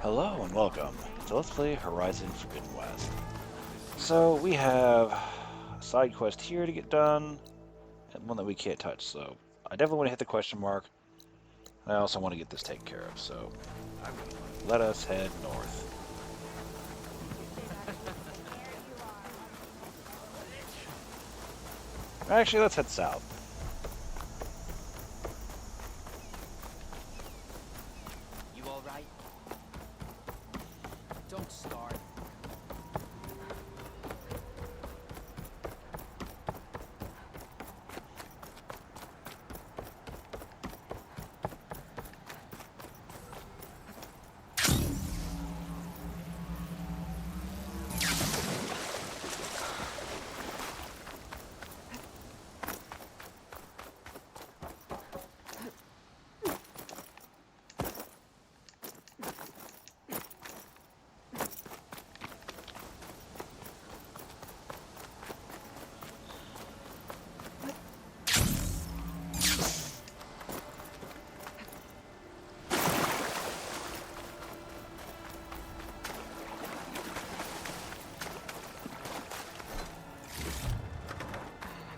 Hello and welcome to Let's Play Horizon Forbidden West. So we have a side quest here to get done, and one that we can't touch, so I definitely want to hit the question mark. And I also want to get this taken care of, so let us head north. Actually, let's head south. You all right? Don't start.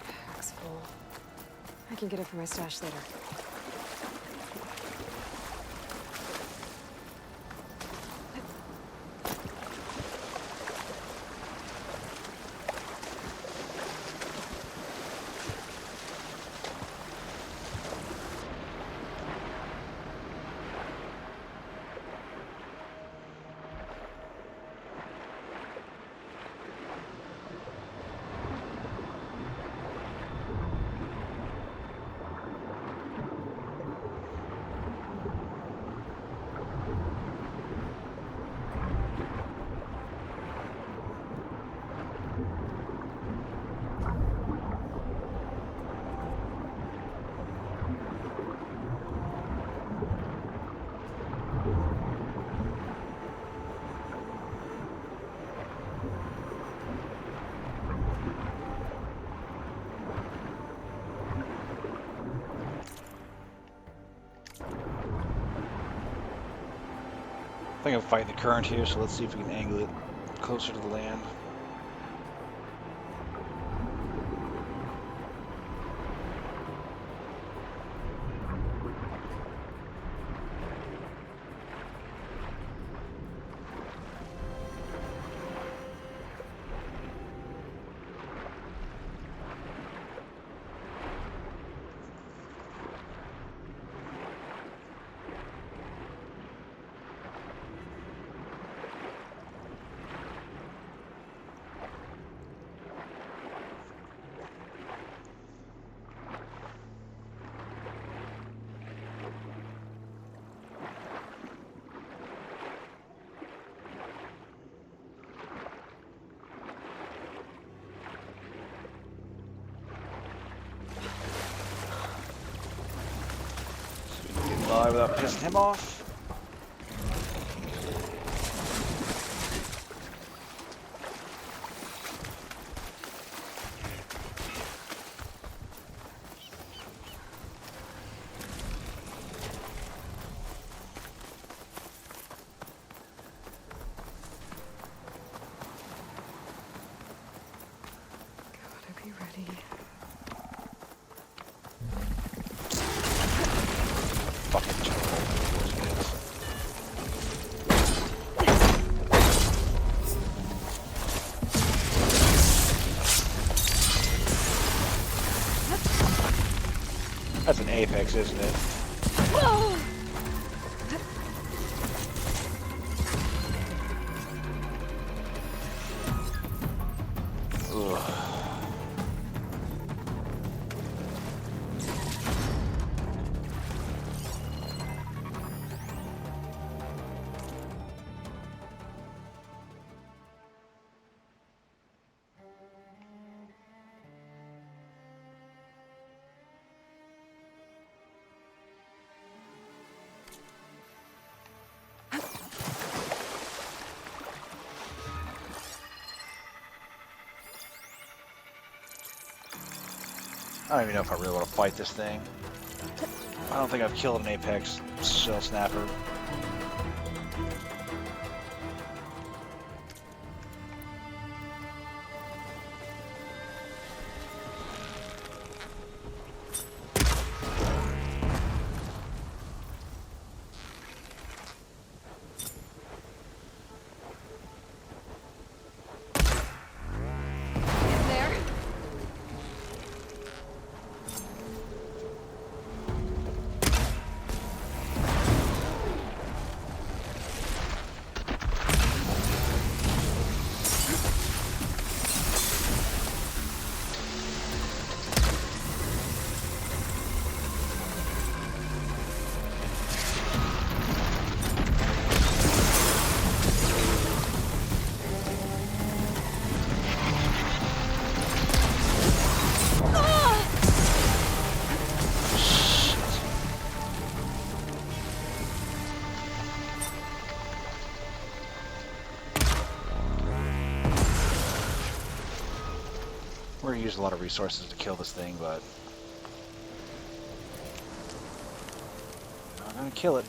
Pack's full. I can get it from my stash later. I think I'm fighting the current here, so let's see if we can angle it closer to the land. Without pissing him off. Gotta be ready. Fucking terrible. That's an apex, isn't it? Ugh. I don't even know if I really want to fight this thing. I don't think I've killed an apex shell snapper. We're gonna use a lot of resources to kill this thing, but not gonna kill it.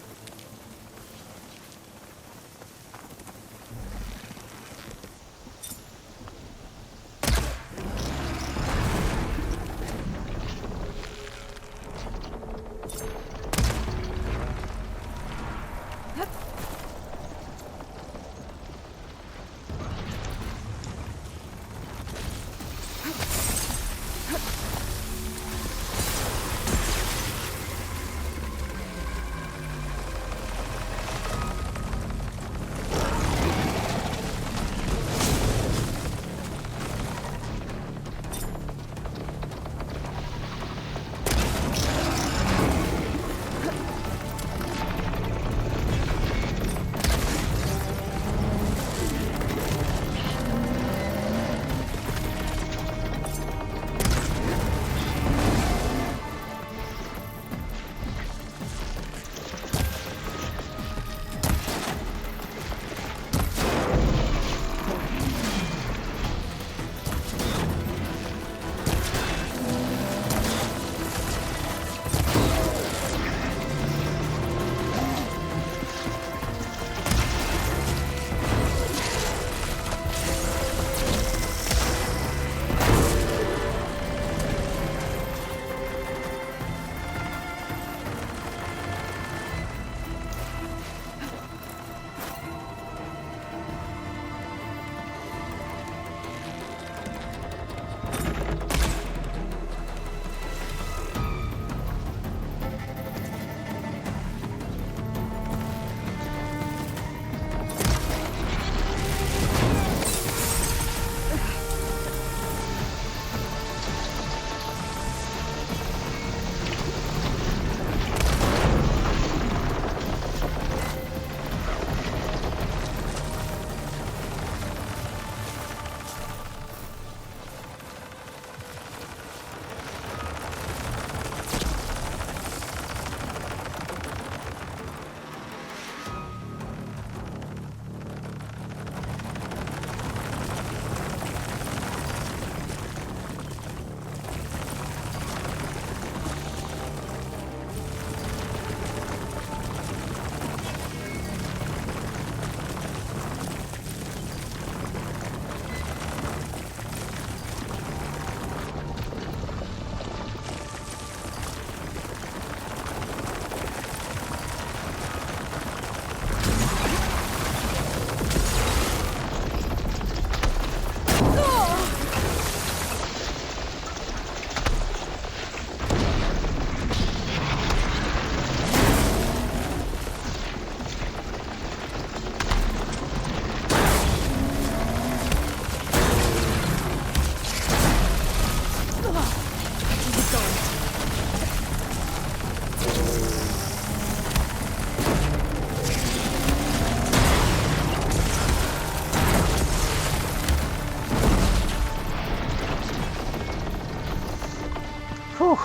Whew.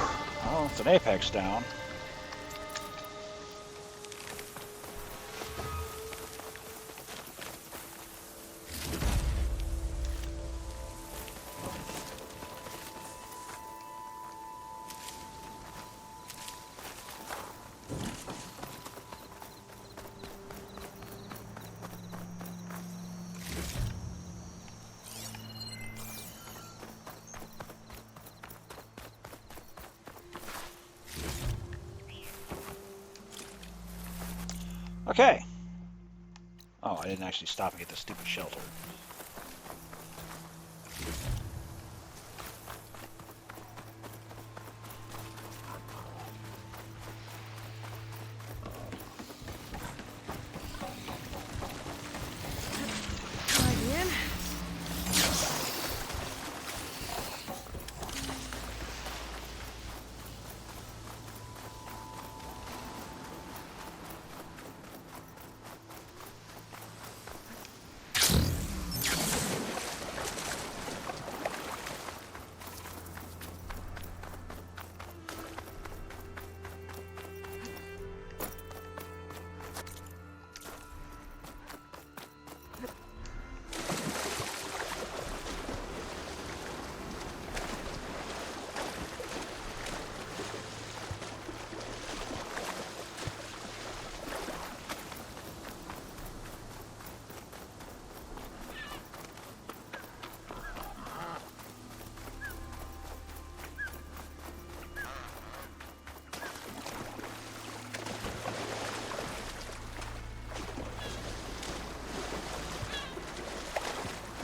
Well, it's an apex down. Okay. Oh, I didn't actually stop and get the stupid shelter.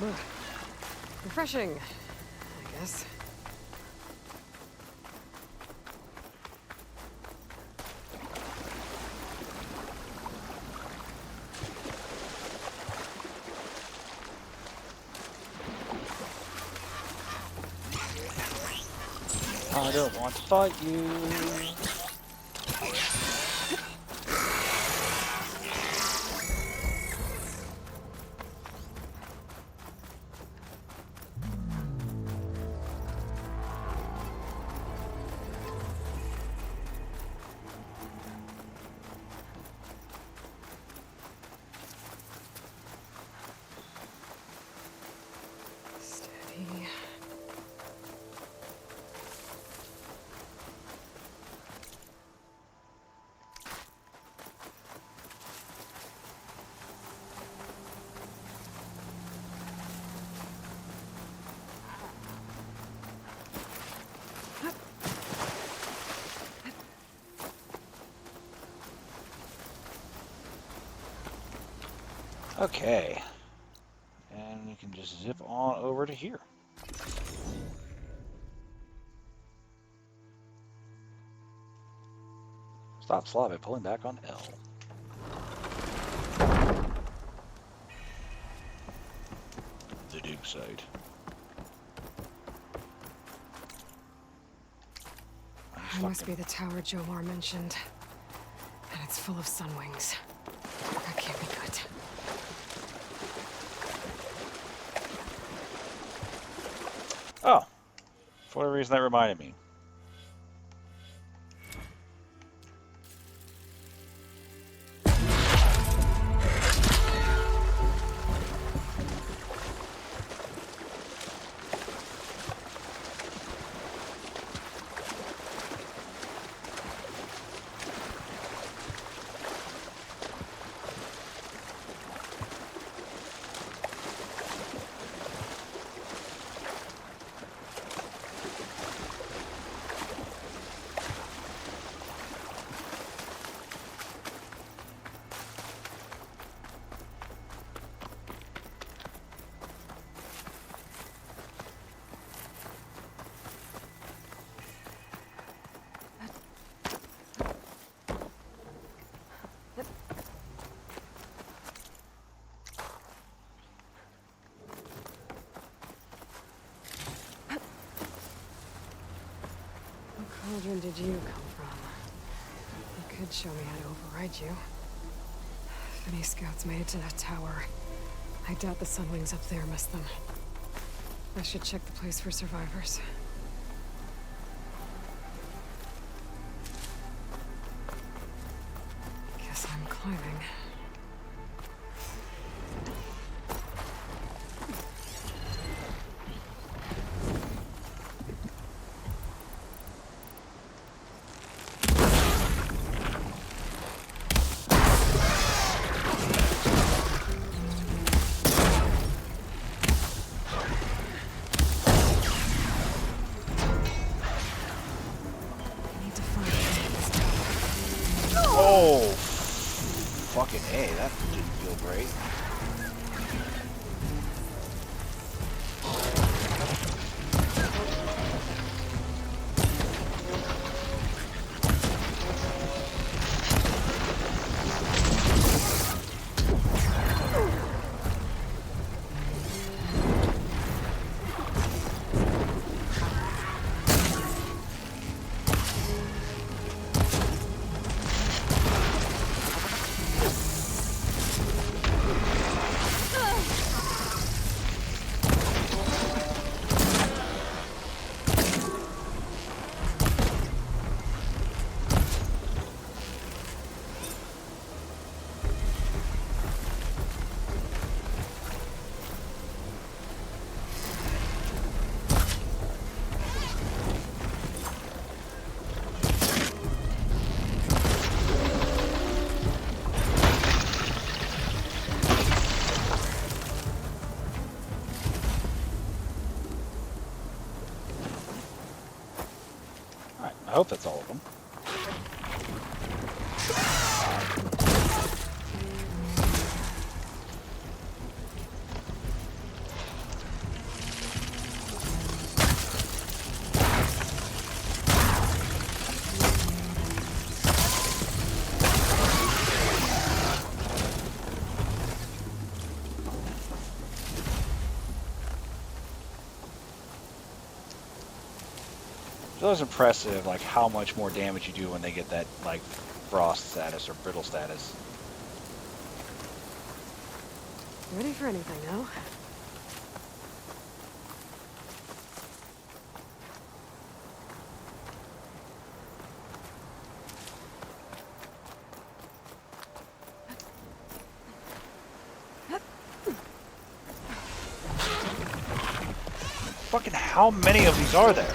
Ugh. Refreshing, I guess. I don't want to fight you. Steady. Okay. And we can just zip on over to here. Stop slot by pulling back on L. The Duke site. That must be the tower Jomar mentioned. And it's full of sunwings. That can't be good. Oh. For whatever reason that reminded me. What cauldron did you come from? You could show me how to override you. If any scouts made it to that tower, I doubt the sunwings up there missed them. I should check the place for survivors. Guess I'm climbing. I need to find this tower. Oh! Fucking A, that didn't feel great. Alright, I hope that's all of them. It's always impressive, like, how much more damage you do when they get that, like, frost status or brittle status. Ready for anything now? Fucking how many of these are there?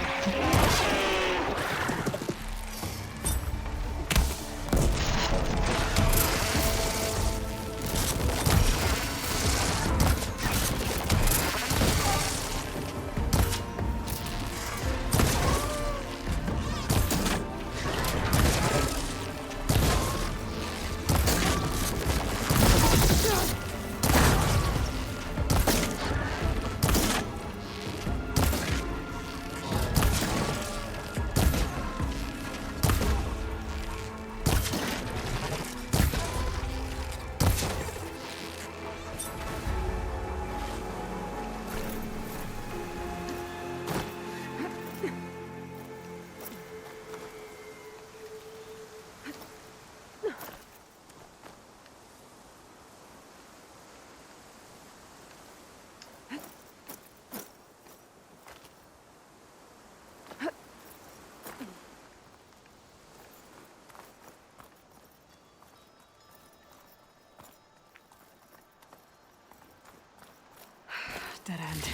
Dead end.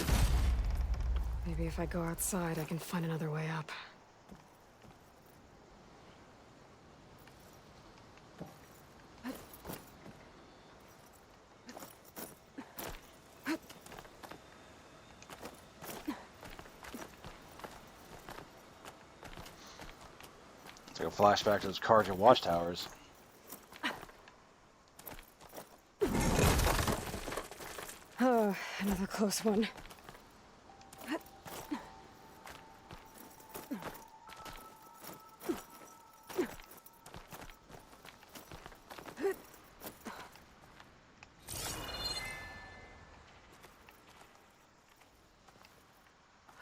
Maybe if I go outside, I can find another way up. It's like a flashback to those Carja watchtowers. Oh, another close one.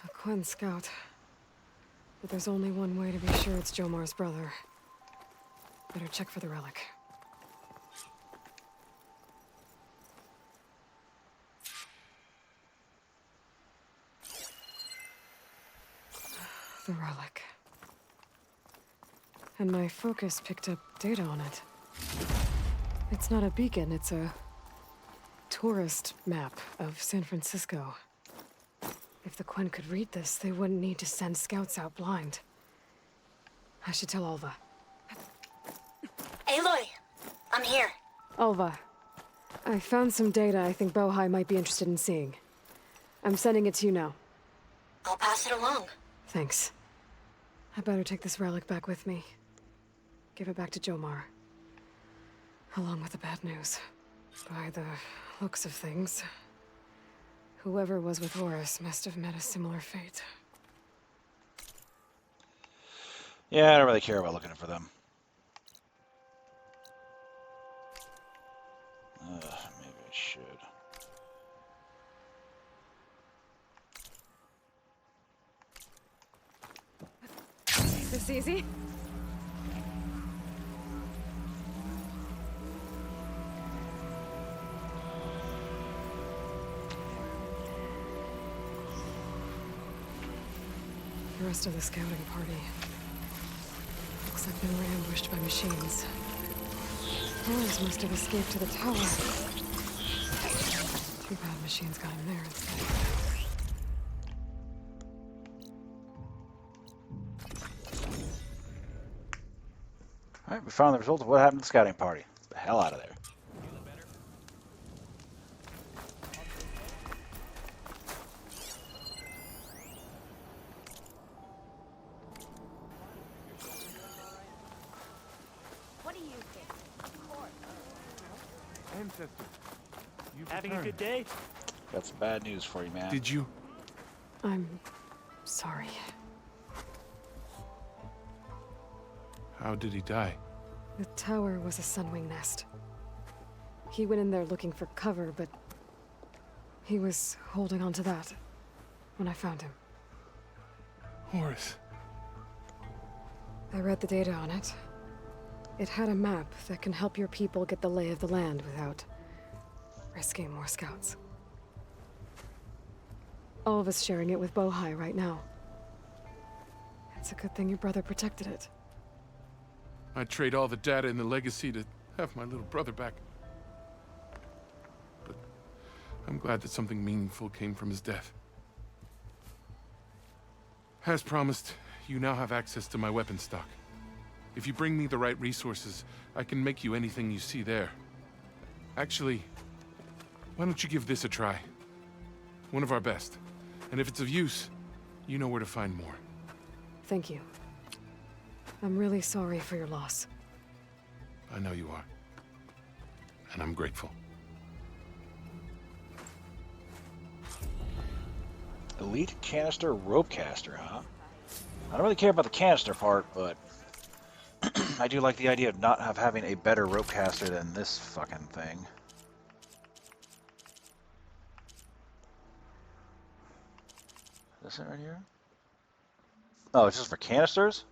A Quen scout. But there's only one way to be sure it's Jomar's brother. Better check for the relic. The relic. And my focus picked up data on it. It's not a beacon, it's a tourist map of San Francisco. If the Quen could read this, they wouldn't need to send scouts out blind. I should tell Alva. Aloy, I'm here. Alva, I found some data I think Bohai might be interested in seeing. I'm sending it to you now. I'll pass it along. Thanks. I better take this relic back with me. Give it back to Jomar. Along with the bad news. By the looks of things, whoever was with Horus must have met a similar fate. Yeah, I don't really care about looking for them. Maybe I should. This easy? The rest of the scouting party. Looks like they were ambushed by machines. Horus must have escaped to the tower. Too bad machines got him there instead. Alright, we found the result of what happened to the scouting party. Get the hell out of there. What do you think? Ancestor, you've Having a returned. good day? Got some bad news for you, man. Did you? I'm sorry. How did he die? The tower was a sunwing nest. He went in there looking for cover, but he was holding on to that when I found him. Horus. I read the data on it. It had a map that can help your people get the lay of the land without risking more scouts. All of us sharing it with Bohai right now. It's a good thing your brother protected it. I'd trade all the data in the legacy to have my little brother back. But I'm glad that something meaningful came from his death. As promised, you now have access to my weapon stock. If you bring me the right resources, I can make you anything you see there. Actually, why don't you give this a try? One of our best. And if it's of use, you know where to find more. Thank you. I'm really sorry for your loss. I know you are. And I'm grateful. Elite canister rope caster, huh? I don't really care about the canister part, but I do like the idea of not having a better rope caster than this fucking thing. Is this it right here? Oh, it's just for canisters?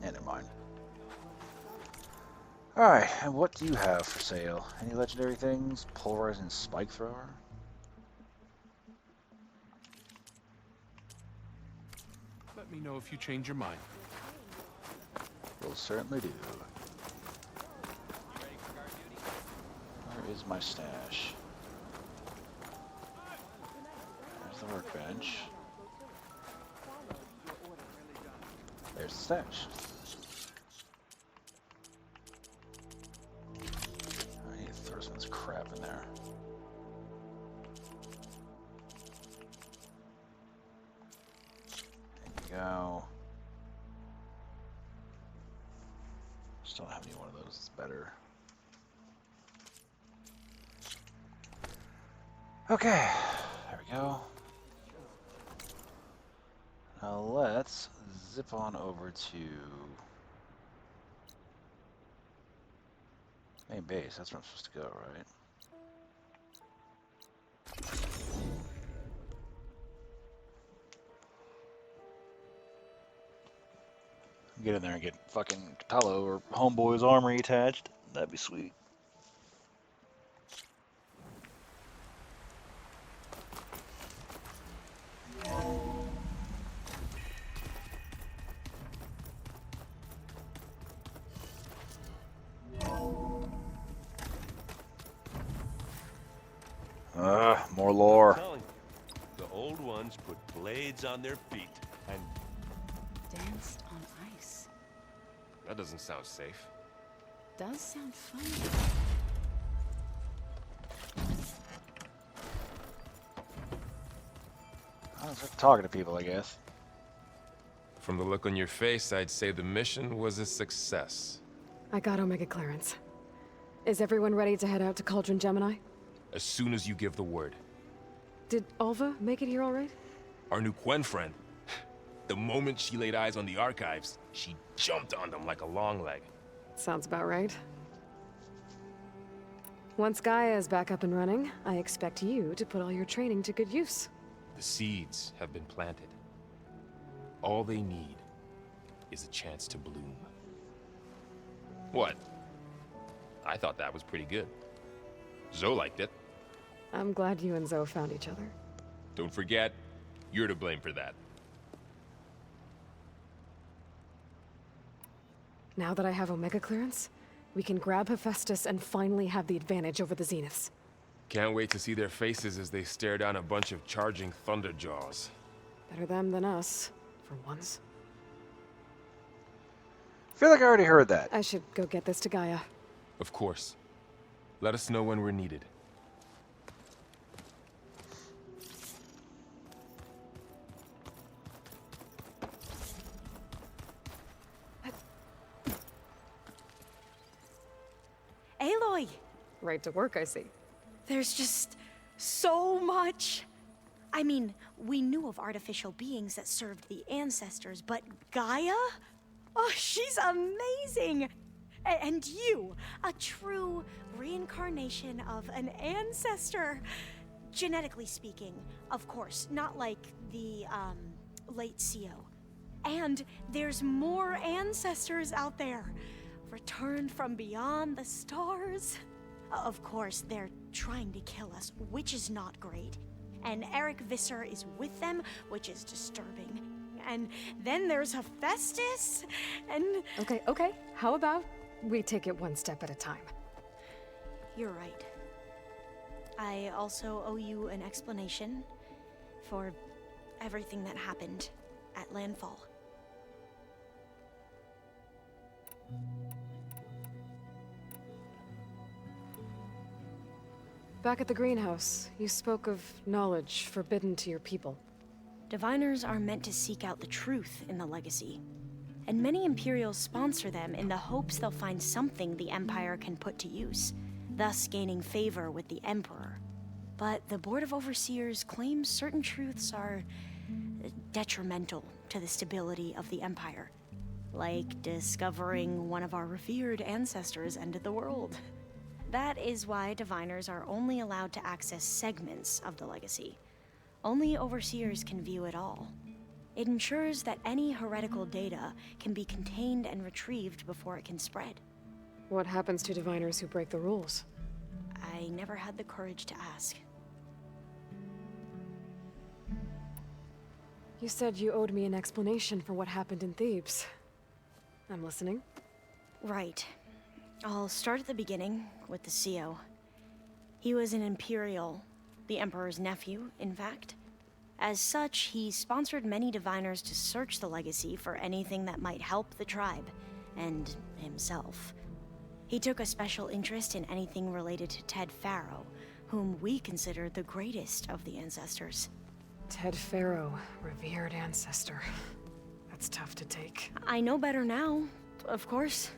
Yeah, never mind. Alright, and what do you have for sale? Any legendary things? Polarizing spike thrower? Let me know if you change your mind. Will certainly do. Where is my stash? There's the workbench. There's the stash. I need to throw some of this crap in there. There you go. Just don't have any one of those. It's better. Okay, there we go. Now let's zip on over to main base. That's where I'm supposed to go, right? Get in there and get fucking Katalo or Homeboy's armory attached. That'd be sweet. More lore. Telling you, the old ones put blades on their feet, and Danced on ice. that doesn't sound safe. Does sound fun. I was just talking to people, I guess. From the look on your face, I'd say the mission was a success. I got Omega clearance. Is everyone ready to head out to Cauldron Gemini? As soon as you give the word. Did Alva make it here all right? Our new Quen friend. The moment she laid eyes on the archives, she jumped on them like a long leg. Sounds about right. Once Gaia is back up and running, I expect you to put all your training to good use. The seeds have been planted. All they need is a chance to bloom. What? I thought that was pretty good. Zoe liked it. I'm glad you and Zoe found each other. Don't forget, you're to blame for that. Now that I have Omega clearance, we can grab Hephaestus and finally have the advantage over the Zeniths. Can't wait to see their faces as they stare down a bunch of charging Thunderjaws. Better them than us, for once. I feel like I already heard that. I should go get this to Gaia. Of course. Let us know when we're needed. Aloy! Right to work, I see. There's just so much. I mean, we knew of artificial beings that served the ancestors, but Gaia? Oh, she's amazing! And you, a true reincarnation of an ancestor. Genetically speaking, of course, not like the, late CO. And there's more ancestors out there, returned from beyond the stars. Of course, they're trying to kill us, which is not great. And Eric Visser is with them, which is disturbing. And then there's Hephaestus, and... Okay. How about we take it one step at a time? You're right. I also owe you an explanation for everything that happened at Landfall. Back at the greenhouse, you spoke of knowledge forbidden to your people. Diviners are meant to seek out the truth in the legacy, and many Imperials sponsor them in the hopes they'll find something the Empire can put to use, thus gaining favor with the Emperor. But the Board of Overseers claims certain truths are detrimental to the stability of the Empire, like discovering one of our revered ancestors ended the world. That is why Diviners are only allowed to access segments of the legacy. Only Overseers can view it all. It ensures that any heretical data can be contained and retrieved before it can spread. What happens to Diviners who break the rules? I never had the courage to ask. You said you owed me an explanation for what happened in Thebes. I'm listening. Right. I'll start at the beginning with the CO. He was an Imperial, the Emperor's nephew, in fact. As such, he sponsored many Diviners to search the legacy for anything that might help the tribe, and himself. He took a special interest in anything related to Ted Faro, whom we consider the greatest of the ancestors. Ted Faro, revered ancestor. That's tough to take. I know better now, of course.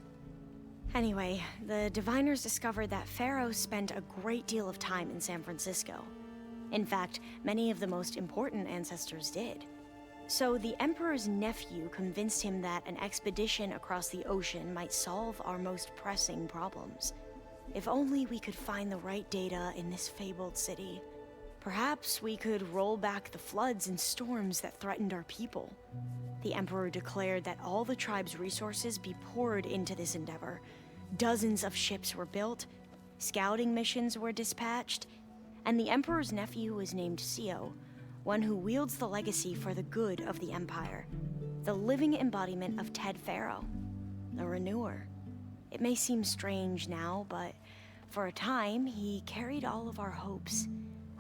Anyway, the Diviners discovered that Faro spent a great deal of time in San Francisco. In fact, many of the most important ancestors did. So the Emperor's nephew convinced him that an expedition across the ocean might solve our most pressing problems. If only we could find the right data in this fabled city. Perhaps we could roll back the floods and storms that threatened our people. The Emperor declared that all the tribe's resources be poured into this endeavor. Dozens of ships were built, scouting missions were dispatched, and the Emperor's nephew was named CO, one who wields the legacy for the good of the Empire, the living embodiment of Ted Faro, the Renewer. It may seem strange now, but for a time, he carried all of our hopes.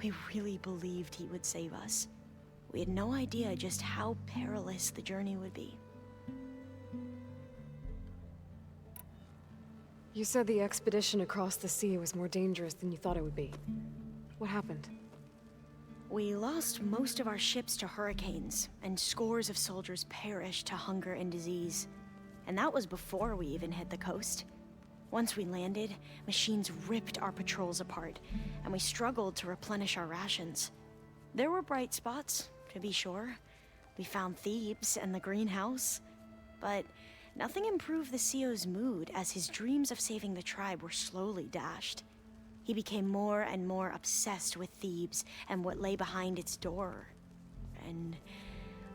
We really believed he would save us. We had no idea just how perilous the journey would be. You said the expedition across the sea was more dangerous than you thought it would be. What happened? We lost most of our ships to hurricanes, and scores of soldiers perished to hunger and disease. And that was before we even hit the coast. Once we landed, machines ripped our patrols apart, and we struggled to replenish our rations. There were bright spots, to be sure. We found Thebes and the greenhouse, but nothing improved the CO's mood as his dreams of saving the tribe were slowly dashed. He became more and more obsessed with Thebes and what lay behind its door, and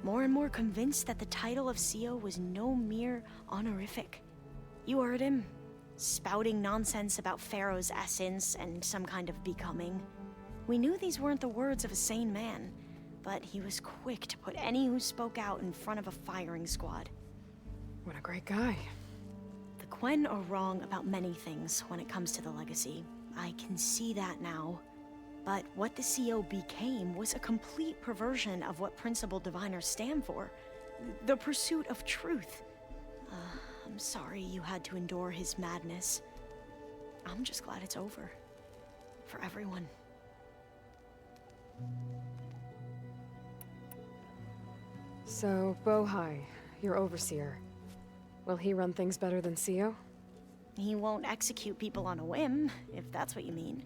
more convinced that the title of CO was no mere honorific. You heard him, spouting nonsense about Pharaoh's essence and some kind of becoming. We knew these weren't the words of a sane man, but he was quick to put any who spoke out in front of a firing squad. What a great guy. The Quen are wrong about many things when it comes to the legacy. I can see that now. But what the CO became was a complete perversion of what principled diviners stand for. The pursuit of truth. I'm sorry you had to endure his madness. I'm just glad it's over. For everyone. So, Bohai, your overseer. Will he run things better than CO? He won't execute people on a whim, if that's what you mean.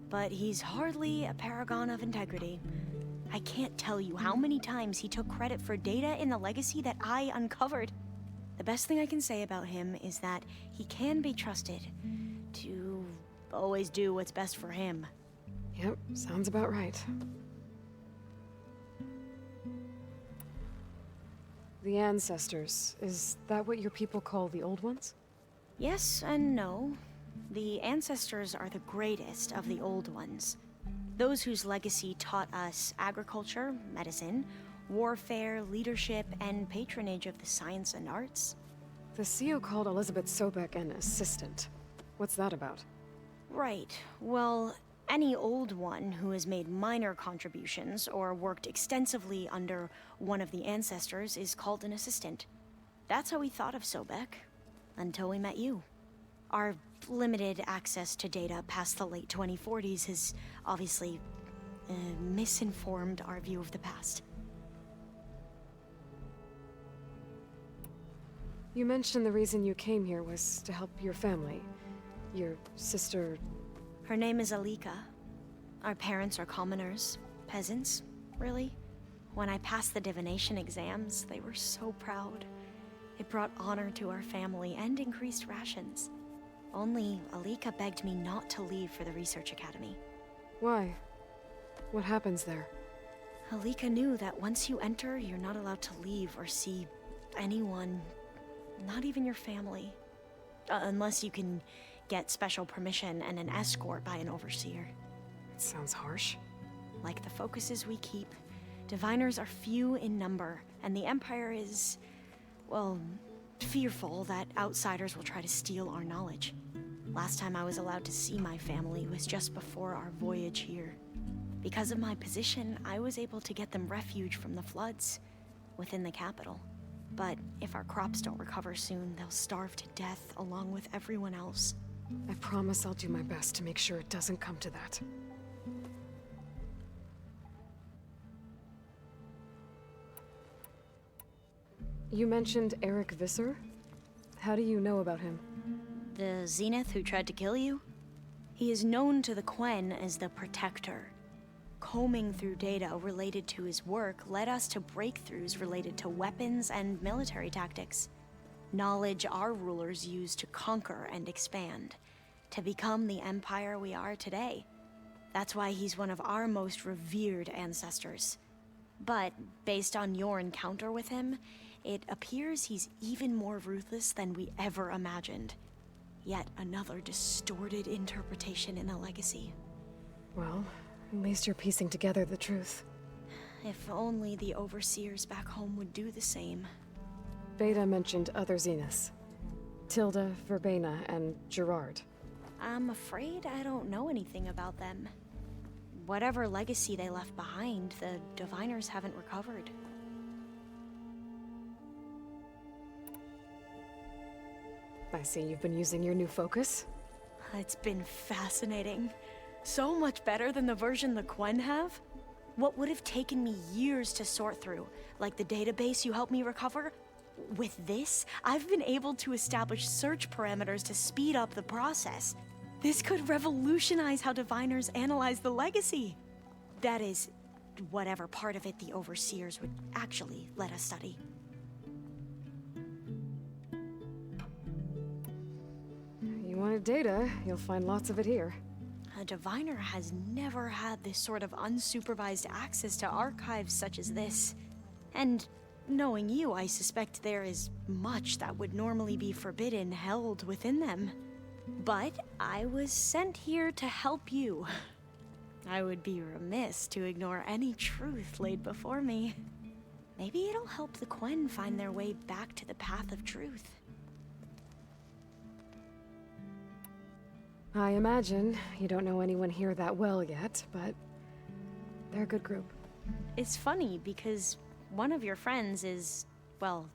But he's hardly a paragon of integrity. I can't tell you how many times he took credit for data in the legacy that I uncovered. The best thing I can say about him is that he can be trusted to always do what's best for him. Yep, sounds about right. The ancestors, is that what your people call the old ones? Yes and no. The ancestors are the greatest of the old ones. Those whose legacy taught us agriculture, medicine, warfare, leadership, and patronage of the science and arts. The CEO called Elizabeth Sobek an assistant. What's that about? Right. Well, any old one who has made minor contributions or worked extensively under one of the ancestors is called an assistant. That's how we thought of Sobek, until we met you. Our limited access to data past the late 2040s has obviously misinformed our view of the past. You mentioned the reason you came here was to help your family. Your sister... Her name is Alika. Our parents are commoners, peasants, really. When I passed the divination exams, they were so proud. It brought honor to our family and increased rations. Only Alika begged me not to leave for the research academy. Why? What happens there? Alika knew that once you enter, you're not allowed to leave or see anyone, not even your family. Unless you can get special permission and an escort by an overseer. It sounds harsh. Like the focuses we keep, diviners are few in number, and the Empire is, well, fearful that outsiders will try to steal our knowledge. Last time I was allowed to see my family was just before our voyage here. Because of my position, I was able to get them refuge from the floods within the capital. But if our crops don't recover soon, they'll starve to death along with everyone else. I promise I'll do my best to make sure it doesn't come to that. You mentioned Eric Visser? How do you know about him? The Zenith who tried to kill you? He is known to the Quen as the Protector. Combing through data related to his work led us to breakthroughs related to weapons and military tactics. Knowledge our rulers used to conquer and expand, to become the empire we are today. That's why he's one of our most revered ancestors. But based on your encounter with him, it appears he's even more ruthless than we ever imagined. Yet another distorted interpretation in the legacy. Well, at least you're piecing together the truth. If only the overseers back home would do the same. Beta mentioned other Zeniths. Tilda, Verbena, and Gerard. I'm afraid I don't know anything about them. Whatever legacy they left behind, the diviners haven't recovered. I see you've been using your new focus. It's been fascinating. So much better than the version the Quen have. What would have taken me years to sort through, like the database you helped me recover, with this, I've been able to establish search parameters to speed up the process. This could revolutionize how diviners analyze the legacy. That is, whatever part of it the overseers would actually let us study. You wanted data, you'll find lots of it here. A diviner has never had this sort of unsupervised access to archives such as this. And knowing you, I suspect there is much that would normally be forbidden held within them. But I was sent here to help you. I would be remiss to ignore any truth laid before me. Maybe it'll help the Quen find their way back to the path of truth. I imagine you don't know anyone here that well yet, but they're a good group. It's funny because one of your friends is, well,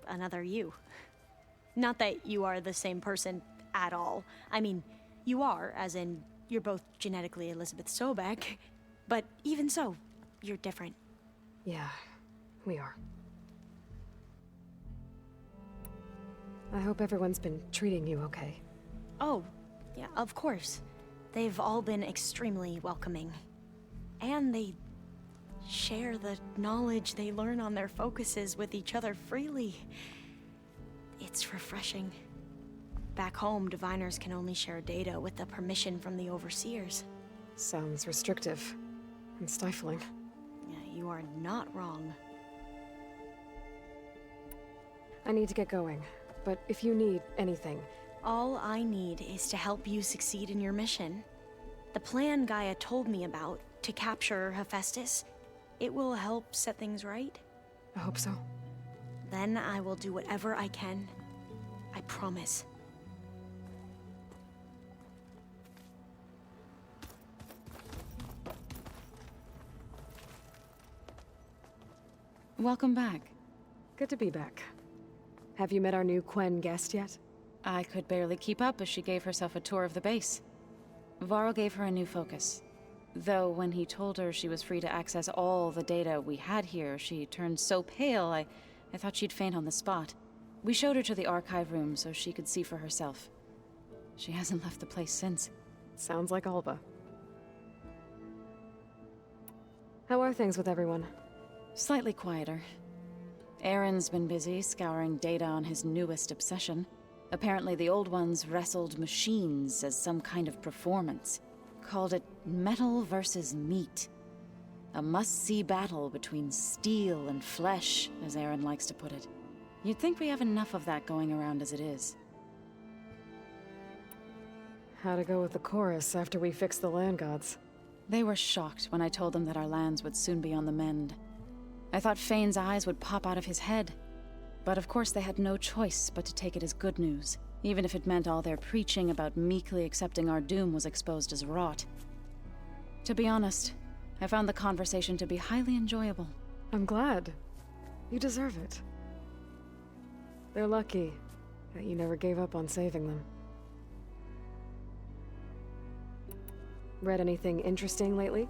another you. Not that you are the same person at all. I mean, you are, as in, you're both genetically Elizabeth Sobek, but even so, you're different. Yeah, we are. I hope everyone's been treating you okay. Oh, yeah, of course. They've all been extremely welcoming. And they share the knowledge they learn on their focuses with each other freely. It's refreshing. Back home, diviners can only share data with the permission from the overseers. Sounds restrictive and stifling. Yeah, you are not wrong. I need to get going, but if you need anything... All I need is to help you succeed in your mission. The plan Gaia told me about, to capture Hephaestus, it will help set things right. I hope so. Then I will do whatever I can. I promise. Welcome back. Good to be back. Have you met our new Quen guest yet? I could barely keep up as she gave herself a tour of the base. Varl gave her a new focus. Though when he told her she was free to access all the data we had here, she turned so pale I thought she'd faint on the spot. We showed her to the archive room so she could see for herself. She hasn't left the place since. Sounds like Alba. How are things with everyone? Slightly quieter. Aaron's been busy scouring data on his newest obsession. Apparently the old ones wrestled machines as some kind of performance. Called it metal versus meat. A must-see battle between steel and flesh, as Aaron likes to put it. You'd think we have enough of that going around as it is. How to go with the chorus after we fix the land gods? They were shocked when I told them that our lands would soon be on the mend. I thought Fane's eyes would pop out of his head. But of course they had no choice but to take it as good news, even if it meant all their preaching about meekly accepting our doom was exposed as rot. To be honest, I found the conversation to be highly enjoyable. I'm glad. You deserve it. They're lucky that you never gave up on saving them. Read anything interesting lately?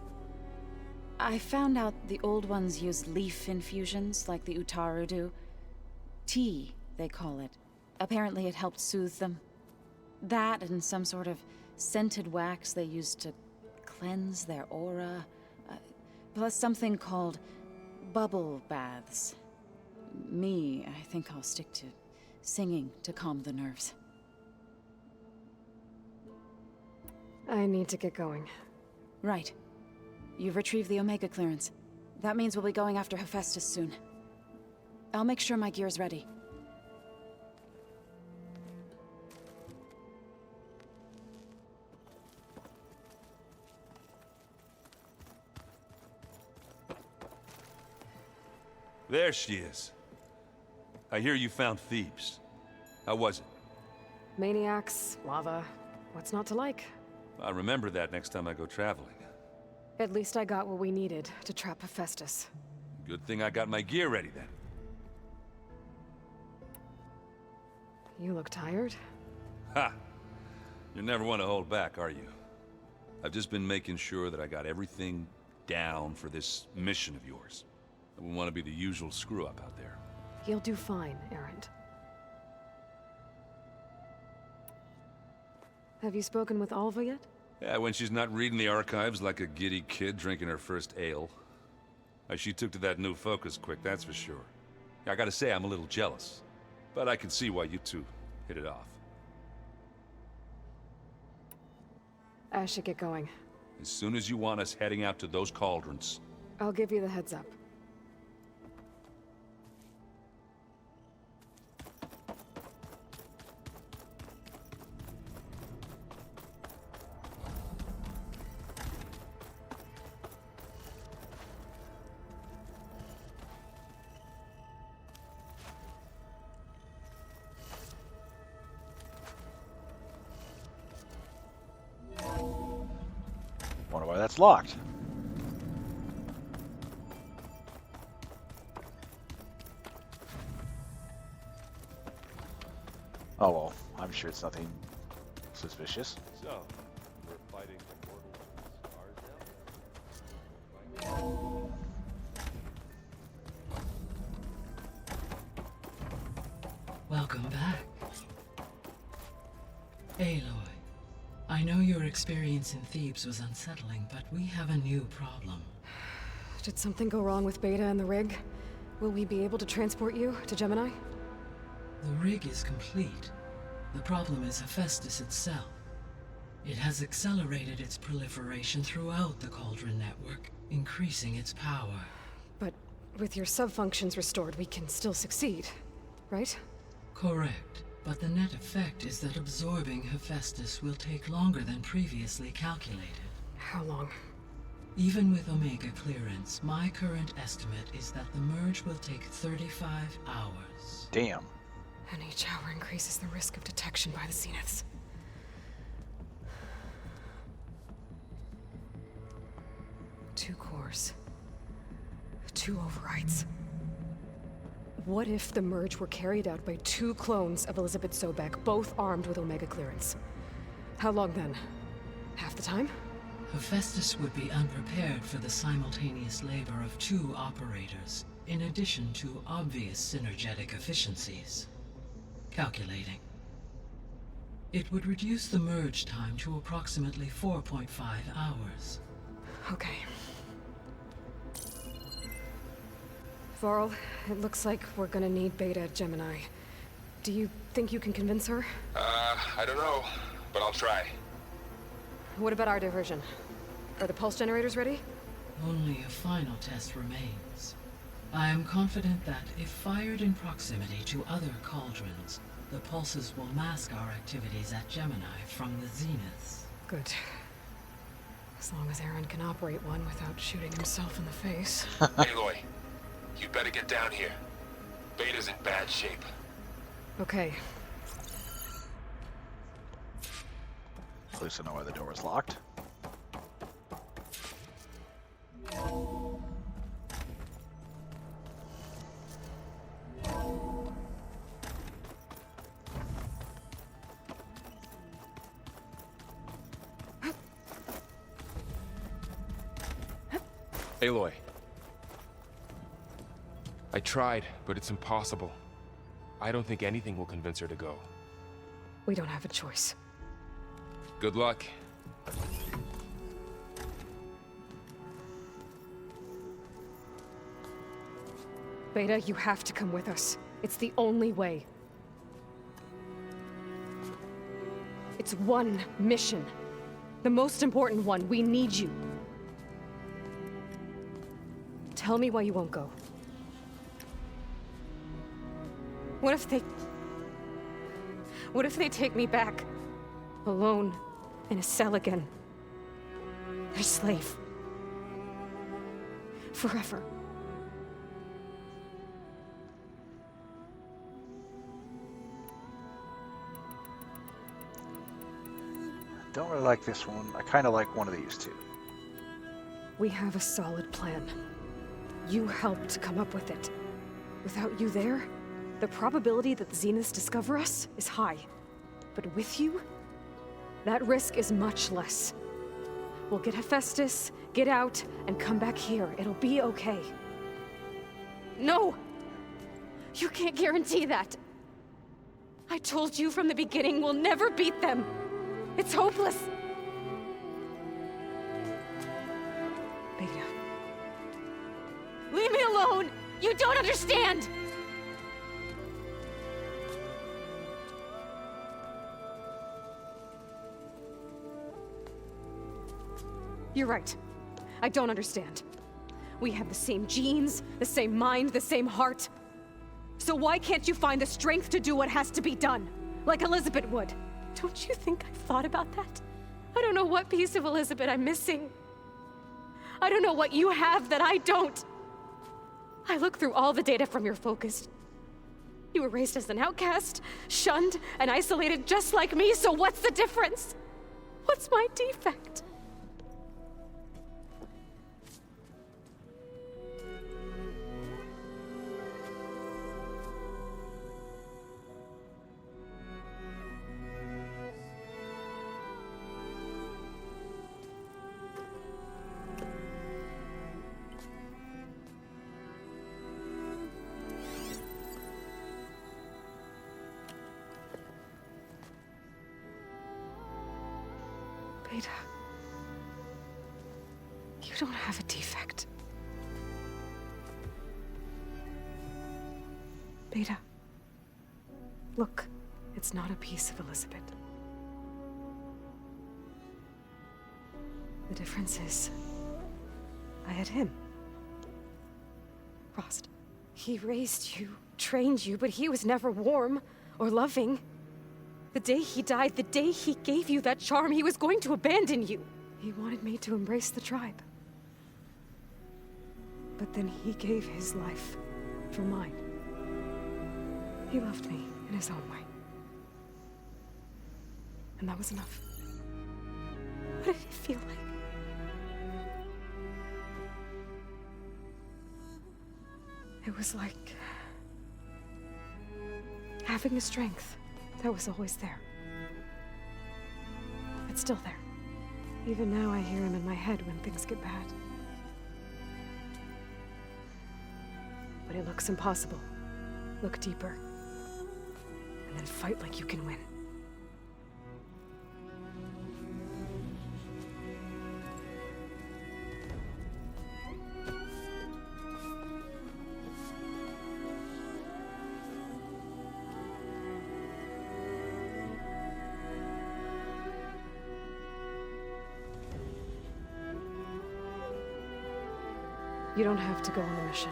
I found out the old ones use leaf infusions like the Utaru do. Tea, they call it. Apparently it helped soothe them. That and some sort of scented wax they used to cleanse their aura. Plus something called bubble baths. Me, I think I'll stick to singing to calm the nerves. I need to get going. Right. You've retrieved the Omega clearance. That means we'll be going after Hephaestus soon. I'll make sure my gear's ready. There she is. I hear you found Thebes. How was it? Maniacs, lava, what's not to like? I'll remember that next time I go traveling. At least I got what we needed to trap Hephaestus. Good thing I got my gear ready then. You look tired? Ha! You never want to hold back, are you? I've just been making sure that I got everything down for this mission of yours. I wouldn't want to be the usual screw-up out there. You'll do fine, Errant. Have you spoken with Alva yet? Yeah, when she's not reading the archives like a giddy kid drinking her first ale. She took to that new focus quick, that's for sure. I gotta say, I'm a little jealous. But I can see why you two hit it off. I should get going. As soon as you want us heading out to those cauldrons. I'll give you the heads up. Wonder why that's locked. Oh well, I'm sure it's nothing suspicious. So, we're fighting the mortal scars now? Welcome back. Aloy, I know your experience in Thebes was unsettling, but we have a new problem. Did something go wrong with Beta and the rig? Will we be able to transport you to Gemini? The rig is complete. The problem is Hephaestus itself. It has accelerated its proliferation throughout the Cauldron network, increasing its power. But with your sub-functions restored, we can still succeed. right? Correct. But the net effect is that absorbing Hephaestus will take longer than previously calculated. How long? Even with Omega clearance, my current estimate is that the merge will take 35 hours. Damn. And each hour increases the risk of detection by the Zeniths. Two cores. Two overrides. What if the merge were carried out by two clones of Elizabeth Sobek, both armed with Omega clearance? How long then? Half the time? Hephaestus would be unprepared for the simultaneous labor of two operators, in addition to obvious synergetic efficiencies. Calculating. It would reduce the merge time to approximately 4.5 hours. Okay. Varl, it looks like we're gonna need Beta at Gemini. Do you think you can convince her? I don't know, but I'll try. What about our diversion? Are the pulse generators ready? Only a final test remains. I am confident that if fired in proximity to other cauldrons, the pulses will mask our activities at Gemini from the Zeniths. Good. As long as Aaron can operate one without shooting himself in the face. Aloy, you better get down here. Beta's in bad shape. Okay. At least I know why the door is locked. Aloy. I tried, but it's impossible. I don't think anything will convince her to go. We don't have a choice. Good luck. Beta, you have to come with us. It's the only way. It's one mission. The most important one. We need you. Tell me why you won't go. What if they take me back? Alone, in a cell again. Their slave. Forever. Don't really like this one. I kind of like one of these two. We have a solid plan. You helped come up with it. Without you there, the probability that the Zeniths discover us is high. But with you, that risk is much less. We'll get Hephaestus, get out, and come back here. It'll be okay. No! You can't guarantee that. I told you from the beginning we'll never beat them. It's hopeless. Beta. Leave me alone! You don't understand! You're right. I don't understand. We have the same genes, the same mind, the same heart. So why can't you find the strength to do what has to be done? Like Elizabeth would. Don't you think I've thought about that? I don't know what piece of Elizabeth I'm missing. I don't know what you have that I don't. I look through all the data from your focus. You were raised as an outcast, shunned, and isolated just like me, so what's the difference? What's my defect? Beta, you don't have a defect. Beta, look, it's not a piece of Elizabeth. The difference is, I had him. Frost. He raised you trained you, but he was never warm or loving. The day he died, the day he gave you that charm, he was going to abandon you. He wanted me to embrace the tribe. But then he gave his life for mine. He loved me in his own way. And that was enough. What did it feel like? It was like having a strength that was always there. It's still there. Even now I hear him in my head when things get bad. When it looks impossible, look deeper. And then fight like you can win. You don't have to go on the mission.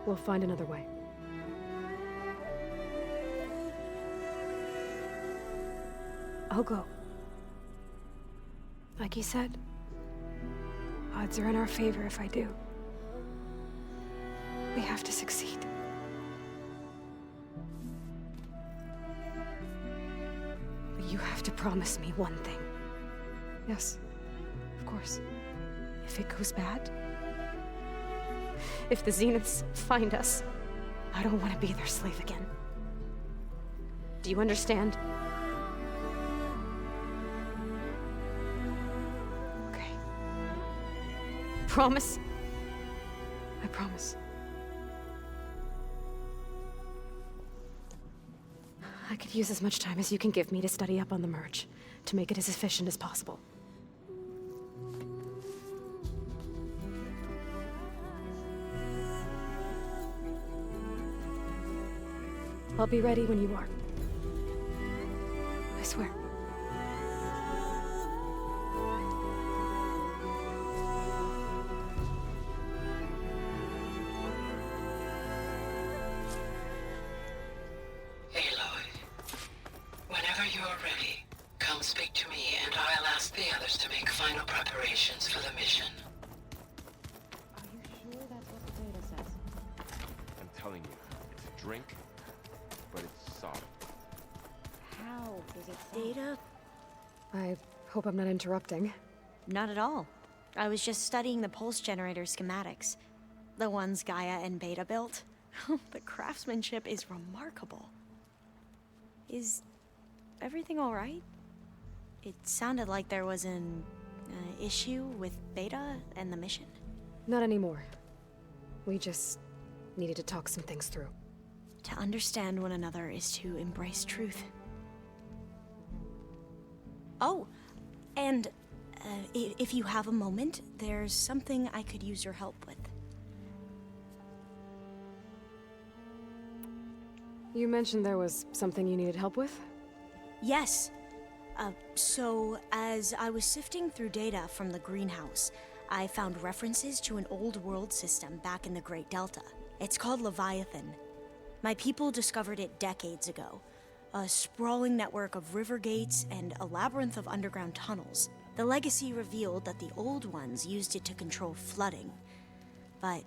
We'll find another way. I'll go. Like you said, odds are in our favor if I do. We have to succeed. But you have to promise me one thing. Yes, of course. If it goes bad, if the Zeniths find us, I don't want to be their slave again. Do you understand? Okay. Promise? I promise. I could use as much time as you can give me to study up on the merge, to make it as efficient as possible. I'll be ready when you are. I swear. Aloy, whenever you are ready, come speak to me and I'll ask the others to make final preparations for the mission. Are you sure that's what the data says? I'm telling you, it's a drink, but it's solid. How is it sound? Data? I hope I'm not interrupting. Not at all. I was just studying the pulse generator schematics. The ones Gaia and Beta built. The craftsmanship is remarkable. Is everything all right? It sounded like there was an issue with Beta and the mission. Not anymore. We just needed to talk some things through. To understand one another is to embrace truth. Oh, and if you have a moment, there's something I could use your help with. You mentioned there was something you needed help with? Yes. So, as I was sifting through data from the greenhouse, I found references to an old world system back in the Great Delta. It's called Leviathan. My people discovered it decades ago. A sprawling network of river gates and a labyrinth of underground tunnels. The legacy revealed that the old ones used it to control flooding. But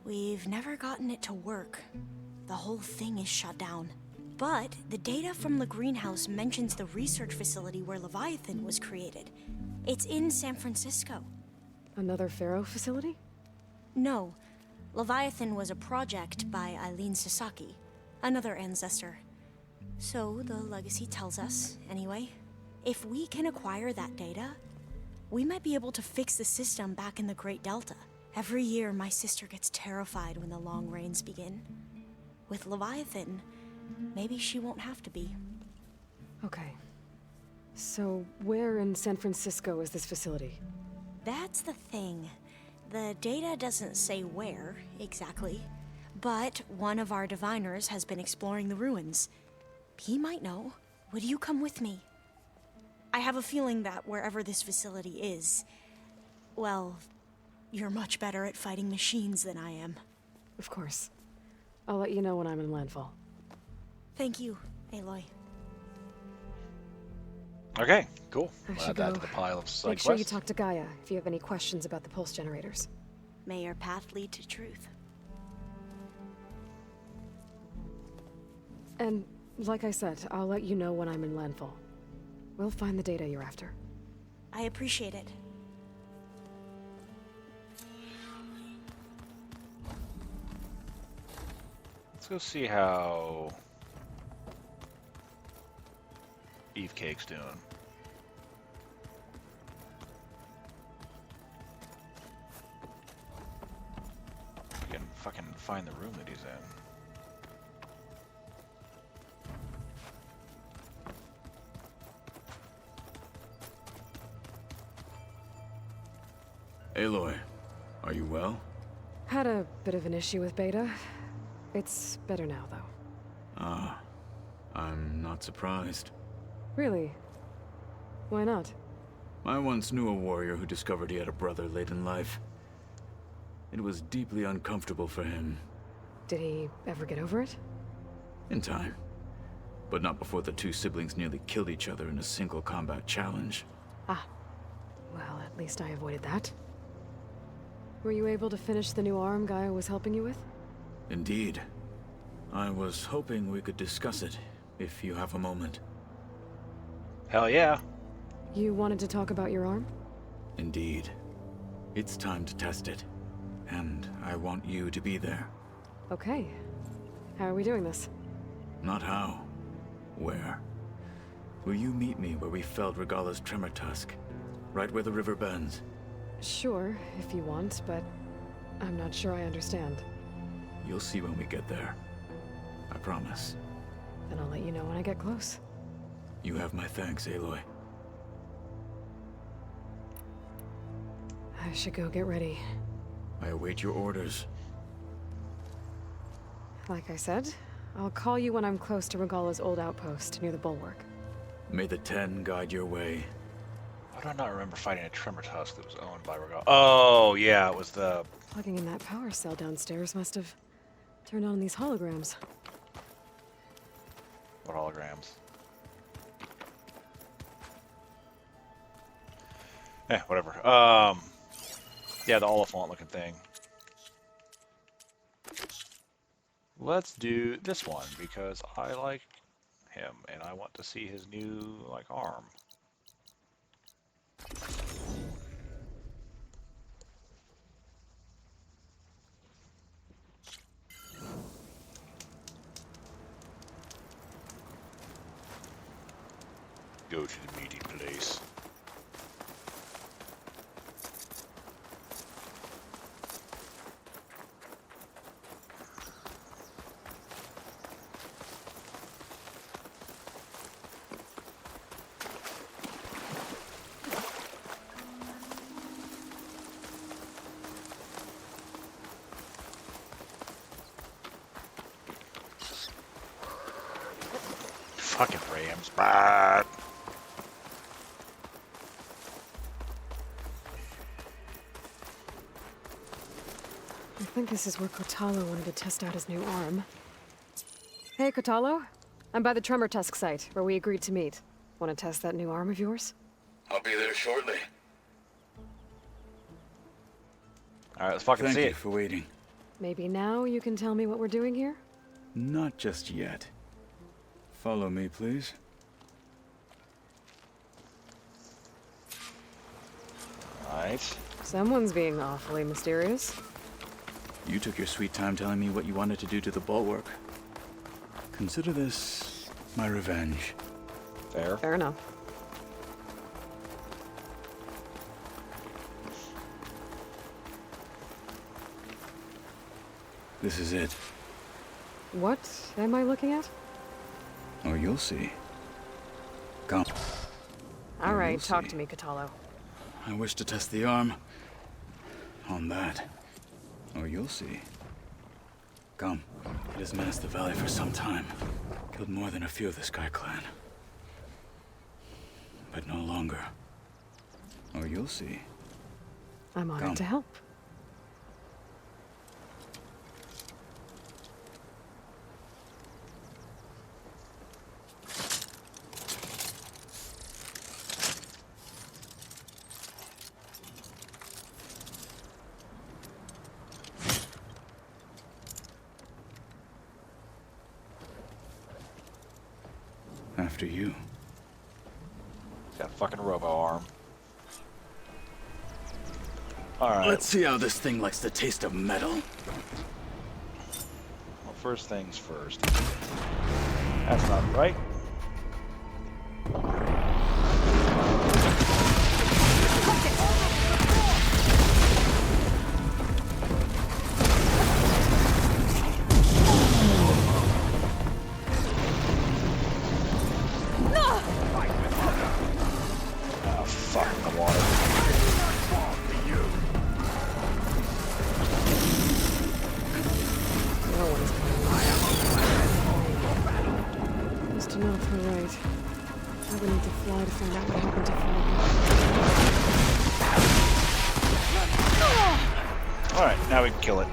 we've never gotten it to work. The whole thing is shut down. But the data from the greenhouse mentions the research facility where Leviathan was created. It's in San Francisco. Another Pharaoh facility? No. Leviathan was a project by Eileen Sasaki, another ancestor. So the legacy tells us, anyway. If we can acquire that data, we might be able to fix the system back in the Great Delta. Every year, my sister gets terrified when the long rains begin. With Leviathan, maybe she won't have to be. Okay. So, where in San Francisco is this facility? That's the thing. The data doesn't say where, exactly. But one of our diviners has been exploring the ruins. He might know. Would you come with me? I have a feeling that wherever this facility is, well, you're much better at fighting machines than I am. Of course. I'll let you know when I'm in landfall. Thank you, Aloy. Okay, cool. I We'll should add that go. to the pile of side Make sure you quests. talk to Gaia if you have any questions about the pulse generators. May your path lead to truth. And, like I said, I'll let you know when I'm in landfall. We'll find the data you're after. I appreciate it. Let's go see how Eve Cake's doing. I can fucking find the room that he's in. Aloy, are you well? Had a bit of an issue with Beta. It's better now, though. Ah, I'm not surprised. Really? Why not? I once knew a warrior who discovered he had a brother late in life. It was deeply uncomfortable for him. Did he ever get over it? In time. But not before the two siblings nearly killed each other in a single combat challenge. Ah. Well, at least I avoided that. Were you able to finish the new arm Gaia was helping you with? Indeed. I was hoping we could discuss it, if you have a moment. Hell yeah. You wanted to talk about your arm? Indeed. It's time to test it. And I want you to be there. Okay. How are we doing this? Not how. Where? Will you meet me where we felled Regala's tremor tusk? Right where the river bends? Sure, if you want, but I'm not sure I understand. You'll see when we get there. I promise. Then I'll let you know when I get close. You have my thanks, Aloy. I should go get ready. I await your orders. Like I said, I'll call you when I'm close to Regala's old outpost near the bulwark. May the Ten guide your way. Why do I not remember fighting a tremor tusk that was owned by Regal? Oh, yeah, it was the... Plugging in that power cell downstairs must have turned on these holograms. What holograms? Whatever. Yeah, the Oliphant looking thing. Let's do this one because I like him and I want to see his new like arm. Go to the meeting place. Fucking Rams, bad. I think this is where Kotalo wanted to test out his new arm. Hey, Kotalo. I'm by the Tremor Tusk site, where we agreed to meet. Want to test that new arm of yours? I'll be there shortly. Alright, let's fucking see Thank you it. for waiting. Maybe now you can tell me what we're doing here? Not just yet. Follow me, please. Alright. Someone's being awfully mysterious. You took your sweet time telling me what you wanted to do to the bulwark. Consider this my revenge. Fair. Fair enough. This is it. What am I looking at? Oh, you'll see. Come. All right, we'll talk see. to me, Kotalo. I wish to test the arm. On that. Oh, you'll see. Come. It has menaced the valley for some time. Killed more than a few of the Sky Clan. But no longer. Oh, you'll see. I'm honored Come. to help. after you. He's got a fucking robo-arm. Alright. Let's see how this thing likes the taste of metal. Well, first things first. That's not right. Oh, fuck in the water. No one's coming. Mr. North, we're right. I would need to fly to find out what happened to Frank. Alright, now we can kill it.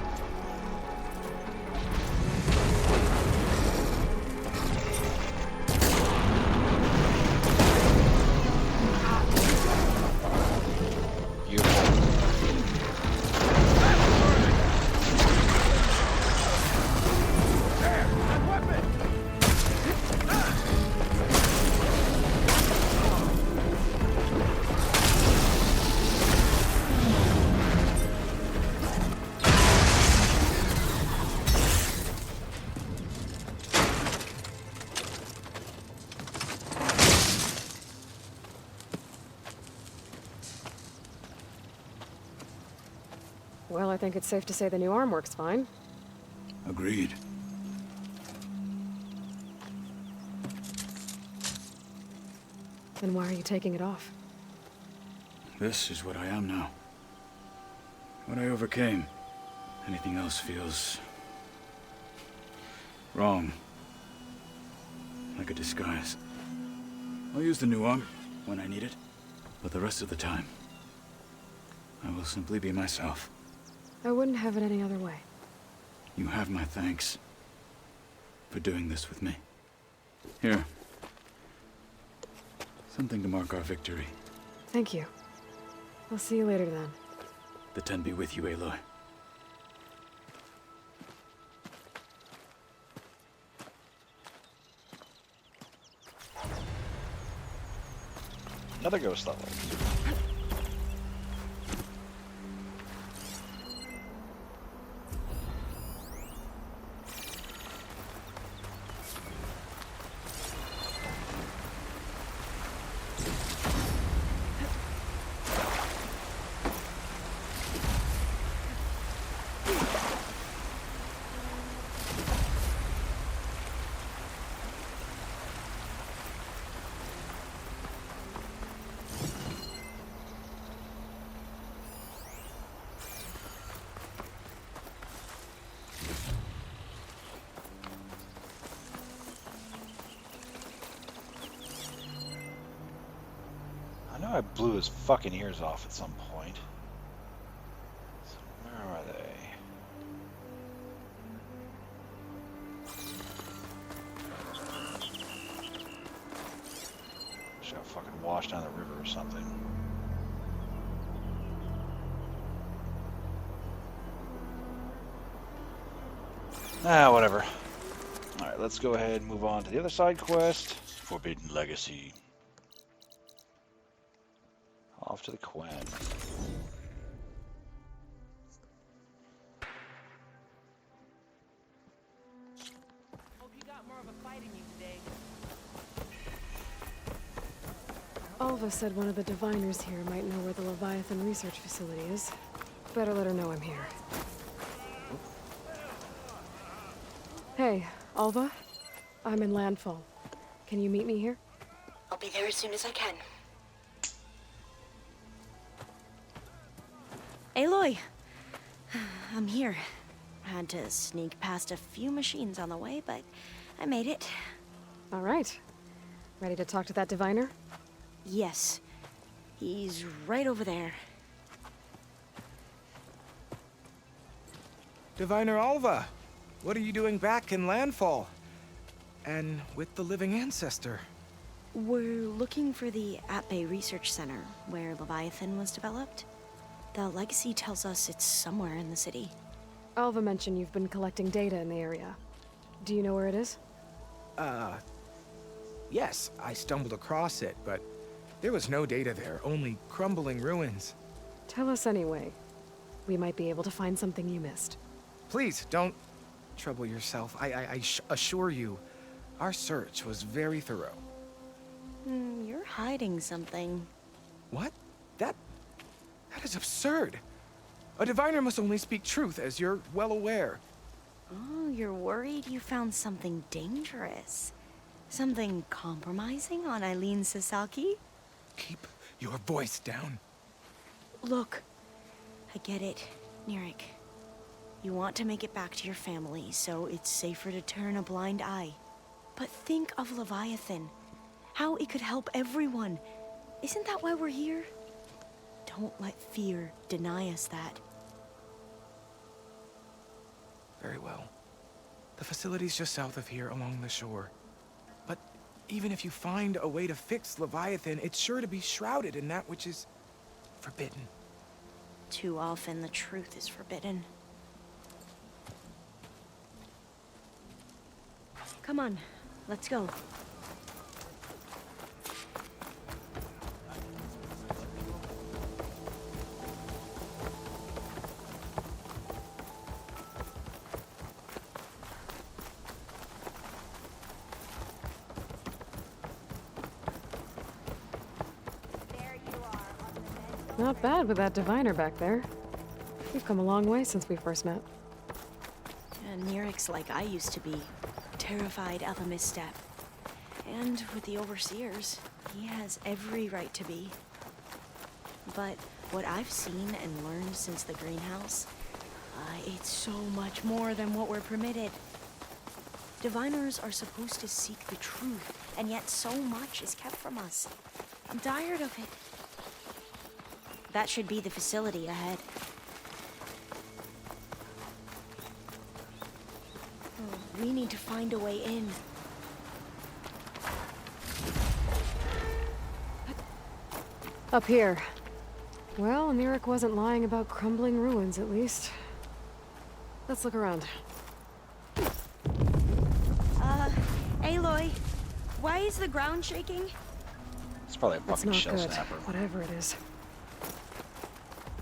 Well, I think it's safe to say the new arm works fine. Agreed. Then why are you taking it off? This is what I am now. What I overcame. Anything else feels... wrong. Like a disguise. I'll use the new arm when I need it, but the rest of the time, I will simply be myself. I wouldn't have it any other way. You have my thanks for doing this with me. Here. Something to mark our victory. Thank you. I'll see you later then. The Ten be with you, Aloy. Another ghost level. I know I blew his fucking ears off at some point. So where are they? Should have fucking washed down the river or something. Ah, whatever. Alright, let's go ahead and move on to the other side quest. Forbidden Legacy. Off to the Quen. Hope you got more of a fight in you today. Alva said one of the diviners here might know where the Leviathan research facility is. Better let her know I'm here. Hey, Alva? I'm in Landfall. Can you meet me here? I'll be there as soon as I can. Aloy, I'm here. Had to sneak past a few machines on the way, but I made it. All right. Ready to talk to that diviner? Yes. He's right over there. Diviner Alva, what are you doing back in Landfall? And with the living ancestor? We're looking for the At-Bay Research Center, where Leviathan was developed. The legacy tells us it's somewhere in the city. Alva mentioned you've been collecting data in the area. Do you know where it is? Yes, I stumbled across it, but there was no data there, only crumbling ruins. Tell us anyway. We might be able to find something you missed. Please, don't trouble yourself. I assure you, our search was very thorough. You're hiding something. What? That is absurd. A diviner must only speak truth, as you're well aware. Oh, you're worried you found something dangerous? Something compromising on Eileen Sasaki? Keep your voice down. Look, I get it, Nirik. You want to make it back to your family, so it's safer to turn a blind eye. But think of Leviathan. How it could help everyone. Isn't that why we're here? Don't let fear deny us that. Very well. The facility's just south of here, along the shore. But even if you find a way to fix Leviathan, it's sure to be shrouded in that which is forbidden. Too often the truth is forbidden. Come on, let's go. Not bad with that diviner back there. We've come a long way since we first met. And Nirik's like I used to be, terrified of a misstep. And with the overseers, he has every right to be. But what I've seen and learned since the greenhouse, it's so much more than what we're permitted. Diviners are supposed to seek the truth, and yet so much is kept from us. I'm tired of it. That should be the facility ahead. Oh, we need to find a way in. Up here. Well, Nirik wasn't lying about crumbling ruins, at least. Let's look around. Aloy, why is the ground shaking? It's probably a That's fucking not shell good, snapper. whatever it is.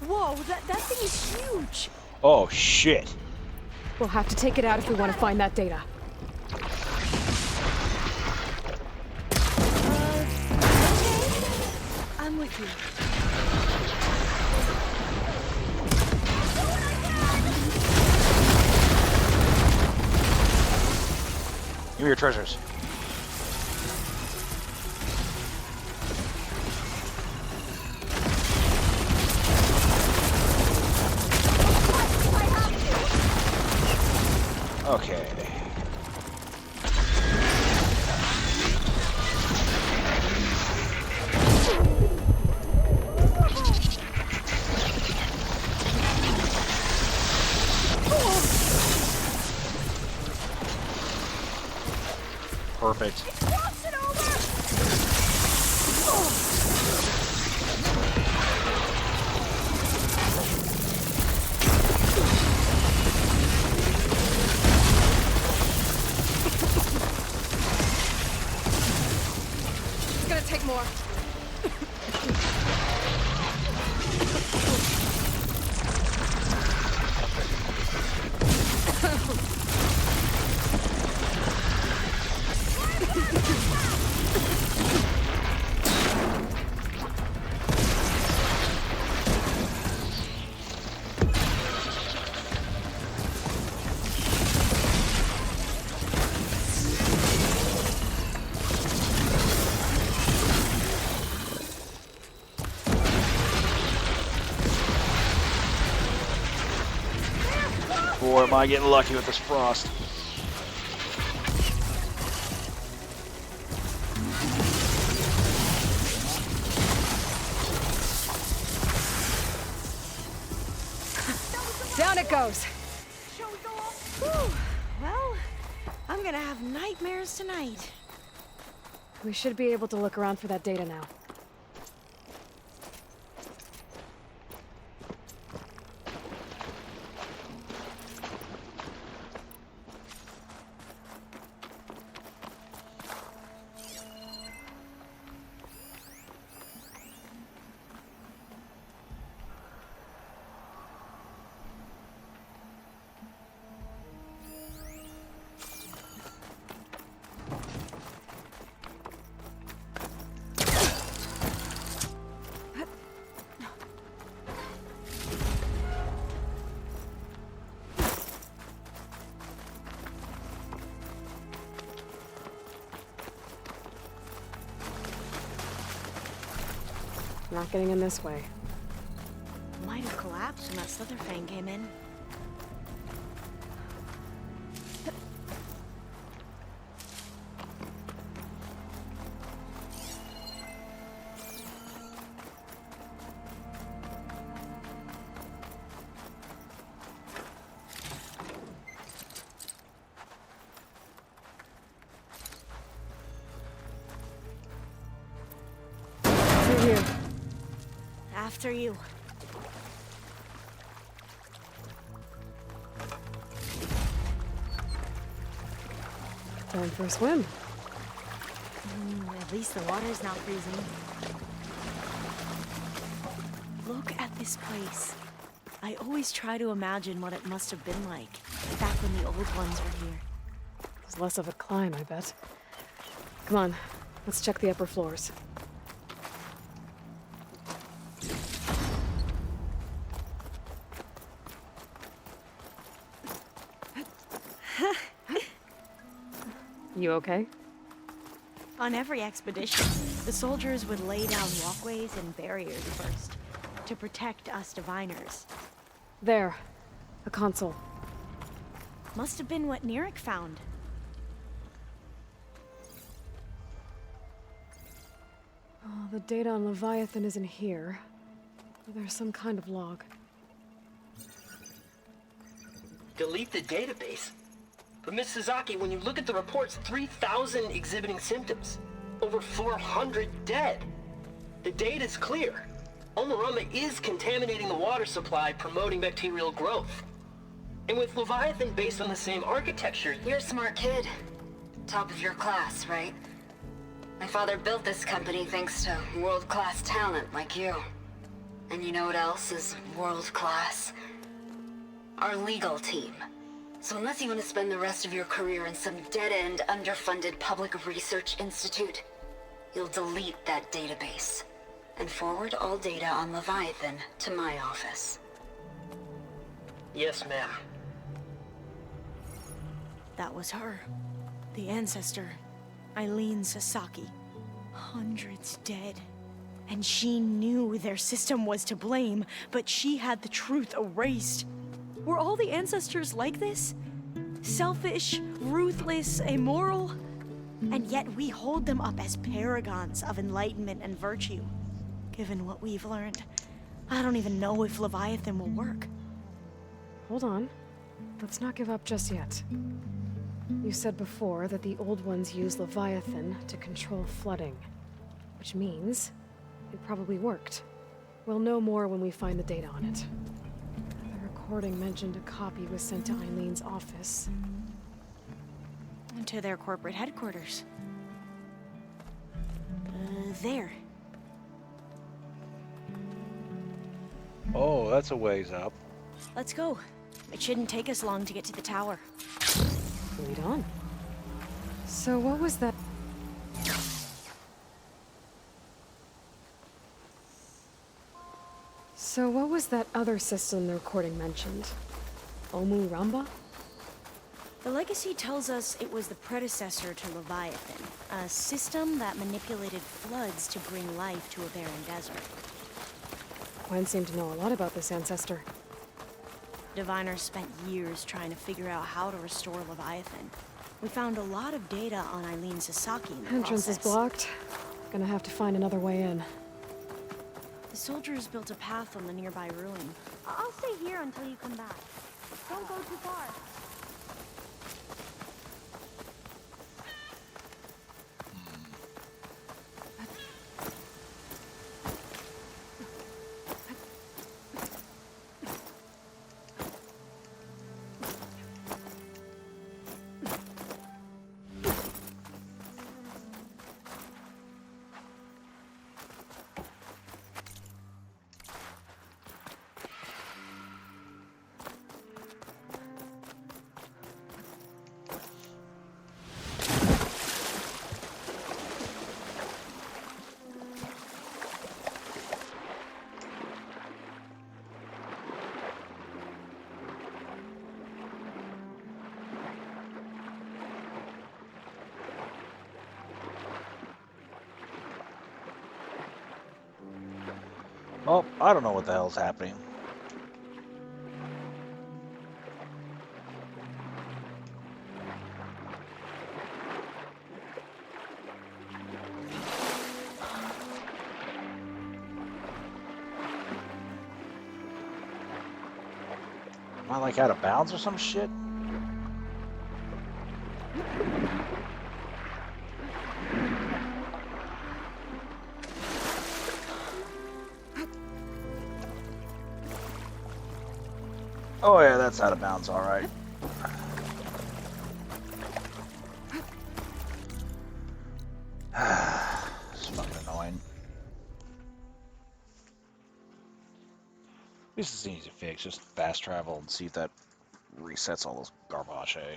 Whoa, that thing is huge! Oh shit! We'll have to take it out if we want to find that data. Okay. I'm with you. Give me your treasures. Okay. Perfect. It's gonna take more. Boy, am I getting lucky with this frost. Down it goes. Whew. Well, I'm gonna have nightmares tonight. We should be able to look around for that data now. Not getting in this way. Might have collapsed when that Slitherfang came in. Through here. After you. Time for a swim. At least the water's not freezing. Look at this place. I always try to imagine what it must have been like back when the old ones were here. It's less of a climb, I bet. Come on, let's check the upper floors. You okay? On every expedition, the soldiers would lay down walkways and barriers first to protect us diviners. There. A console. Must have been what Neric found. Oh, the data on Leviathan isn't here. There's some kind of log. Delete the database? But Miss Sasaki, when you look at the reports, 3,000 exhibiting symptoms. Over 400 dead. The data's clear. Omarama is contaminating the water supply, promoting bacterial growth. And with Leviathan based on the same architecture... You're a smart kid. Top of your class, right? My father built this company thanks to world-class talent like you. And you know what else is world-class? Our legal team. So unless you want to spend the rest of your career in some dead-end, underfunded public research institute, you'll delete that database and forward all data on Leviathan to my office. Yes, ma'am. That was her. The ancestor, Eileen Sasaki. Hundreds dead. And she knew their system was to blame, but she had the truth erased. Were all the ancestors like this? Selfish, ruthless, immoral? And yet we hold them up as paragons of enlightenment and virtue. Given what we've learned, I don't even know if Leviathan will work. Hold on. Let's not give up just yet. You said before that the old ones use Leviathan to control flooding. Which means it probably worked. We'll know more when we find the data on it. The recording mentioned a copy was sent to Eileen's office. And to their corporate headquarters. There. Oh, that's a ways up. Let's go. It shouldn't take us long to get to the tower. Lead on. So what was that? So what was that other system the recording mentioned? Omu Ramba? The legacy tells us it was the predecessor to Leviathan, a system that manipulated floods to bring life to a barren desert. Gwen seemed to know a lot about this ancestor. Diviners spent years trying to figure out how to restore Leviathan. We found a lot of data on Eileen Sasaki in the Entrance is process. blocked. Gonna have to find another way in. The soldiers built a path on the nearby ruin. I'll stay here until you come back. Don't go too far. Oh, I don't know what the hell's happening. Am I like out of bounds or some shit? Oh yeah, that's out of bounds, alright. It's fucking annoying. At least it's easy to fix, just fast travel and see if that resets all those garbage, eh?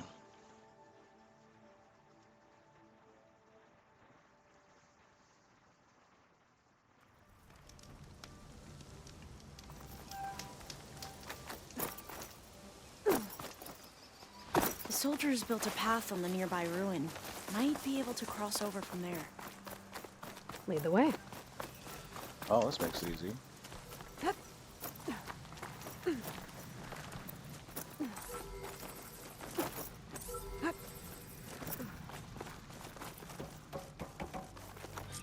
The soldiers built a path on the nearby ruin. Might be able to cross over from there. Lead the way. Oh, this makes it easy.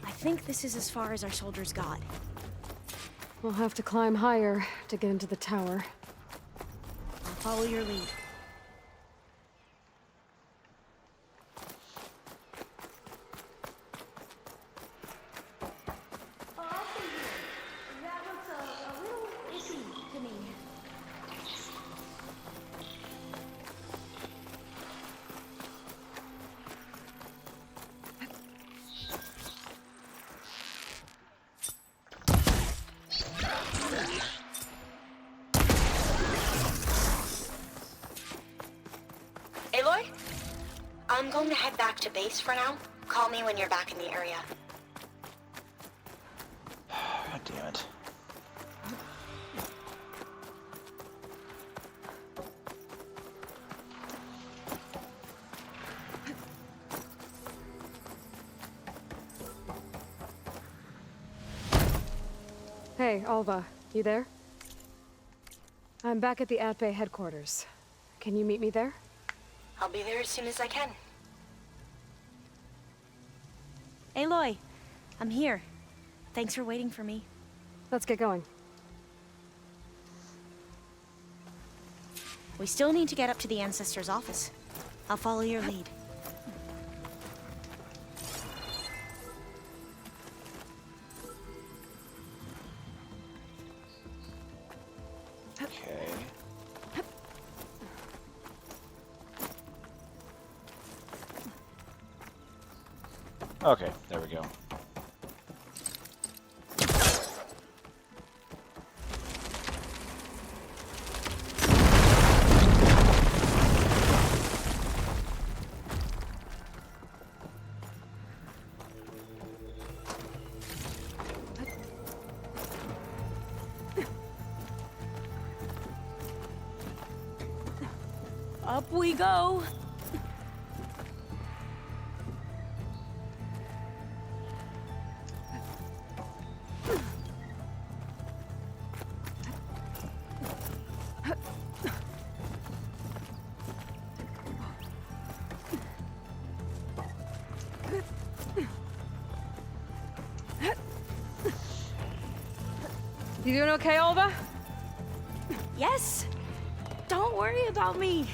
I think this is as far as our soldiers got. We'll have to climb higher to get into the tower. I'll follow your lead. That looks a little iffy to me. Aloy? I'm going to head back to base for now. Call me when you're back in the area. God damn it. Hey, Alva, you there? I'm back at the Atbay headquarters. Can you meet me there? I'll be there as soon as I can. Aloy, I'm here. Thanks for waiting for me. Let's get going. We still need to get up to the Ancestor's office. I'll follow your lead. Okay. Okay, there we go. Up we go. You doing okay, Alva? Yes. Don't worry about me.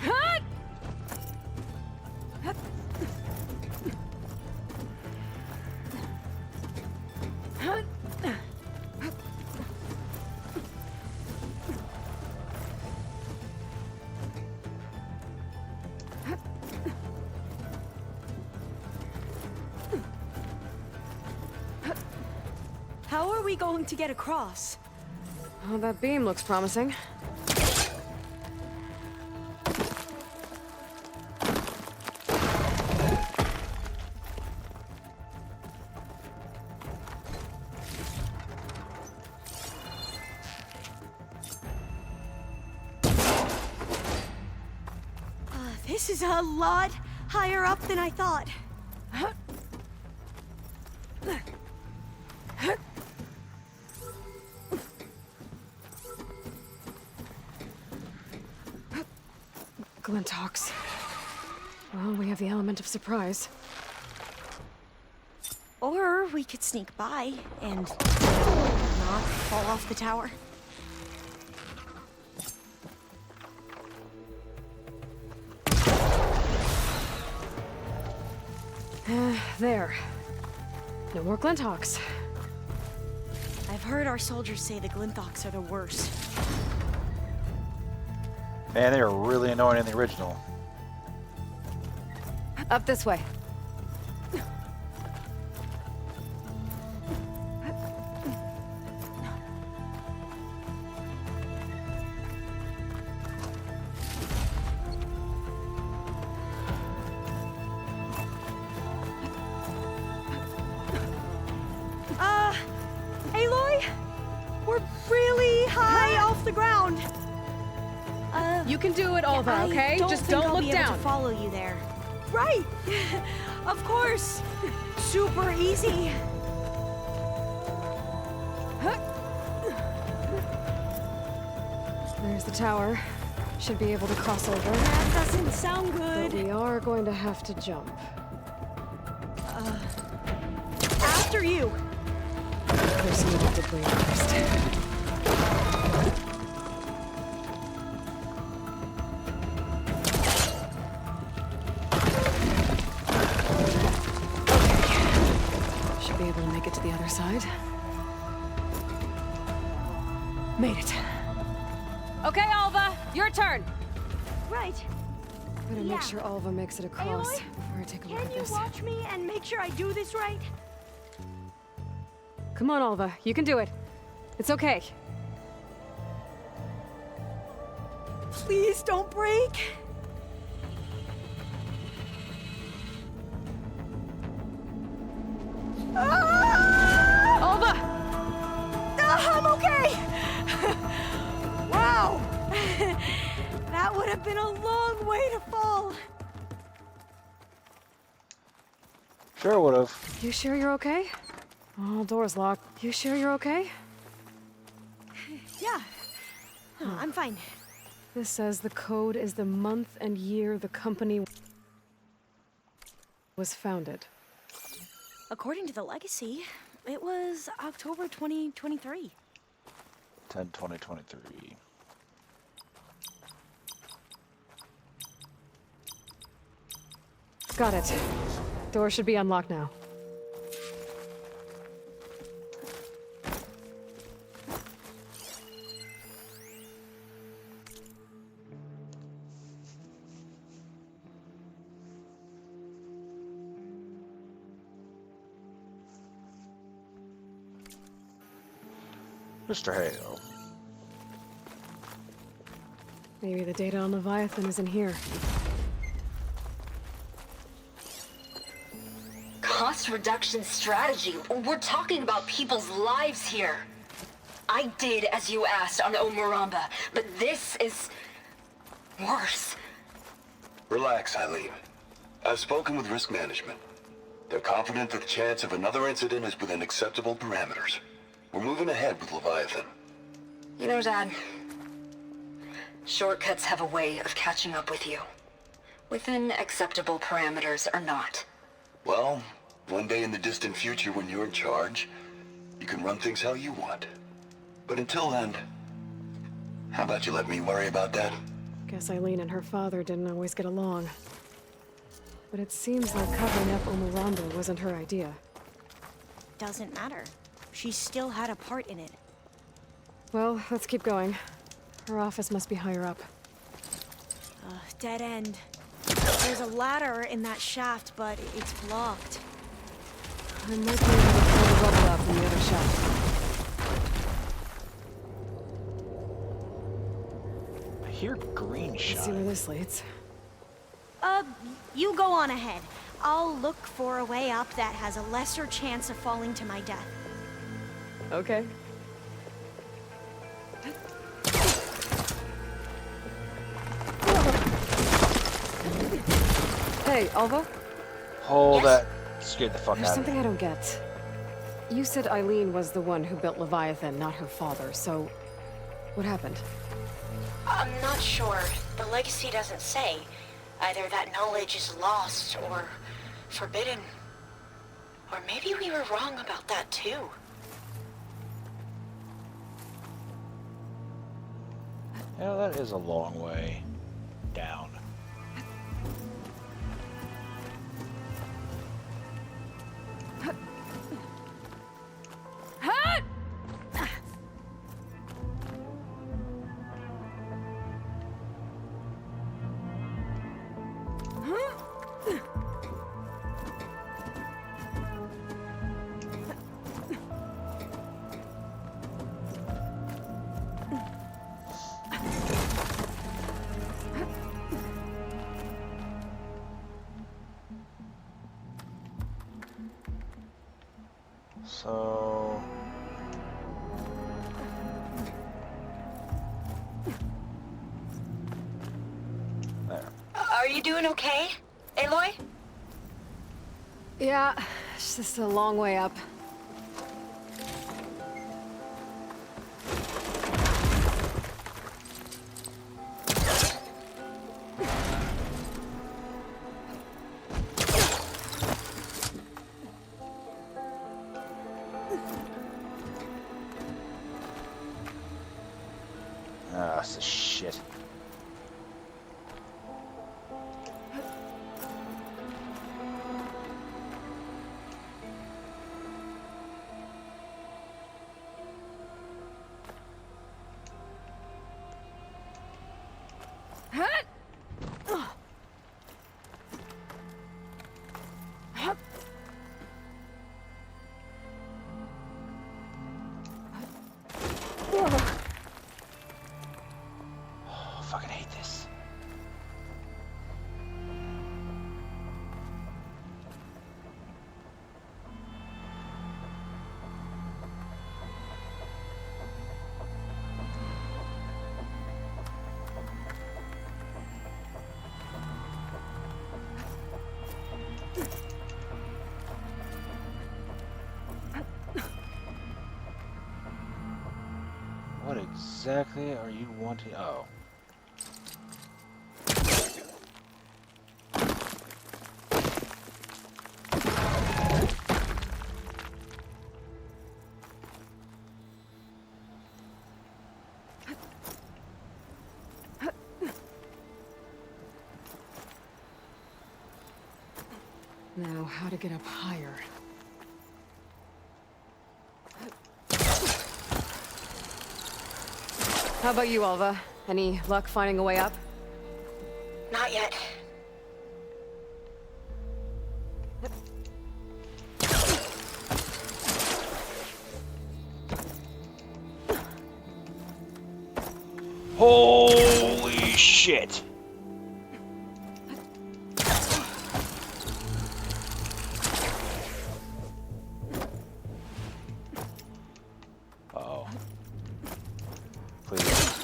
How are we going to get across? Oh, that beam looks promising. This is a lot higher up than I thought. Glintox. Well, we have the element of surprise. Or we could sneak by and not fall off the tower. There. No more Glintox. I've heard our soldiers say the Glintox are the worst. Man, they are really annoying in the original. Up this way. Aloy? We're really high off the ground. You can do it, Alva, okay? Just don't I'll look be able down. to follow you there. Right. Of course. Super easy. There's the tower. Should be able to cross over. That doesn't sound But good. we are going to have to jump. After you. Person who did bleed first. Should be able to make it to the other side. Made it. Okay, Alva, your turn. Right. Better Yeah. make sure Alva makes it across Aloy, before I take a look Can at you this. watch me and make sure I do this right? Come on, Alva, you can do it. It's okay. Please don't break. Alva! I'm okay. Wow. That would have been a long way to fall. Sure would have. You sure you're okay? Oh, door's locked. You sure you're okay? Yeah. I'm fine. This says the code is the month and year the company was founded. According to the legacy, it was October 2023. 10/20/23. Got it. Door should be unlocked now. Mr. Hale. Maybe the data on Leviathan is in here. Cost reduction strategy. We're talking about people's lives here. I did as you asked on Omuramba, but this is worse. Relax, Eileen. I've spoken with risk management. They're confident that the chance of another incident is within acceptable parameters. We're moving ahead with Leviathan. You know, Dad, shortcuts have a way of catching up with you. Within acceptable parameters or not. Well, one day in the distant future when you're in charge, you can run things how you want. But until then, how about you let me worry about that? Guess Eileen and her father didn't always get along. But it seems like covering up Omuramba wasn't her idea. Doesn't matter. She still had a part in it. Well, let's keep going. Her office must be higher up. Dead end. There's a ladder in that shaft, but it's blocked. I might be able to pull the rubble out from the other shaft. I hear green Let's see shine. where this leads. You go on ahead. I'll look for a way up that has a lesser chance of falling to my death. Okay. Hey, Alva? Hold that. Scared the fuck There's out of something me. I don't get. You said Eileen was the one who built Leviathan, not her father, so... What happened? I'm not sure. The legacy doesn't say. Either that knowledge is lost or forbidden. Or maybe we were wrong about that too. Yeah, that is a long way down. So... there. Are you doing okay, Aloy? Yeah, it's just a long way up. Ah, this is shit. Oh, fucking hate this. What exactly are you wanting? Oh. Now, how to get up higher? How about you, Alva? Any luck finding a way up? Not yet. Holy shit! Uh-oh. Please.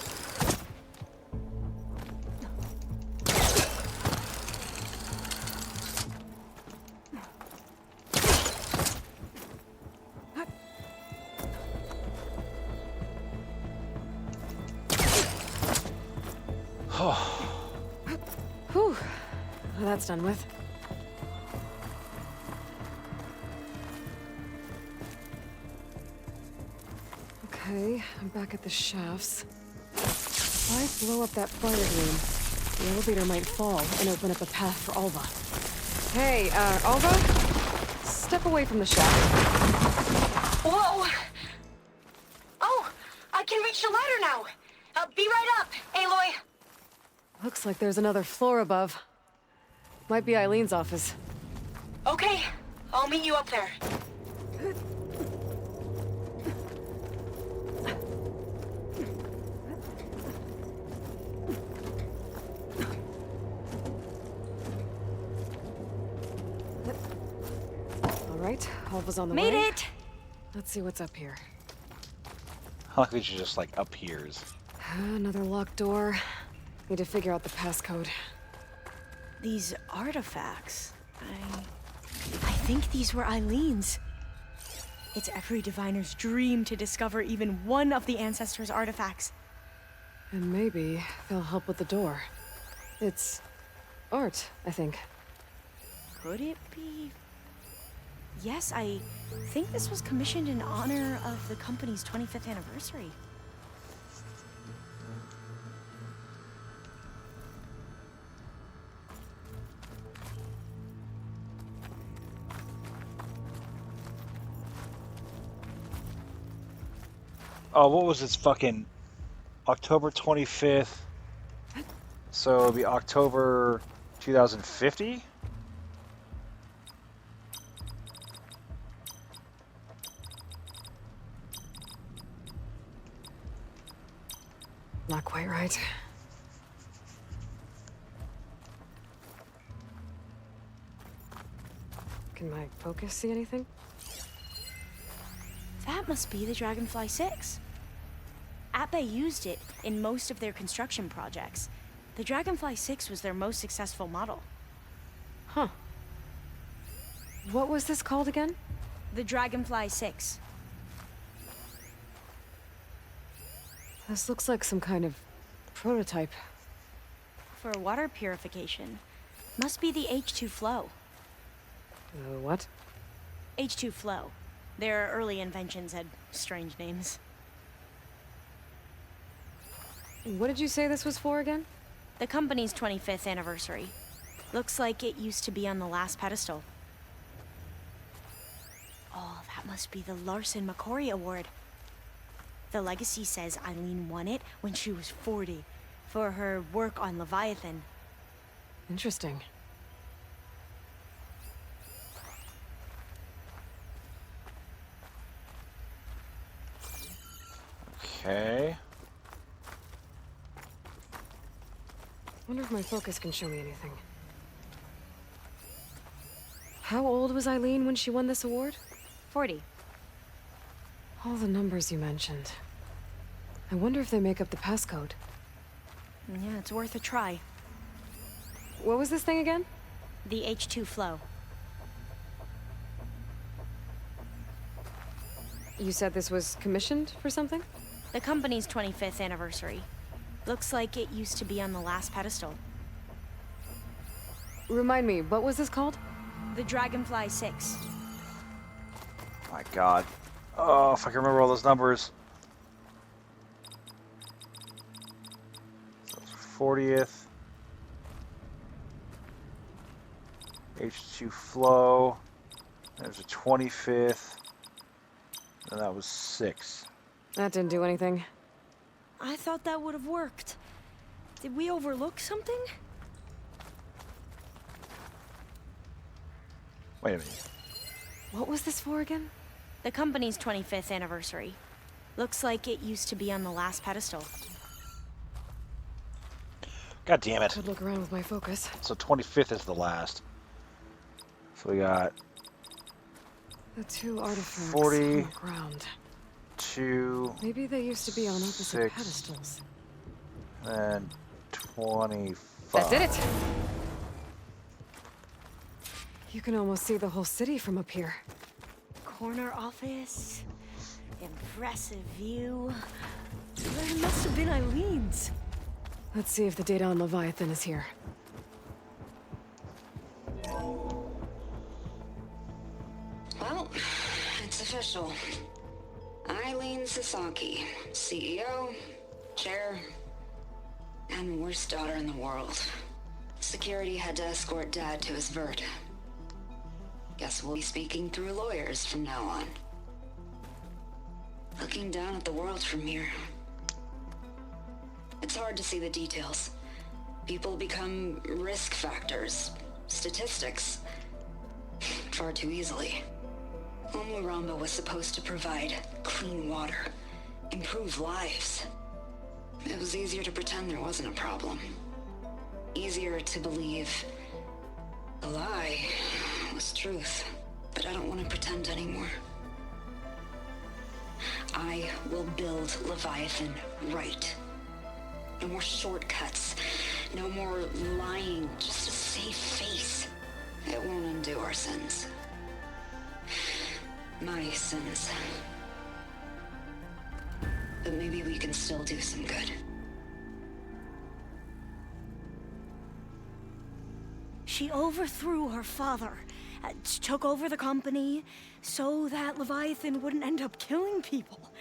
Whew. Well, that's done with. Okay, I'm back at the shafts. If I blow up that fire room, the elevator might fall and open up a path for Alva. Hey, Alva? Step away from the shaft. Whoa! Oh, I can reach the ladder now. Be right up, Aloy. Looks like there's another floor above. Might be Eileen's office. Okay, I'll meet you up there. All right, Alva's on the Made way. it! Let's see what's up here. I like that you're just like up here's. Another locked door. Need to figure out the passcode. These artifacts, I think these were Eileen's. It's every diviner's dream to discover even one of the ancestors' artifacts. And maybe they'll help with the door. It's art, I think. Could it be? Yes, I think this was commissioned in honor of the company's 25th anniversary. Oh, what was this fucking October 25th? So it'll be October 2050? Not quite right. Can my focus see anything? That must be the Dragonfly 6. Ape used it in most of their construction projects. The Dragonfly 6 was their most successful model. Huh. What was this called again? The Dragonfly 6. This looks like some kind of prototype. For water purification. Must be the H2 flow. What? H2 flow. Their early inventions had strange names. What did you say this was for again? The company's 25th anniversary. Looks like it used to be on the last pedestal. Oh, that must be the Larson McCory Award. The legacy says Eileen won it when she was 40 for her work on Leviathan. Interesting. Okay. Wonder if my focus can show me anything. How old was Eileen when she won this award? 40. All the numbers you mentioned. I wonder if they make up the passcode. Yeah, it's worth a try. What was this thing again? The H2 flow. You said this was commissioned for something? The company's 25th anniversary. Looks like it used to be on the last pedestal. Remind me, what was this called? The Dragonfly 6. My God. Oh, if I can remember all those numbers. So 40th. H2 flow. There's a 25th. And that was 6. That didn't do anything. I thought that would have worked. Did we overlook something? Wait a minute. What was this for again? The company's 25th anniversary. Looks like it used to be on the last pedestal. God damn it. Could look around with my focus. So 25th is the last. So we got The two artifacts 40. on the ground. 2. Maybe they used to be on opposite 6, pedestals. and 25. That did it! You can almost see the whole city from up here. Corner office. Impressive view. That must have been Eileen's. Let's see if the data on Leviathan is here. Well, it's official. Eileen Sasaki, CEO, chair, and worst daughter in the world. Security had to escort Dad to his vert. Guess we'll be speaking through lawyers from now on. Looking down at the world from here. It's hard to see the details. People become risk factors, statistics, far too easily. Omuramba was supposed to provide clean water, improve lives. It was easier to pretend there wasn't a problem. Easier to believe the lie was truth. But I don't want to pretend anymore. I will build Leviathan right. No more shortcuts. No more lying. Just a safe face. It won't undo our sins. My sins. But maybe we can still do some good. She overthrew her father, took over the company, so that Leviathan wouldn't end up killing people.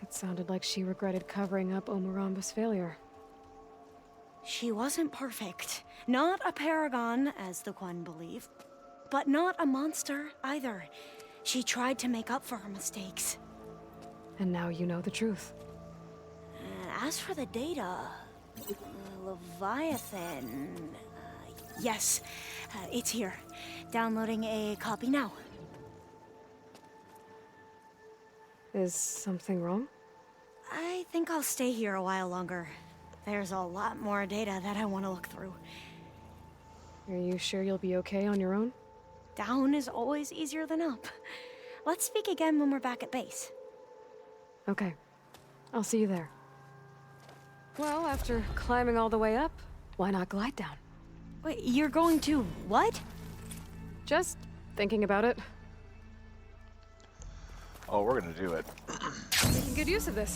It sounded like she regretted covering up Omoramba's failure. She wasn't perfect. Not a paragon, as the Quan believe, but not a monster either. She tried to make up for her mistakes. And now you know the truth. As for the data, Leviathan... yes, it's here. Downloading a copy now. Is something wrong? I think I'll stay here a while longer. There's a lot more data that I want to look through. Are you sure you'll be okay on your own? Down is always easier than up. Let's speak again when we're back at base. Okay. I'll see you there. Well, after climbing all the way up, why not glide down? Wait, you're going to what? Just thinking about it. Oh, we're gonna do it. Making good use of this.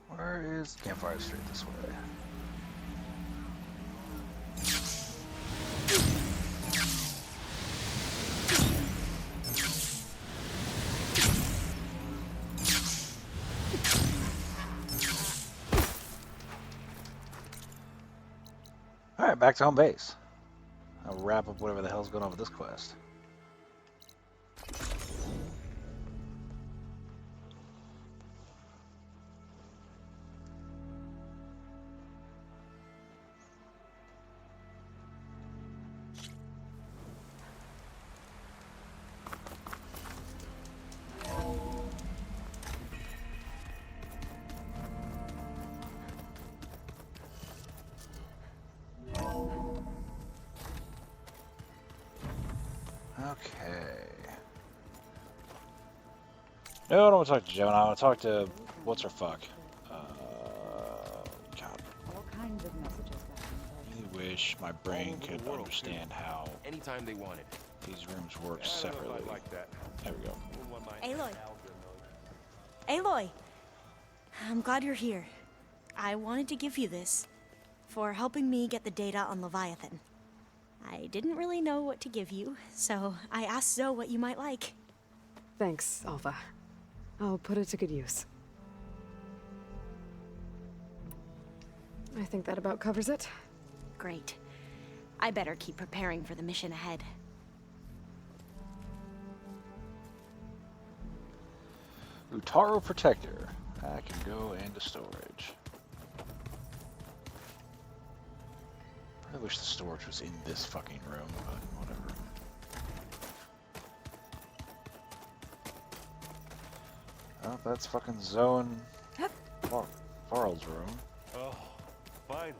Where is campfire straight this way? Alright, back to home base. I'll wrap up whatever the hell's going on with this quest. Okay. No, I don't want to talk to Joan. I want to talk to what's her fuck. God. All kinds of messages back I wish my brain could understand how anytime they want it. these rooms work separately. There we go. Aloy. Aloy! I'm glad you're here. I wanted to give you this for helping me get the data on Leviathan. I didn't really know what to give you, so I asked Zoe what you might like. Thanks, Alpha. I'll put it to good use. I think that about covers it. Great. I better keep preparing for the mission ahead. Utaro Protector. I can go into storage. I wish the storage was in this fucking room, but whatever. Oh, that's fucking Zoe and Farrell's room. Oh, finally.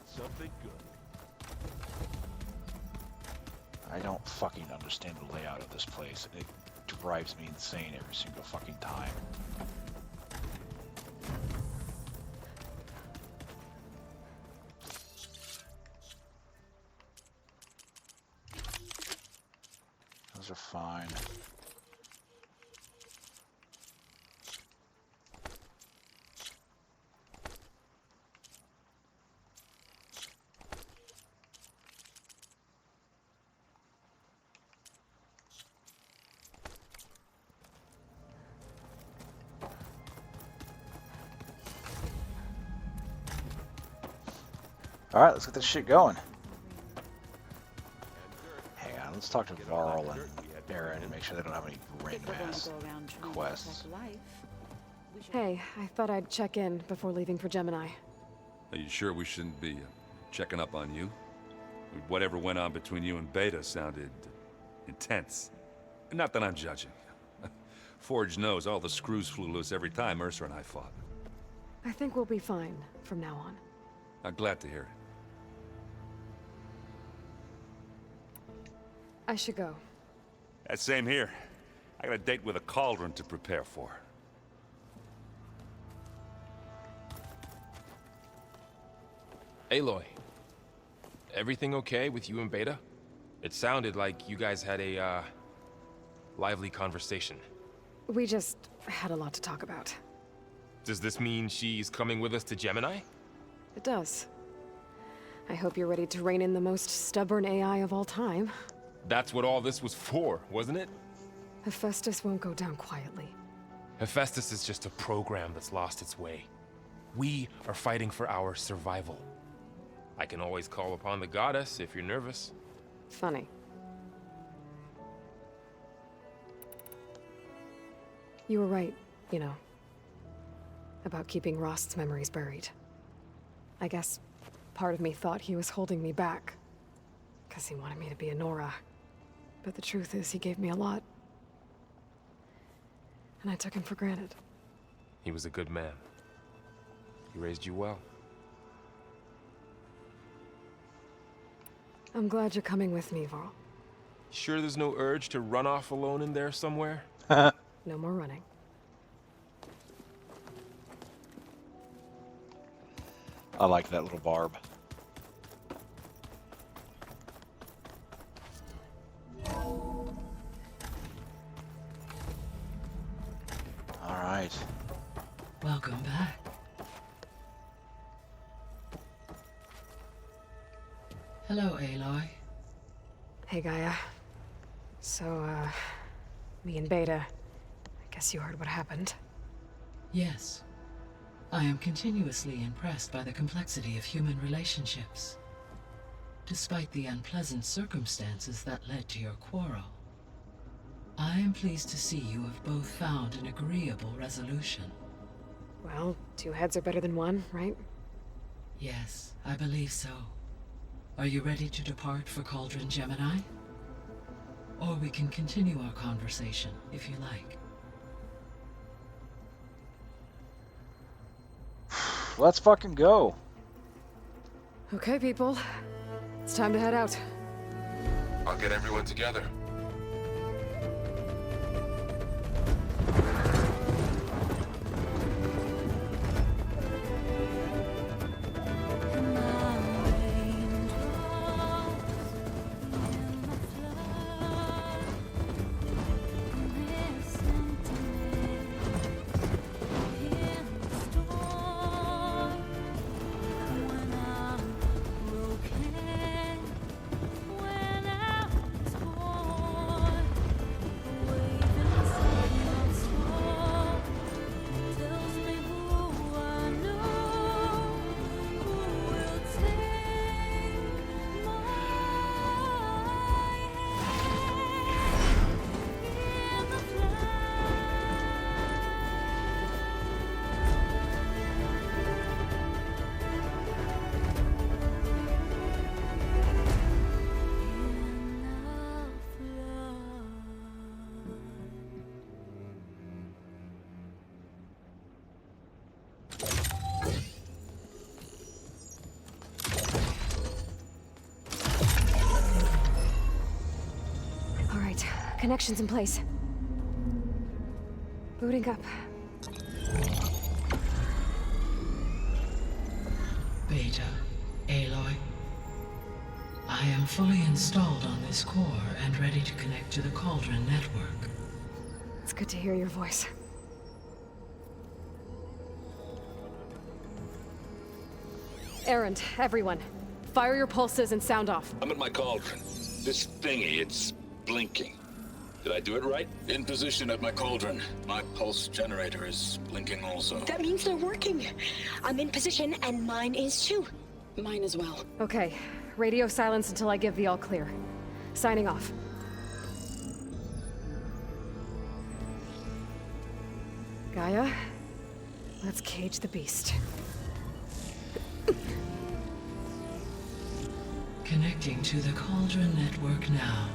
Something good. I don't fucking understand the layout of this place. It drives me insane every single fucking time. Those are fine. Alright, let's get this shit going. Hang on, let's talk to Varl and Aaron and make sure they don't have any random ass quests. Hey, I thought I'd check in before leaving for Gemini. Are you sure we shouldn't be checking up on you? Whatever went on between you and Beta sounded intense. Not that I'm judging. Forge knows all the screws flew loose every time Mercer and I fought. I think we'll be fine from now on. I'm glad to hear it. I should go. Same here. I got a date with a cauldron to prepare for. Aloy, everything okay with you and Beta? It sounded like you guys had a, lively conversation. We just had a lot to talk about. Does this mean she's coming with us to Gemini? It does. I hope you're ready to rein in the most stubborn AI of all time. That's what all this was for, wasn't it? Hephaestus won't go down quietly. Hephaestus is just a program that's lost its way. We are fighting for our survival. I can always call upon the goddess if you're nervous. Funny. You were right, you know, about keeping Rost's memories buried. I guess part of me thought he was holding me back, because he wanted me to be a Nora. But the truth is, he gave me a lot. And I took him for granted. He was a good man. He raised you well. I'm glad you're coming with me, Varl. Sure there's no urge to run off alone in there somewhere? No more running. I like that little barb. All right. Welcome back. Hello, Aloy. Hey, Gaia. So, me and Beta, I guess you heard what happened. Yes. I am continuously impressed by the complexity of human relationships. Despite the unpleasant circumstances that led to your quarrel, I am pleased to see you have both found an agreeable resolution. Well, 2 heads are better than 1, right? Yes, I believe so. Are you ready to depart for Cauldron Gemini? Or we can continue our conversation, if you like. Let's fucking go. Okay, people. It's time to head out. I'll get everyone together. All right, connections in place. Booting up. Beta, Aloy. I am fully installed on this core and ready to connect to the Cauldron network. It's good to hear your voice. Errand, everyone. Fire your pulses and sound off. I'm at my cauldron. This thingy, it's blinking. Did I do it right? In position at my cauldron. My pulse generator is blinking also. That means they're working. I'm in position, and mine is too. Mine as well. Okay, radio silence until I give the all clear. Signing off. Gaia, let's cage the beast. Connecting to the Cauldron network now.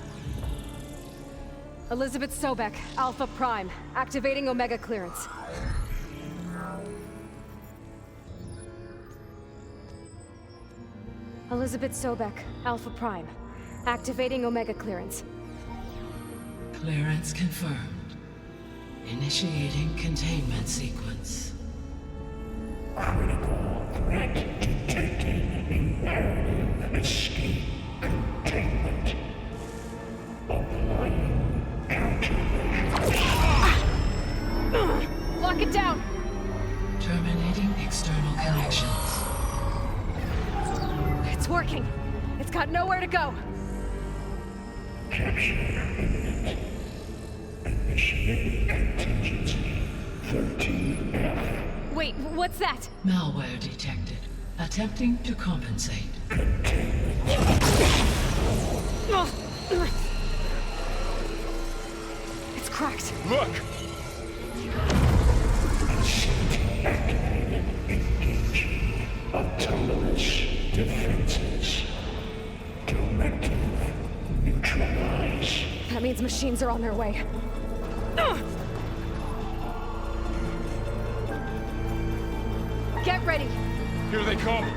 Elizabeth Sobek, Alpha Prime, activating Omega clearance. Elizabeth Sobek, Alpha Prime, activating Omega clearance. Clearance confirmed. Initiating containment sequence. Critical threat detected. Imperative escape containment. Applying countermeasures. Lock it down! Connecting external connections. It's working. It's got nowhere to go. Capture imminent. Initiating contingency 13F. Wait, what's that? Malware detected. Attempting to compensate. It's cracked. Look! Activated. Engaging. Autonomous defenses. Directive. Neutralize. That means machines are on their way. Get ready. Here they come.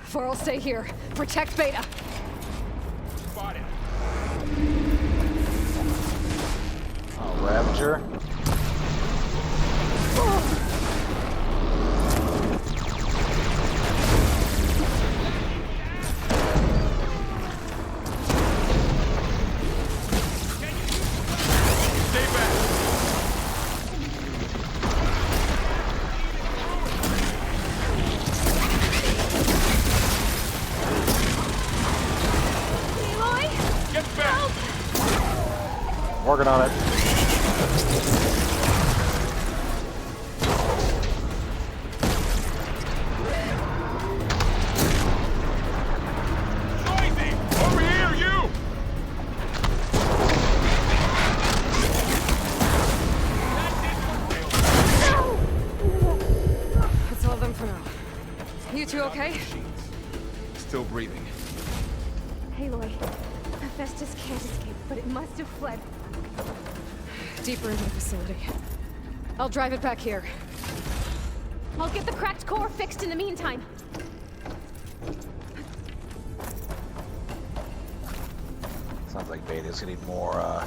For'll stay here. Protect Beta. Spotted. Oh, Ravager. Working on it. Over here, you! That's all of them for now. You two okay? Still breathing. Aloy, Hephaestus can't escape, but it must have fled. Deeper into the facility. I'll drive it back here. I'll get the cracked core fixed in the meantime. Sounds like Beta's getting more,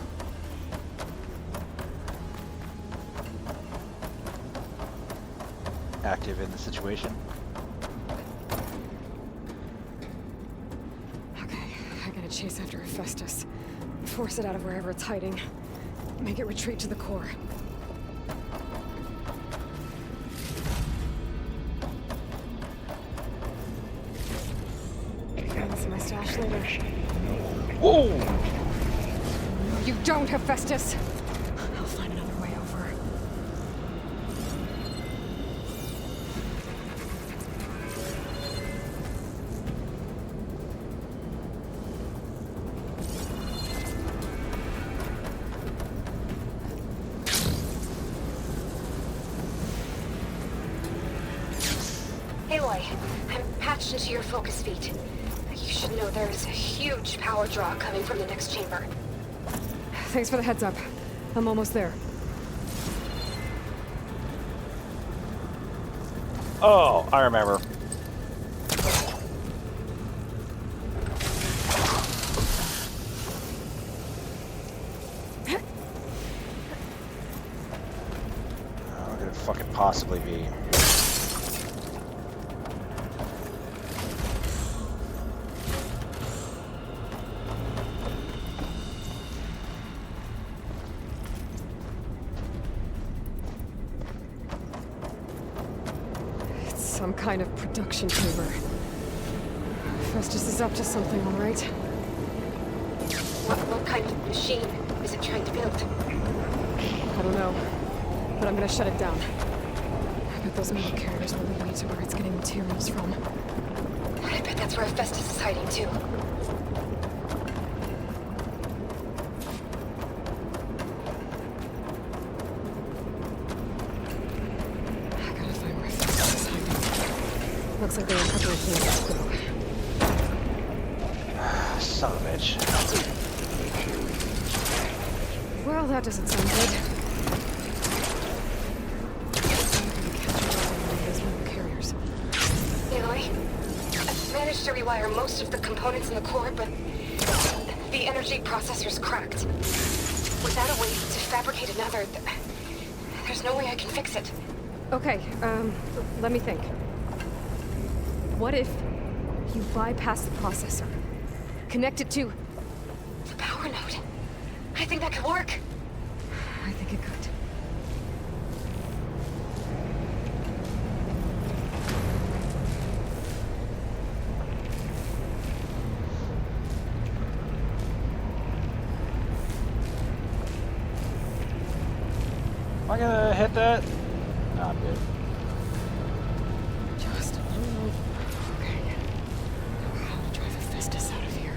active in the situation. Okay, I gotta chase after Hephaestus. Force it out of wherever it's hiding. Make it retreat to the core. That's my stash later. Whoa! No, you don't, Hephaestus! I'll find another way over. Aloy, I'm patched into your focus feed. You should know there's a huge power draw coming from the next chamber. Thanks for the heads up. I'm almost there. Oh, I remember. How could it fucking possibly be? Some kind of production chamber. Festus is up to something, all right? What kind of machine is it trying to build? I don't know, but I'm gonna shut it down. I bet those metal carriers will lead me to where it's getting materials from. I bet that's where Festus is hiding too. Looks like there are a couple of things to go. Son of a bitch. Well, that doesn't sound good. Carriers. Aloy, I've managed to rewire most of the components in the core, but the energy processor's cracked. Without a way to fabricate another, there's no way I can fix it. Okay, let me think. What if you bypass the processor? Connect it to the power node. I think that could work. I think it could. Am I gonna hit that? Nah, I'm good. Just a little. Okay. Now how to drive Hephaestus out of here.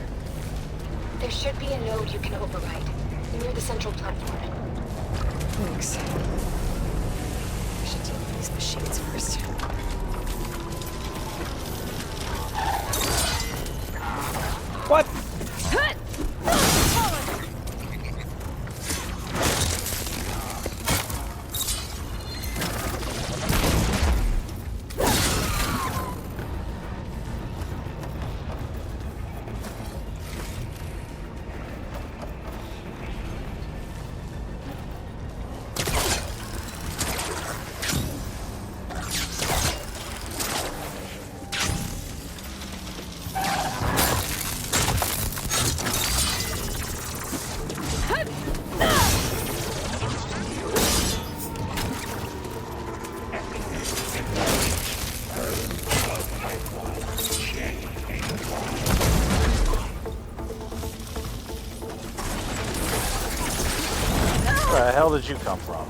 There should be a node you can override near the central platform. Thanks. I should deal with these machines first. What? Where the hell did you come from?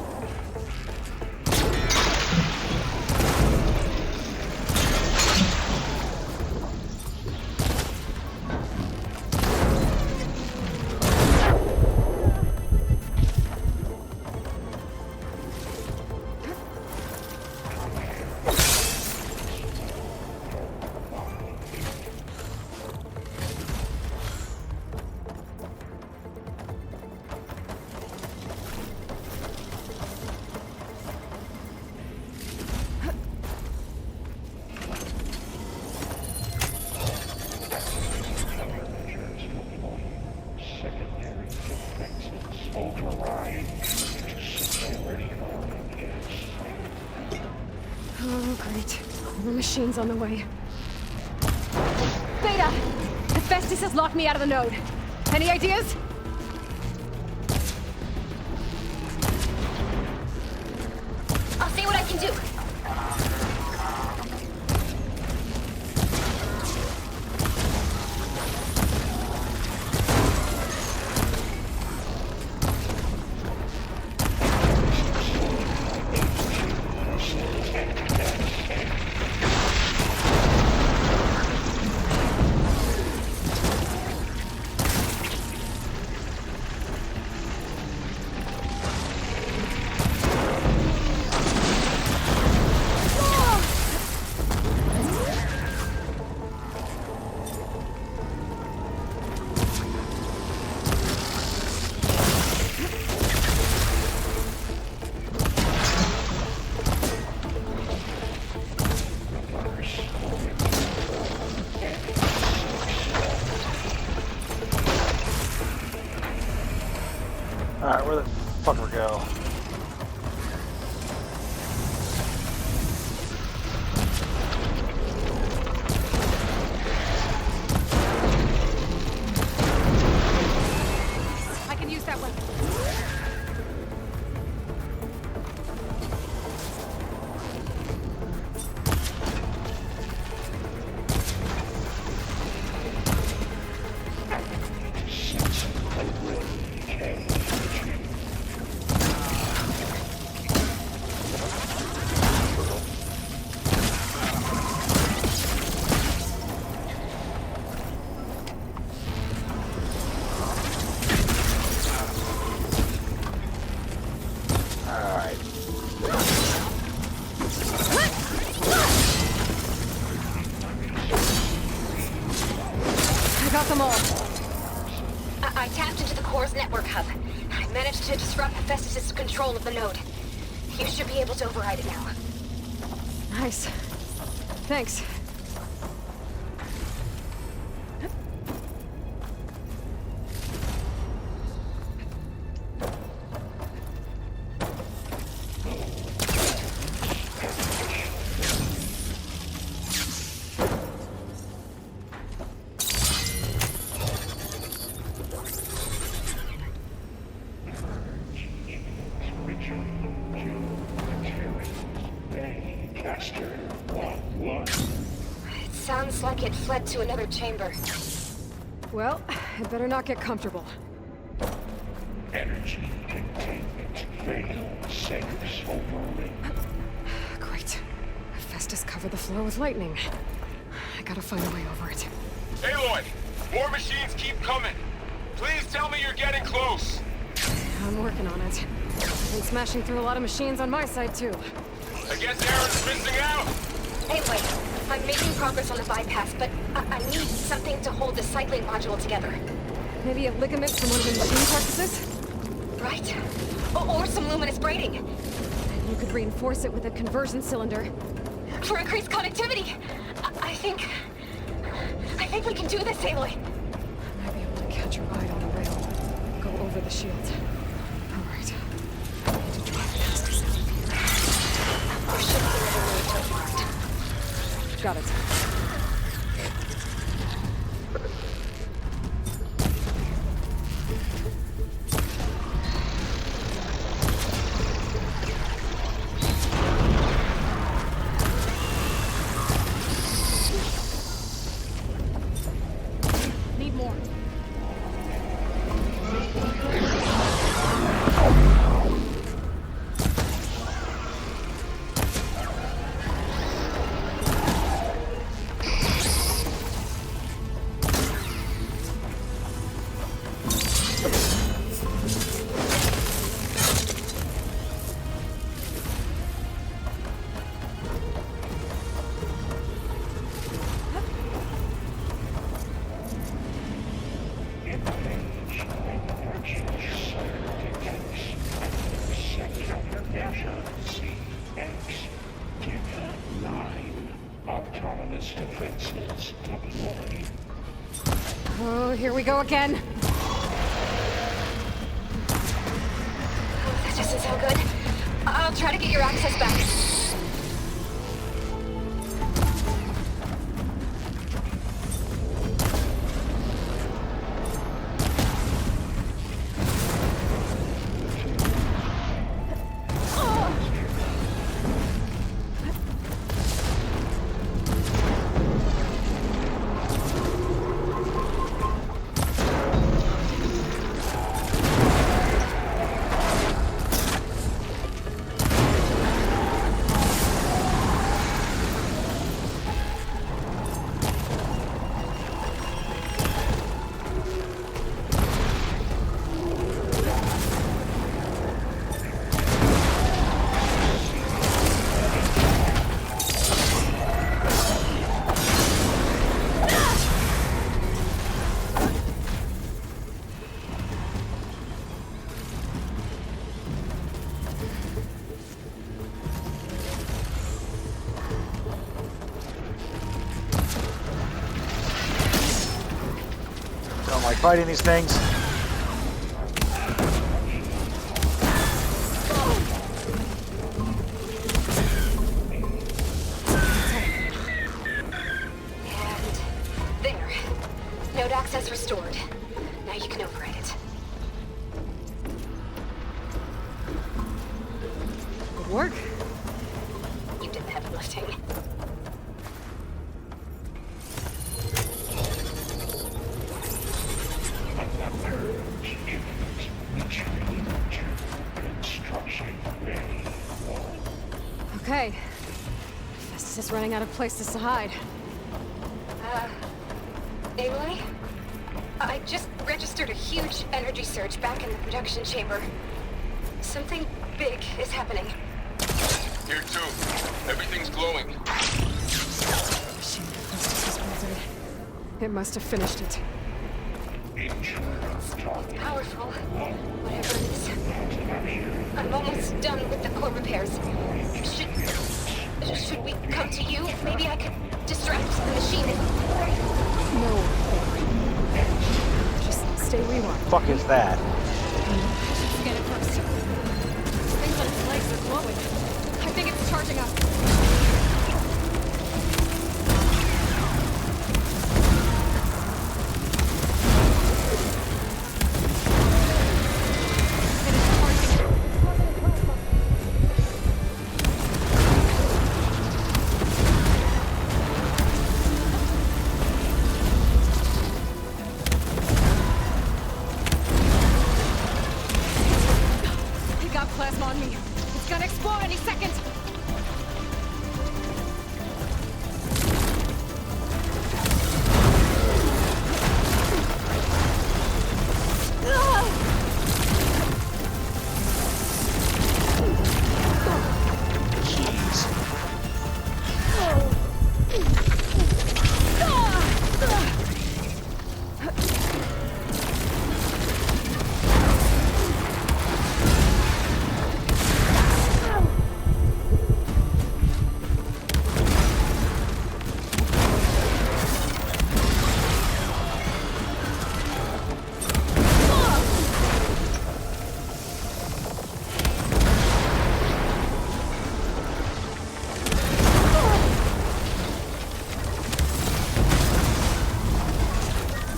Oh, great. More machines on the way. Beta! Hephaestus has locked me out of the node. Any ideas? I'll see what I can do. Alright, where the fucker go? I can use that one. Got them all. I tapped into the core's network hub. I managed to disrupt Hephaestus' control of the node. You should be able to override it now. Nice. Thanks. It sounds like it fled to another chamber. Well, I'd better not get comfortable. Energy containment failed. Sectors overwritten. Great. Festus covered the floor with lightning. I gotta find a way over it. Aloy! More machines keep coming! Please tell me you're getting close! I'm working on it. I've been smashing through a lot of machines on my side, too. I guess Aaron's missing out! Anyway, I'm making progress on the bypass, but I need something to hold the cycling module together. Maybe a ligament from one of the machine carcasses? Right. Or some luminous braiding. You could reinforce it with a conversion cylinder. For increased connectivity! I think we can do this, Aloy. I might be able to catch a ride on a rail. Go over the shield. All right. I need to drive past this elevator. There should be another way to marked. Got it. Need more. Autonomous defenses deployed. Oh, here we go again. That doesn't sound good. I'll try to get your access back. Don't like fighting these things. There. Node access restored. Now you can override it. Good work. You did the heavy lifting. Okay. Festus is running out of places to hide. Aloy? I just registered a huge energy surge back in the production chamber. Something big is happening. Here too. Everything's glowing. Machine Festus is building. It must have finished it. Powerful. Whatever it is. I'm almost done with the core repairs. Should we come to you? Maybe I could distract the machine and... No. Just stay where you are. Fuck is that? Scan it first. Things on its legs are glowing. I think it's charging up. plasma on me. It's gonna explode any second!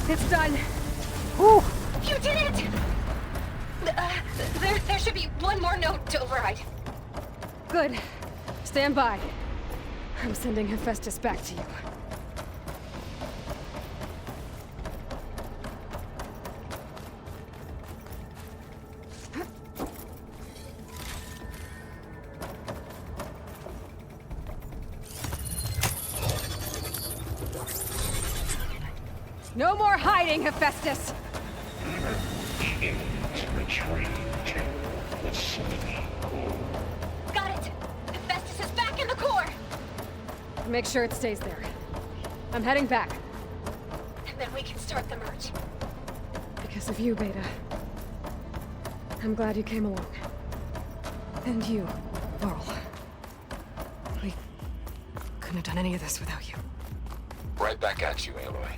It's done. Whew. You did it! There should be one more note to override. Good. Stand by. I'm sending Hephaestus back to you. No more hiding, Hephaestus! Got it! Hephaestus is back in the core! Make sure it stays there. I'm heading back. And then we can start the merge. Because of you, Beta. I'm glad you came along. And you, Varl. We couldn't have done any of this without you. Right back at you, Aloy.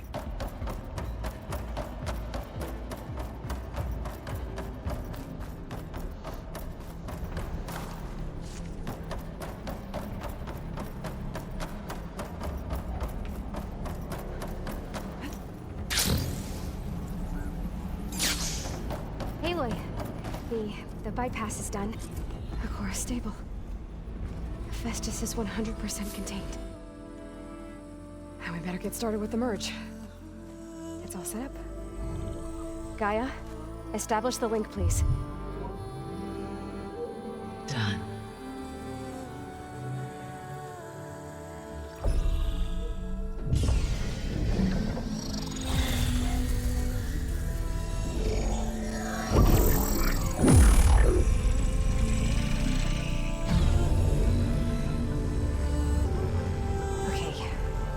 Aloy, the bypass is done. The core is stable. Hephaestus is 100% contained. Now we better get started with the merge. It's all set up. Gaia, establish the link, please. Done.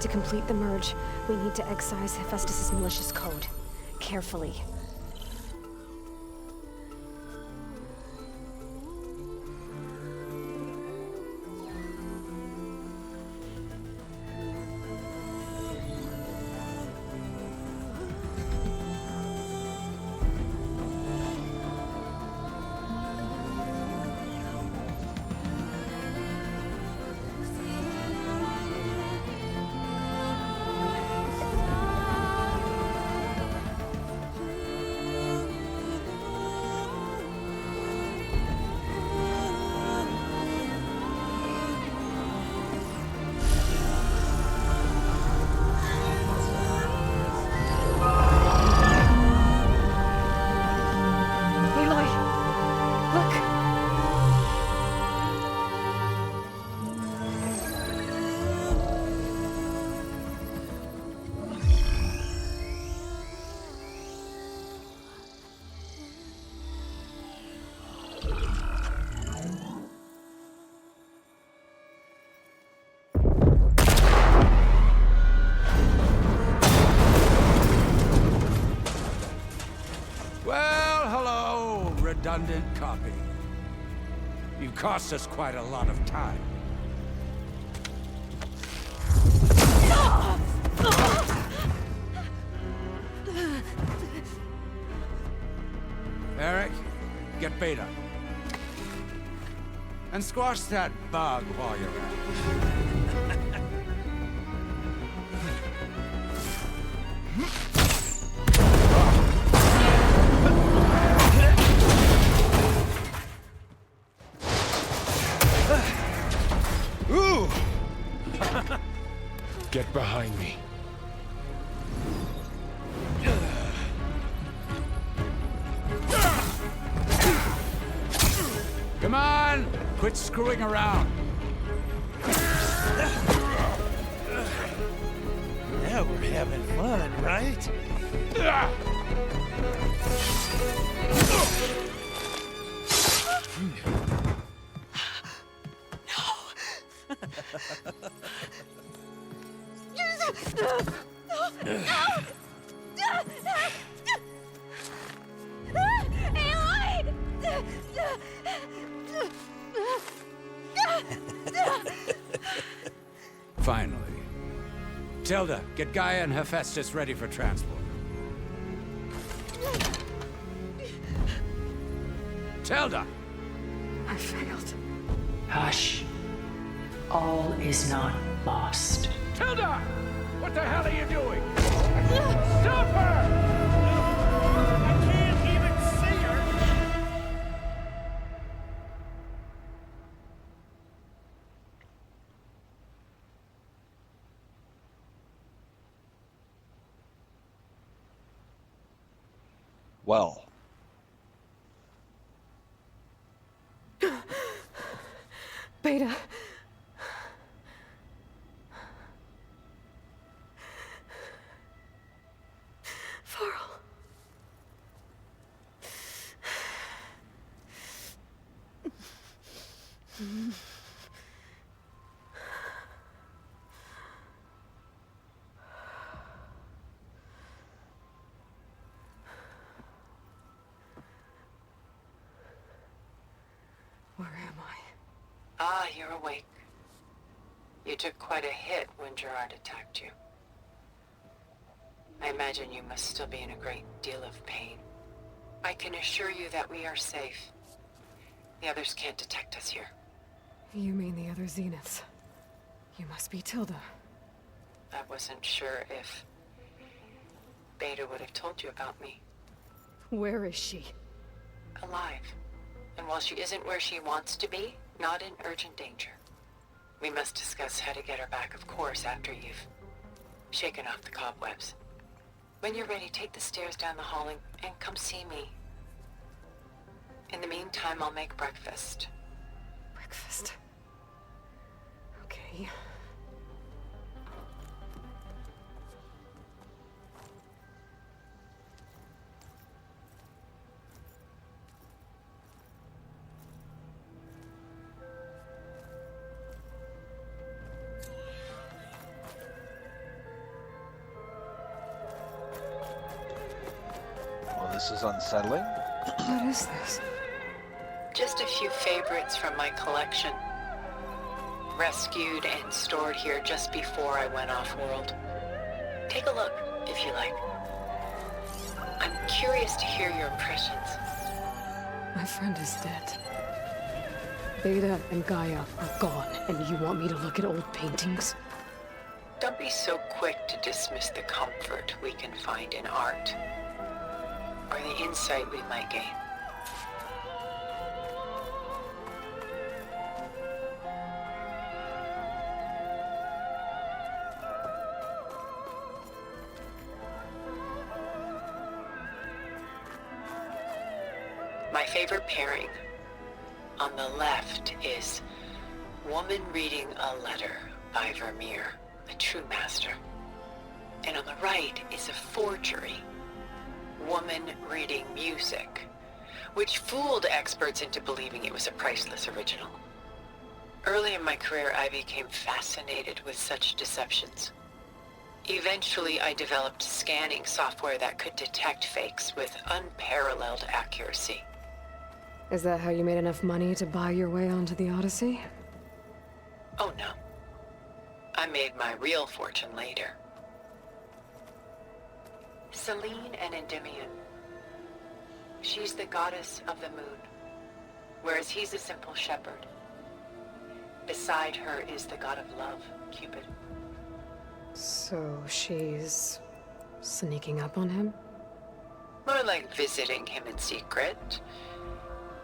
To complete the merge, we need to excise Hephaestus' malicious code. Carefully. Redundant copy. You cost us quite a lot of time. Eric, get Beta. And squash that bug while you're at it. Ooh! Get behind me. man! Quit screwing around. Now we're having fun, right? Finally. Tilda, get Gaia and Hephaestus ready for transport. Tilda! I failed. Hush. All is not lost. Tilda! What the hell are you doing? Stop her! I can't even see her! Well. Beta. Farrell. Where am I? Ah, you're awake. You took quite a hit when Gerard attacked you. I imagine you must still be in a great deal of pain. I can assure you that we are safe. The others can't detect us here. You mean the other Zeniths? You must be Tilda. I wasn't sure if Beta would have told you about me. Where is she? Alive. And while she isn't where she wants to be, not in urgent danger. We must discuss how to get her back, of course, after you've shaken off the cobwebs. When you're ready, take the stairs down the hall and come see me. In the meantime, I'll make breakfast. Breakfast. Okay. Well, this is unsettling. What is this? Just a few favorites from my collection. Rescued and stored here just before I went off-world. Take a look, if you like. I'm curious to hear your impressions. My friend is dead. Beta and Gaia are gone, and you want me to look at old paintings? Don't be so quick to dismiss the comfort we can find in art, or the insight we might gain. My favorite pairing on the left is Woman Reading a Letter by Vermeer, a true master. And on the right is a forgery, Woman Reading Music, which fooled experts into believing it was a priceless original. Early in my career, I became fascinated with such deceptions. Eventually, I developed scanning software that could detect fakes with unparalleled accuracy. Is that how you made enough money to buy your way onto the Odyssey? Oh no. I made my real fortune later. Selene and Endymion. She's the goddess of the moon, whereas he's a simple shepherd. Beside her is the god of love, Cupid. So she's sneaking up on him? More like visiting him in secret.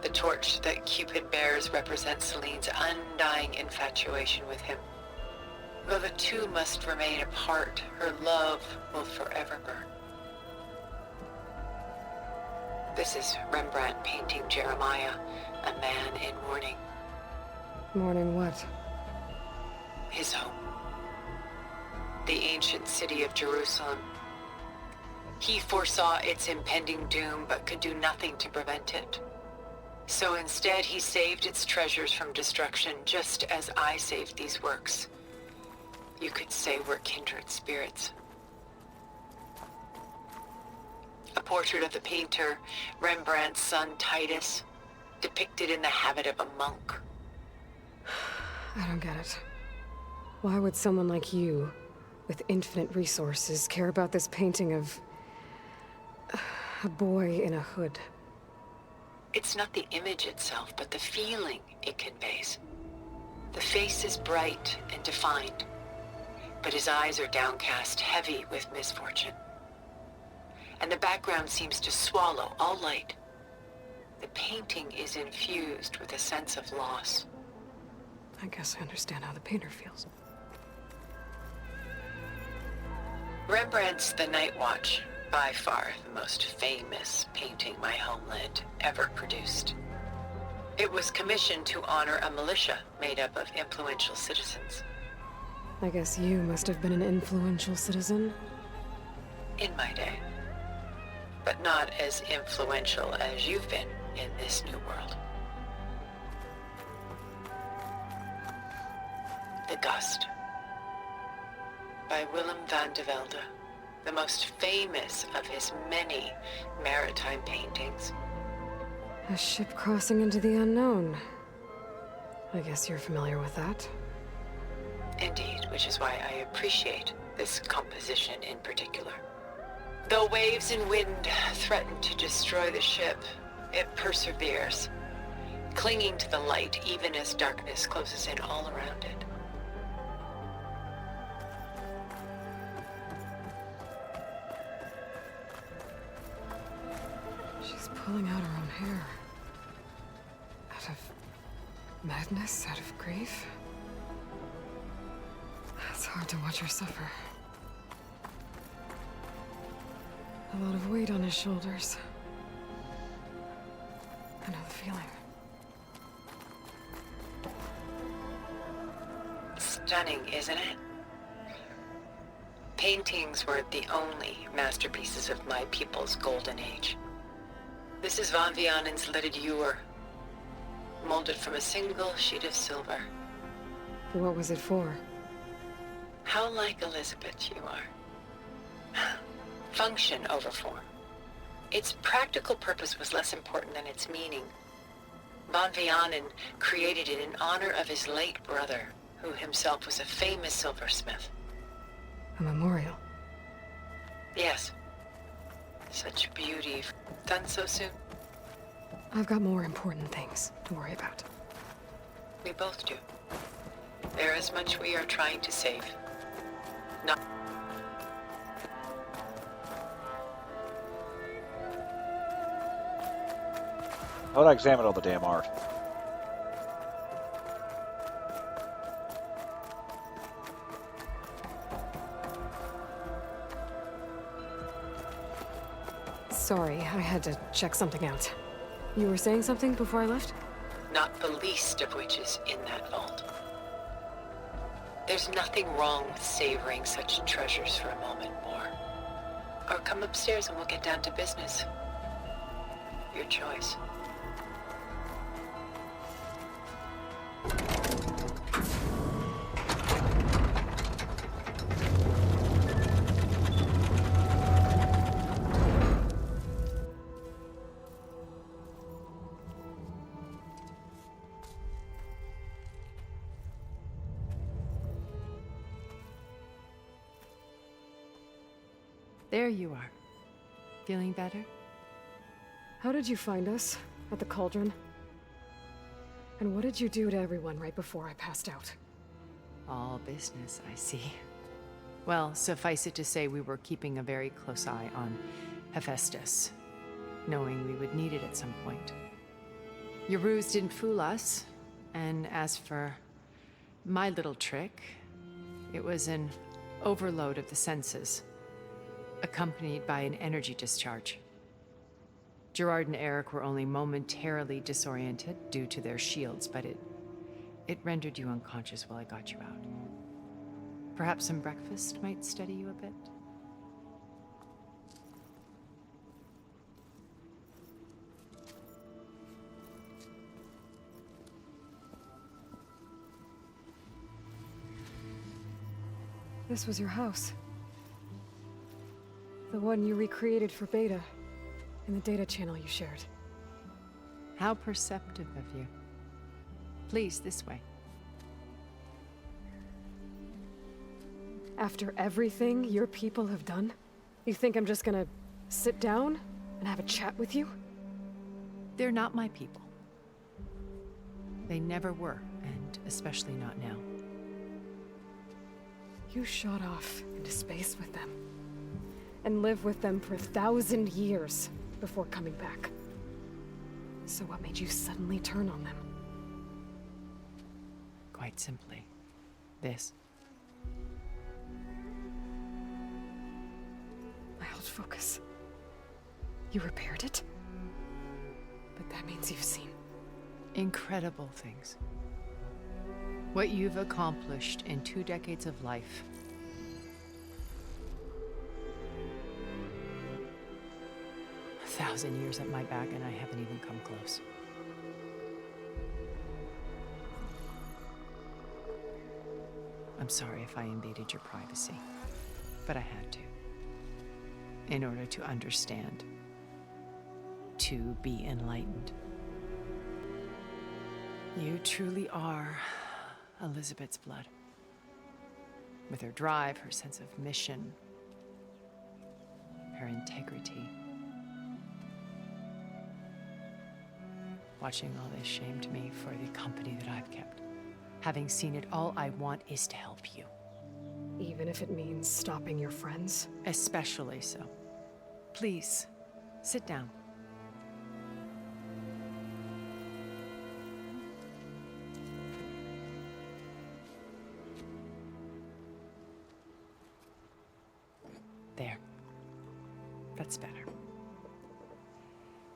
The torch that Cupid bears represents Selene's undying infatuation with him. Though the two must remain apart, her love will forever burn. This is Rembrandt painting Jeremiah, a man in mourning. Mourning what? His home. The ancient city of Jerusalem. He foresaw its impending doom, but could do nothing to prevent it. So instead, he saved its treasures from destruction, just as I saved these works. You could say we're kindred spirits. A portrait of the painter, Rembrandt's son Titus, depicted in the habit of a monk. I don't get it. Why would someone like you, with infinite resources, care about this painting of a boy in a hood? It's not the image itself, but the feeling it conveys. The face is bright and defined, but his eyes are downcast, heavy with misfortune. And the background seems to swallow all light. The painting is infused with a sense of loss. I guess I understand how the painter feels. Rembrandt's The Night Watch, by far the most famous painting my homeland ever produced. It was commissioned to honor a militia made up of influential citizens. I guess you must have been an influential citizen. In my day. But not as influential as you've been in this new world. The Gust, by Willem van de Velde, the most famous of his many maritime paintings. A ship crossing into the unknown. I guess you're familiar with that. Indeed, which is why I appreciate this composition in particular. Though waves and wind threaten to destroy the ship, it perseveres, clinging to the light even as darkness closes in all around it. She's pulling out her own hair. Out of madness, out of grief. It's hard to watch her suffer. A lot of weight on his shoulders. I know the feeling. Stunning, isn't it? Paintings were the only masterpieces of my people's golden age. This is Van Vianen's lidded ewer, molded from a single sheet of silver. What was it for? How like Elizabeth you are. Function over form. Its practical purpose was less important than its meaning. Van Vianen created it in honor of his late brother, who himself was a famous silversmith. A memorial? Yes. Such beauty. Done so soon? I've got more important things to worry about. We both do. There is much we are trying to save. Not... How would I examine all the damn art? Sorry, I had to check something out. You were saying something before I left? Not the least of which is in that vault. There's nothing wrong with savoring such treasures for a moment more. Or come upstairs and we'll get down to business. Your choice. There you are. Feeling better? How did you find us? At the cauldron? And what did you do to everyone right before I passed out? All business, I see. Well, suffice it to say we were keeping a very close eye on Hephaestus, knowing we would need it at some point. Your ruse didn't fool us, and as for my little trick, it was an overload of the senses, accompanied by an energy discharge. Gerard and Eric were only momentarily disoriented due to their shields, but It rendered you unconscious while I got you out. Perhaps some breakfast might steady you a bit? This was your house. The one you recreated for Beta, in the data channel you shared. How perceptive of you. Please, this way. After everything your people have done, you think I'm just gonna sit down and have a chat with you? They're not my people. They never were, and especially not now. You shot off into space with them, and lived with them for 1,000 years before coming back. So what made you suddenly turn on them? Quite simply, this. My old focus. You repaired it? But that means you've seen incredible things. What you've accomplished in 2 decades of life. A 1,000 years at my back, and I haven't even come close. I'm sorry if I invaded your privacy, but I had to. In order to understand. To be enlightened. You truly are Elizabeth's blood. With her drive, her sense of mission, her integrity. Watching all this shamed me for the company that I've kept. Having seen it, all I want is to help you. Even if it means stopping your friends? Especially so. Please, sit down. There. That's better.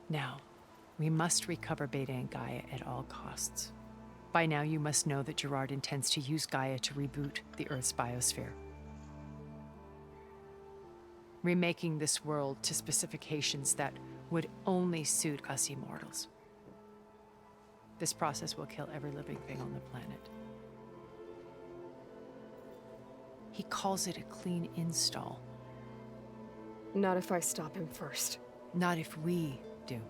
Now, we must recover Beta and Gaia at all costs. By now, you must know that Gerard intends to use Gaia to reboot the Earth's biosphere. Remaking this world to specifications that would only suit us immortals. This process will kill every living thing on the planet. He calls it a clean install. Not if I stop him first. Not if we do.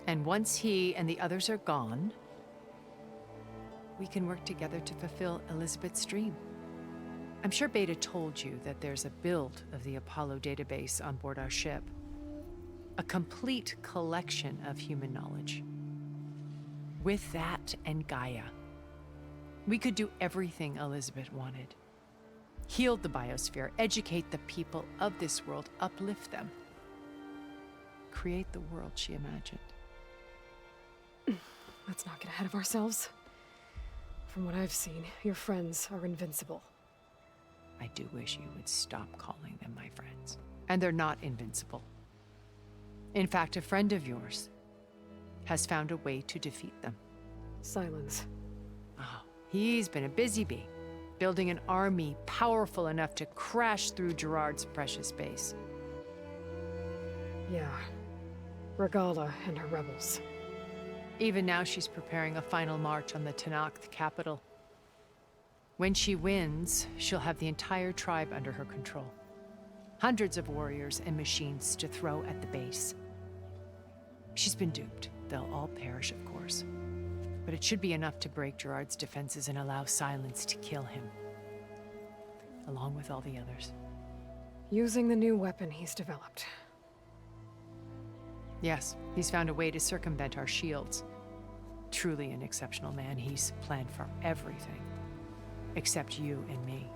And once he and the others are gone, we can work together to fulfill Elizabeth's dream. I'm sure Beta told you that there's a build of the Apollo database on board our ship. A complete collection of human knowledge. With that and Gaia, we could do everything Elizabeth wanted. Heal the biosphere, educate the people of this world, uplift them. Create the world she imagined. Let's not get ahead of ourselves. From what I've seen, your friends are invincible. I do wish you would stop calling them my friends. And they're not invincible. In fact, a friend of yours has found a way to defeat them. Silence. Oh, he's been a busy bee, building an army powerful enough to crash through Gerard's precious base. Yeah. Regala and her rebels. Even now, she's preparing a final march on the Tenakth capital. When she wins, she'll have the entire tribe under her control. Hundreds of warriors and machines to throw at the base. She's been duped. They'll all perish, of course. But it should be enough to break Gerard's defenses and allow Silence to kill him. Along with all the others. Using the new weapon he's developed. Yes, he's found a way to circumvent our shields. Truly an exceptional man. He's planned for everything. Except you and me.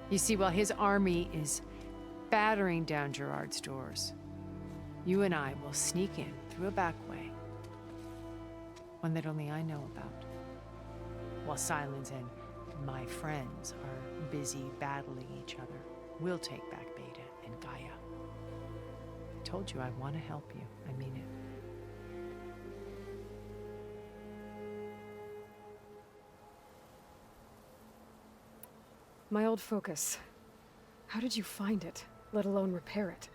You see, while his army is battering down Gerard's doors, you and I will sneak in through a back way. One that only I know about. While Silence and my friends are busy battling each other, we'll take back Beta and Gaia. I told you I want to help you. I mean it. My old focus. How did you find it, let alone repair it?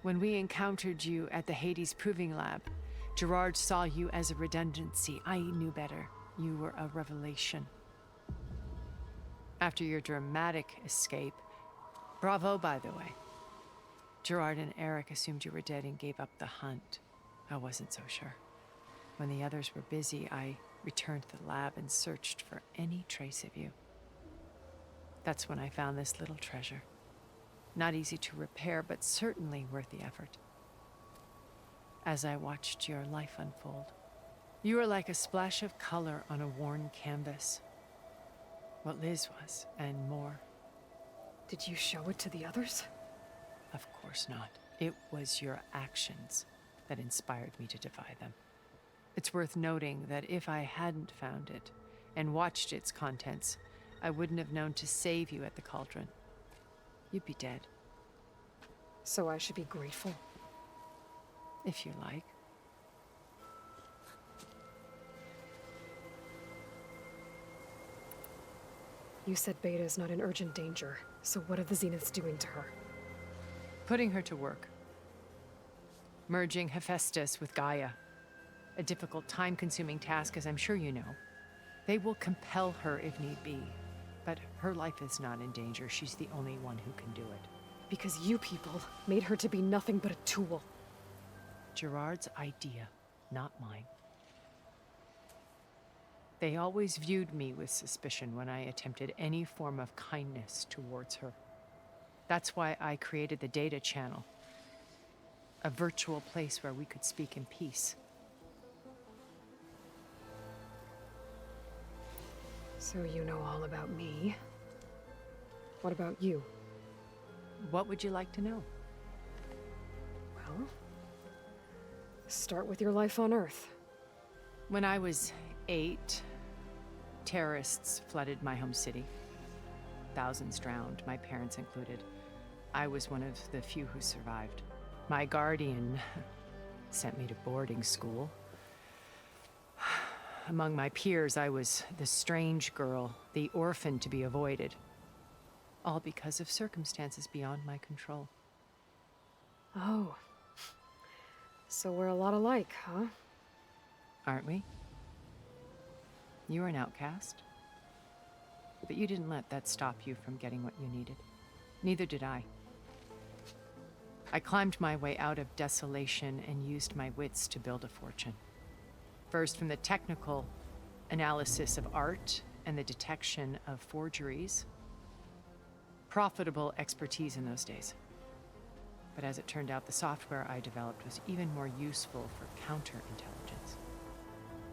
When we encountered you at the Hades Proving Lab, Gerard saw you as a redundancy. I knew better. You were a revelation. After your dramatic escape, bravo, by the way. Gerard and Eric assumed you were dead and gave up the hunt. I wasn't so sure. When the others were busy, I returned to the lab and searched for any trace of you. That's when I found this little treasure. Not easy to repair, but certainly worth the effort. As I watched your life unfold, you were like a splash of color on a worn canvas. What Liz was, and more. Did you show it to the others? Of course not. It was your actions that inspired me to defy them. It's worth noting that if I hadn't found it and watched its contents, I wouldn't have known to save you at the cauldron. You'd be dead. So I should be grateful? If you like. You said Beta is not in urgent danger, so what are the Zeniths doing to her? Putting her to work. Merging Hephaestus with Gaia. A difficult, time-consuming task, as I'm sure you know. They will compel her if need be. But her life is not in danger. She's the only one who can do it. Because you people made her to be nothing but a tool. Gerard's idea, not mine. They always viewed me with suspicion when I attempted any form of kindness towards her. That's why I created the data channel. A virtual place where we could speak in peace. So you know all about me. What about you? What would you like to know? Well, start with your life on Earth. When I was 8, terrorists flooded my home city. Thousands drowned, my parents included. I was one of the few who survived. My guardian sent me to boarding school. Among my peers, I was the strange girl, the orphan to be avoided. All because of circumstances beyond my control. Oh. So we're a lot alike, huh? Aren't we? You were an outcast. But you didn't let that stop you from getting what you needed. Neither did I. I climbed my way out of desolation and used my wits to build a fortune. First, from the technical analysis of art and the detection of forgeries. Profitable expertise in those days. But as it turned out, the software I developed was even more useful for counterintelligence.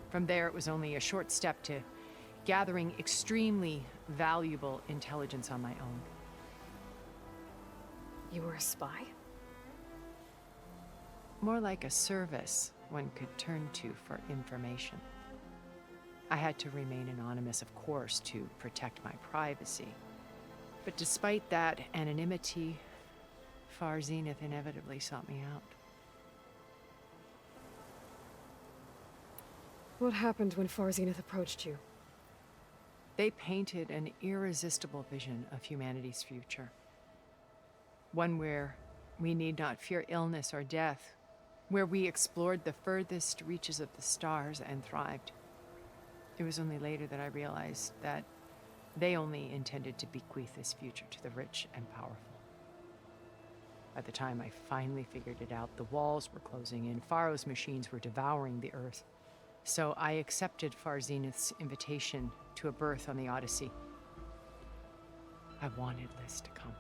From there, it was only a short step to gathering extremely valuable intelligence on my own. You were a spy? More like a service one could turn to for information. I had to remain anonymous, of course, to protect my privacy. But despite that anonymity, Far Zenith inevitably sought me out. What happened when Far Zenith approached you? They painted an irresistible vision of humanity's future. One where we need not fear illness or death, where we explored the furthest reaches of the stars and thrived. It was only later that I realized that they only intended to bequeath this future to the rich and powerful. By the time I finally figured it out, the walls were closing in, Pharaoh's machines were devouring the Earth. So I accepted Far Zenith's invitation to a berth on the Odyssey. I wanted Liz to come,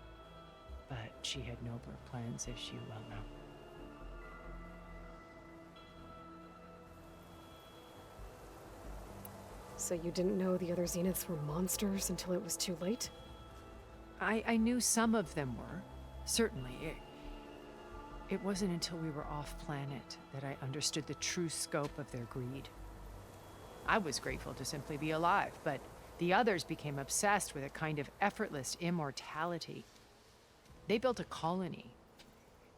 but she had nobler plans, as you well know. So you didn't know the other Zeniths were monsters until it was too late? I knew some of them were, certainly. It wasn't until we were off-planet that I understood the true scope of their greed. I was grateful to simply be alive, but the others became obsessed with a kind of effortless immortality. They built a colony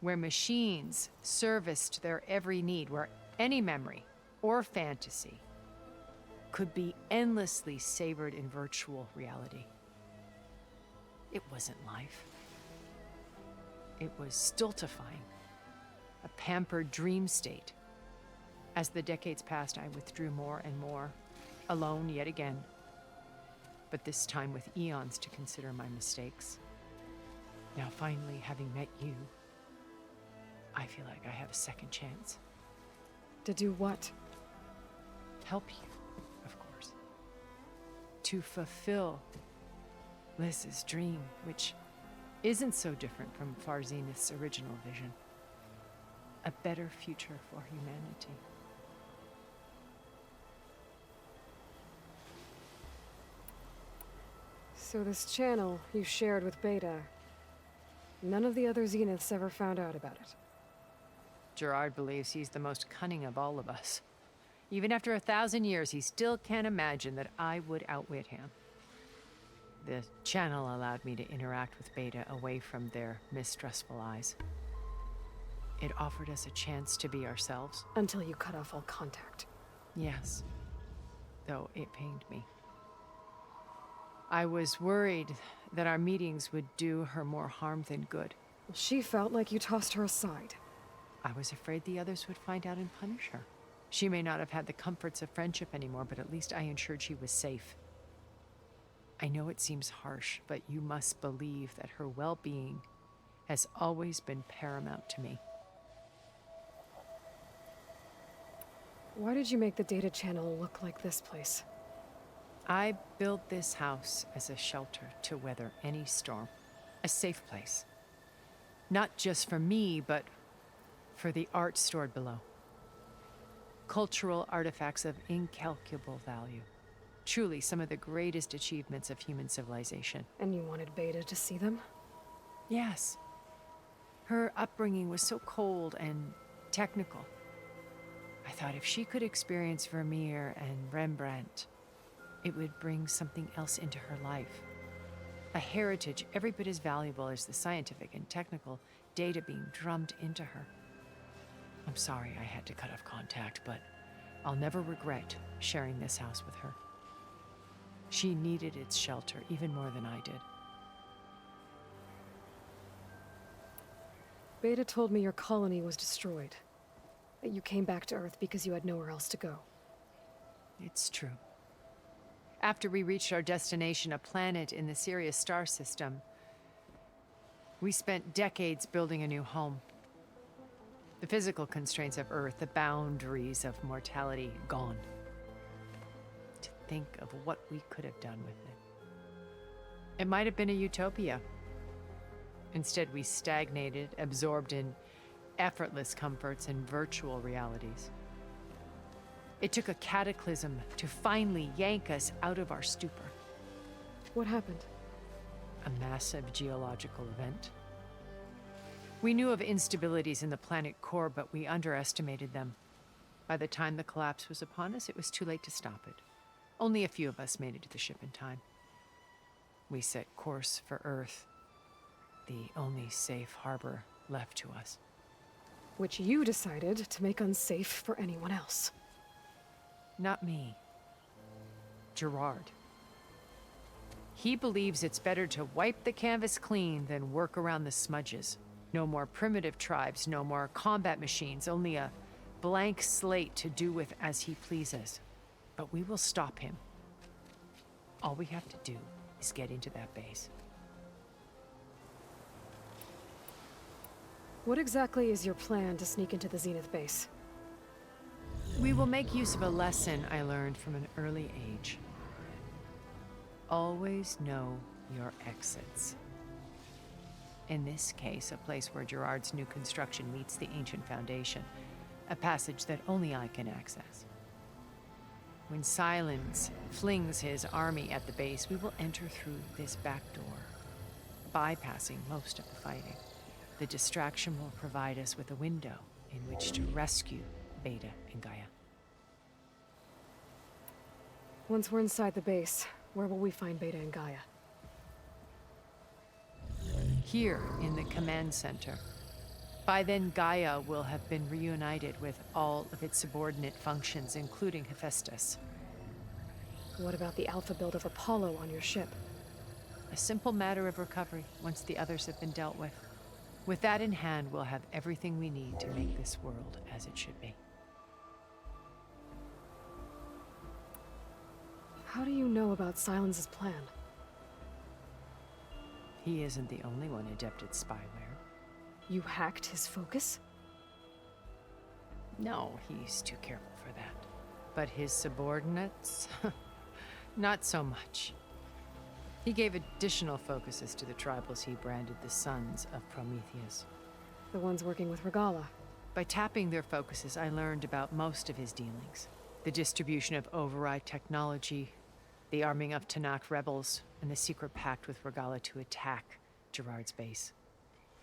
where machines serviced their every need, where any memory or fantasy could be endlessly savored in virtual reality. It wasn't life. It was stultifying, a pampered dream state. As the decades passed, I withdrew more and more, alone yet again, but this time with eons to consider my mistakes. Now finally, having met you, I feel like I have a second chance. To do what? Help you, of course. To fulfill Liz's dream, which isn't so different from Far Zenith's original vision. A better future for humanity. So this channel you shared with Beta, none of the other Zeniths ever found out about it. Gerard believes he's the most cunning of all of us. Even after 1,000 years, he still can't imagine that I would outwit him. The channel allowed me to interact with Beta away from their mistrustful eyes. It offered us a chance to be ourselves. Until you cut off all contact. Yes, though it pained me. I was worried that our meetings would do her more harm than good. Well, she felt like you tossed her aside. I was afraid the others would find out and punish her. She may not have had the comforts of friendship anymore, but at least I ensured she was safe. I know it seems harsh, but you must believe that her well-being has always been paramount to me. Why did you make the data channel look like this place? I built this house as a shelter to weather any storm. A safe place. Not just for me, but for the art stored below. Cultural artifacts of incalculable value. Truly some of the greatest achievements of human civilization. And you wanted Beta to see them? Yes. Her upbringing was so cold and technical. I thought if she could experience Vermeer and Rembrandt, it would bring something else into her life. A heritage every bit as valuable as the scientific and technical data being drummed into her. I'm sorry I had to cut off contact, but I'll never regret sharing this house with her. She needed its shelter even more than I did. Beta told me your colony was destroyed. That you came back to Earth because you had nowhere else to go. It's true. After we reached our destination, a planet in the Sirius star system, we spent decades building a new home. The physical constraints of Earth, the boundaries of mortality, gone. To think of what we could have done with it. It might have been a utopia. Instead, we stagnated, absorbed in effortless comforts and virtual realities. It took a cataclysm to finally yank us out of our stupor. What happened? A massive geological event. We knew of instabilities in the planet core, but we underestimated them. By the time the collapse was upon us, it was too late to stop it. Only a few of us made it to the ship in time. We set course for Earth, the only safe harbor left to us. Which you decided to make unsafe for anyone else. Not me. Gerard. He believes it's better to wipe the canvas clean than work around the smudges. No more primitive tribes, no more combat machines, only a blank slate to do with as he pleases. But we will stop him. All we have to do is get into that base. What exactly is your plan to sneak into the Zenith base? We will make use of a lesson I learned from an early age. Always know your exits. In this case, a place where Gerard's new construction meets the ancient foundation, a passage that only I can access. When Silence flings his army at the base, we will enter through this back door, bypassing most of the fighting. The distraction will provide us with a window in which to rescue Beta and Gaia. Once we're inside the base, where will we find Beta and Gaia? Here in the command center. By then, Gaia will have been reunited with all of its subordinate functions, including Hephaestus. What about the alpha build of Apollo on your ship? A simple matter of recovery once the others have been dealt with. With that in hand, we'll have everything we need to make this world as it should be. How do you know about Silence's plan? He isn't the only one adept at spyware. You hacked his focus? No, he's too careful for that. But his subordinates? Not so much. He gave additional focuses to the tribals he branded the Sons of Prometheus. The ones working with Regala. By tapping their focuses, I learned about most of his dealings. The distribution of override technology, the arming of Tanakh rebels, and the secret pact with Regala to attack Gerard's base.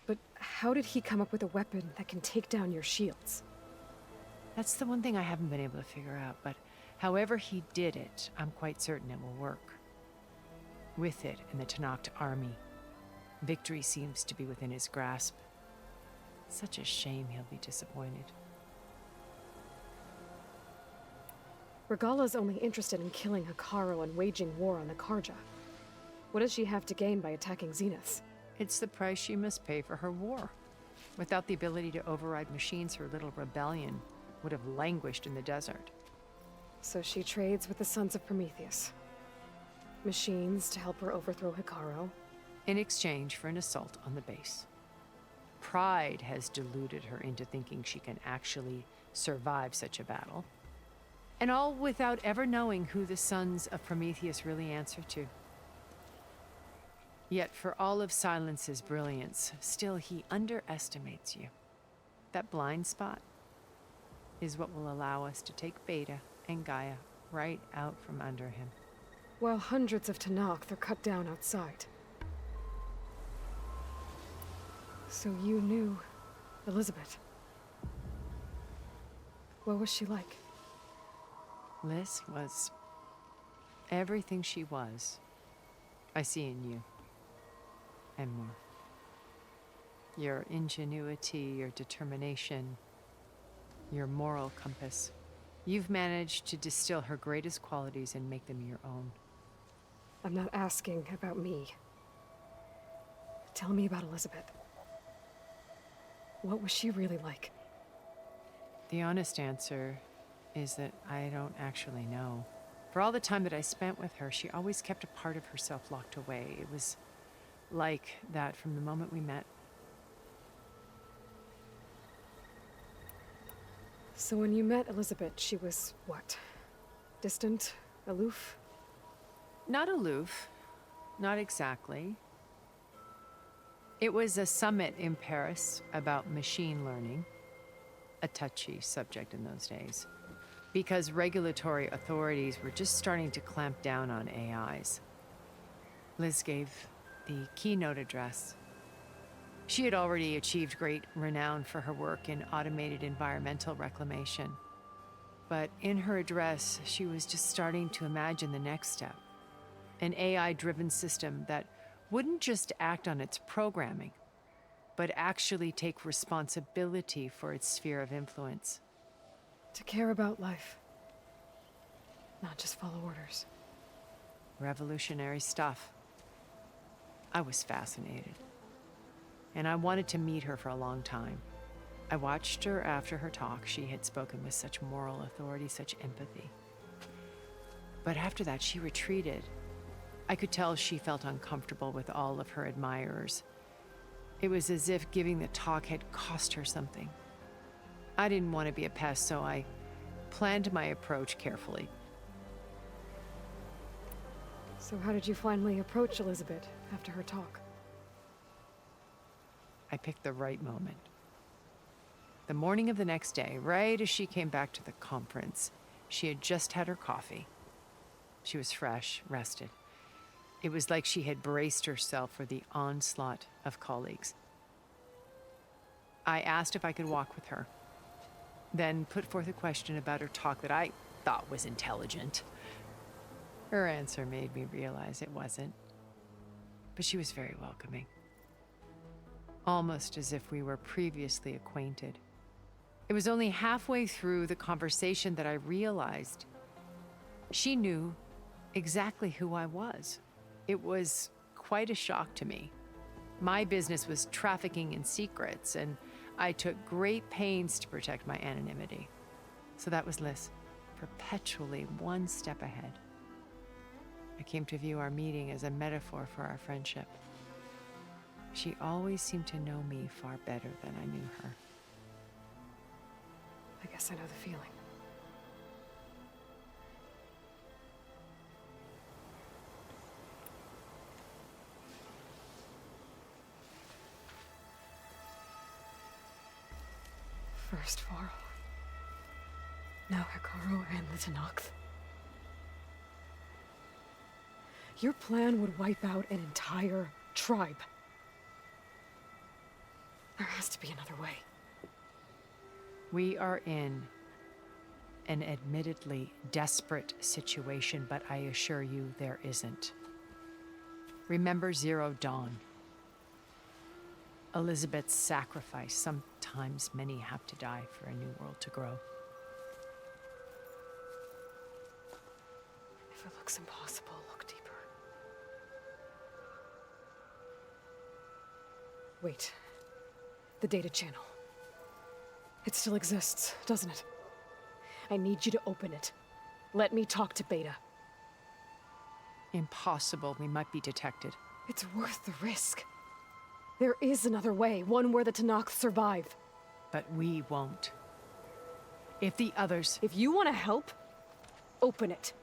But how did he come up with a weapon that can take down your shields? That's the one thing I haven't been able to figure out, but however he did it, I'm quite certain it will work. With it and the Tanakh army, victory seems to be within his grasp. Such a shame he'll be disappointed. Regala's only interested in killing Hekarro and waging war on the Karja. What does she have to gain by attacking Zenith? It's the price she must pay for her war. Without the ability to override machines, her little rebellion would have languished in the desert. So she trades with the Sons of Prometheus. Machines to help her overthrow Hekarro. In exchange for an assault on the base. Pride has deluded her into thinking she can actually survive such a battle. And all without ever knowing who the Sons of Prometheus really answer to. Yet for all of Silence's brilliance, still he underestimates you. That blind spot is what will allow us to take Beta and Gaia right out from under him. While hundreds of Tanakh are cut down outside. So you knew Elizabeth. What was she like? Liz was everything she was. I see in you. And more. Your ingenuity, your determination, your moral compass. You've managed to distill her greatest qualities and make them your own. I'm not asking about me. Tell me about Elizabeth. What was she really like? The honest answer is that I don't actually know. For all the time that I spent with her, she always kept a part of herself locked away. It was like that from the moment we met. So when you met Elizabeth, she was what? Distant? Aloof? Not aloof. Not exactly. It was a summit in Paris about machine learning. A touchy subject in those days. Because regulatory authorities were just starting to clamp down on AIs. Liz gave the keynote address. She had already achieved great renown for her work in automated environmental reclamation. But in her address, she was just starting to imagine the next step. An AI-driven system that wouldn't just act on its programming, but actually take responsibility for its sphere of influence. To care about life. Not just follow orders. Revolutionary stuff. I was fascinated. And I wanted to meet her for a long time. I watched her after her talk. She had spoken with such moral authority, such empathy. But after that, she retreated. I could tell she felt uncomfortable with all of her admirers. It was as if giving the talk had cost her something. I didn't want to be a pest, so I planned my approach carefully. So how did you finally approach Elizabeth after her talk? I picked the right moment. The morning of the next day, right as she came back to the conference, she had just had her coffee. She was fresh, rested. It was like she had braced herself for the onslaught of colleagues. I asked if I could walk with her, then put forth a question about her talk that I thought was intelligent. Her answer made me realize it wasn't, but she was very welcoming. Almost as if we were previously acquainted. It was only halfway through the conversation that I realized she knew exactly who I was. It was quite a shock to me. My business was trafficking in secrets, and I took great pains to protect my anonymity. So that was Liz, perpetually one step ahead. I came to view our meeting as a metaphor for our friendship. She always seemed to know me far better than I knew her. I guess I know the feeling. First Varl. Now Hekarro and the Tenakth. Your plan would wipe out an entire tribe. There has to be another way. We are in an admittedly desperate situation, but I assure you there isn't. Remember Zero Dawn. Elizabeth's sacrifice. Sometimes many have to die for a new world to grow. If it looks impossible, look deeper. Wait. The data channel. It still exists, doesn't it? I need you to open it. Let me talk to Beta. Impossible. We might be detected. It's worth the risk. There is another way, one where the Tenakth survive. But we won't. If the others... If you want to help, open it.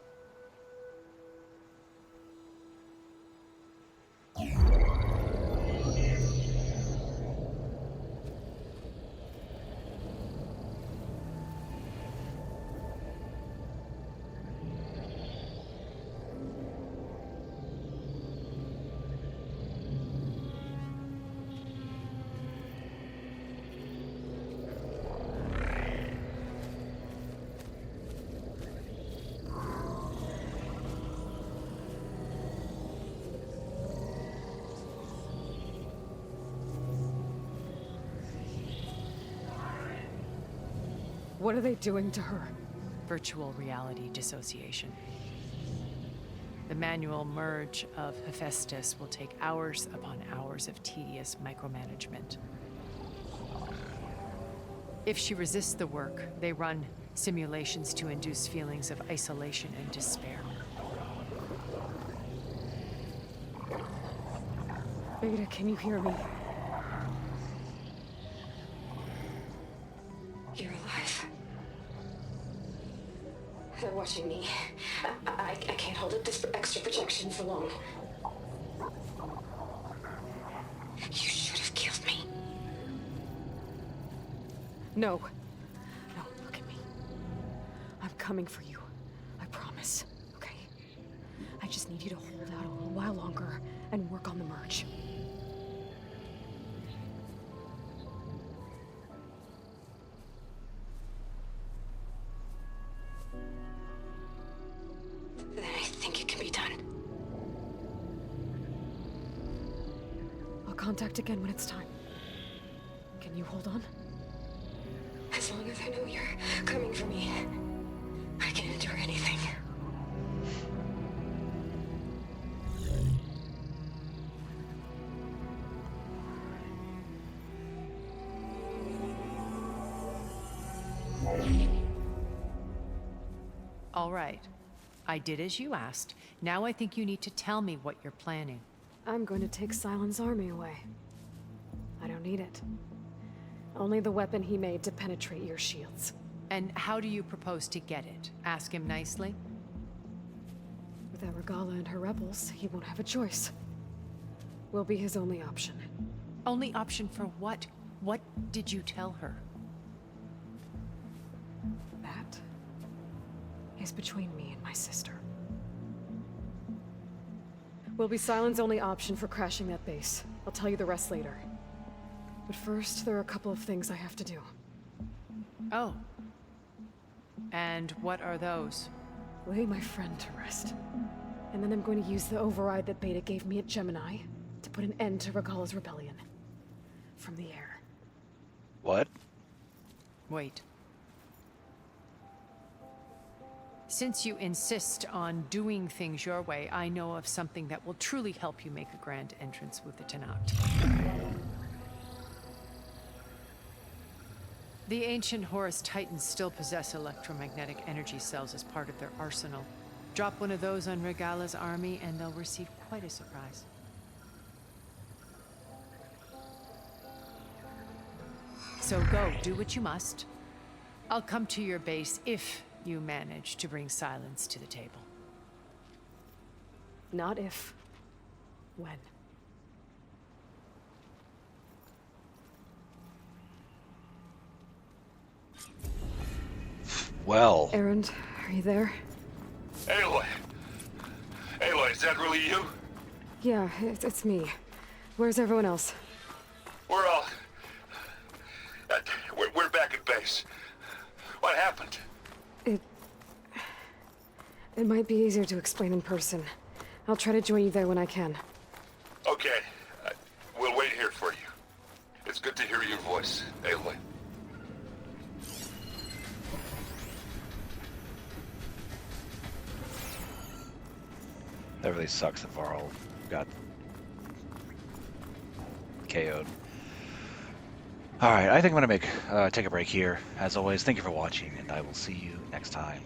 What are they doing to her? Virtual reality dissociation. The manual merge of Hephaestus will take hours upon hours of tedious micromanagement. If she resists the work, they run simulations to induce feelings of isolation and despair. Beta, can you hear me? You're alive. They're watching me. I can't hold up this extra protection for long. You should have killed me. No. No, look at me. I'm coming for you. I promise. Okay? I just need you to hold out a little while longer and work on the merge. Then I think it can be done. I'll contact again when it's time. Can you hold on? As long as I know you're coming for me, I can endure anything. All right. I did as you asked. Now I think you need to tell me what you're planning. I'm going to take Silent's army away. I don't need it. Only the weapon he made to penetrate your shields. And how do you propose to get it? Ask him nicely? Without Regala and her rebels, he won't have a choice. We'll be his only option. Only option for what? What did you tell her? That is between me and my sister. Will be Silent's only option for crashing that base. I'll tell you the rest later. But first, there are a couple of things I have to do. Oh. And what are those? Lay my friend to rest. And then I'm going to use the override that Beta gave me at Gemini to put an end to Regala's rebellion. From the air. What? Wait. Since you insist on doing things your way, I know of something that will truly help you make a grand entrance with the Tenakth. The ancient Horus Titans still possess electromagnetic energy cells as part of their arsenal. Drop one of those on Regala's army and they'll receive quite a surprise. So go, do what you must. I'll come to your base if you manage to bring silence to the table. Not if. When. Well. Erend, are you there? Aloy! Aloy, is that really you? Yeah, it's me. Where's everyone else? We're all... we're back at base. What happened? It might be easier to explain in person. I'll try to join you there when I can. Okay. We'll wait here for you. It's good to hear your voice, Aloy. That really sucks that Varl got KO'd. Alright, I think I'm going to take a break here. As always, thank you for watching, and I will see you next time.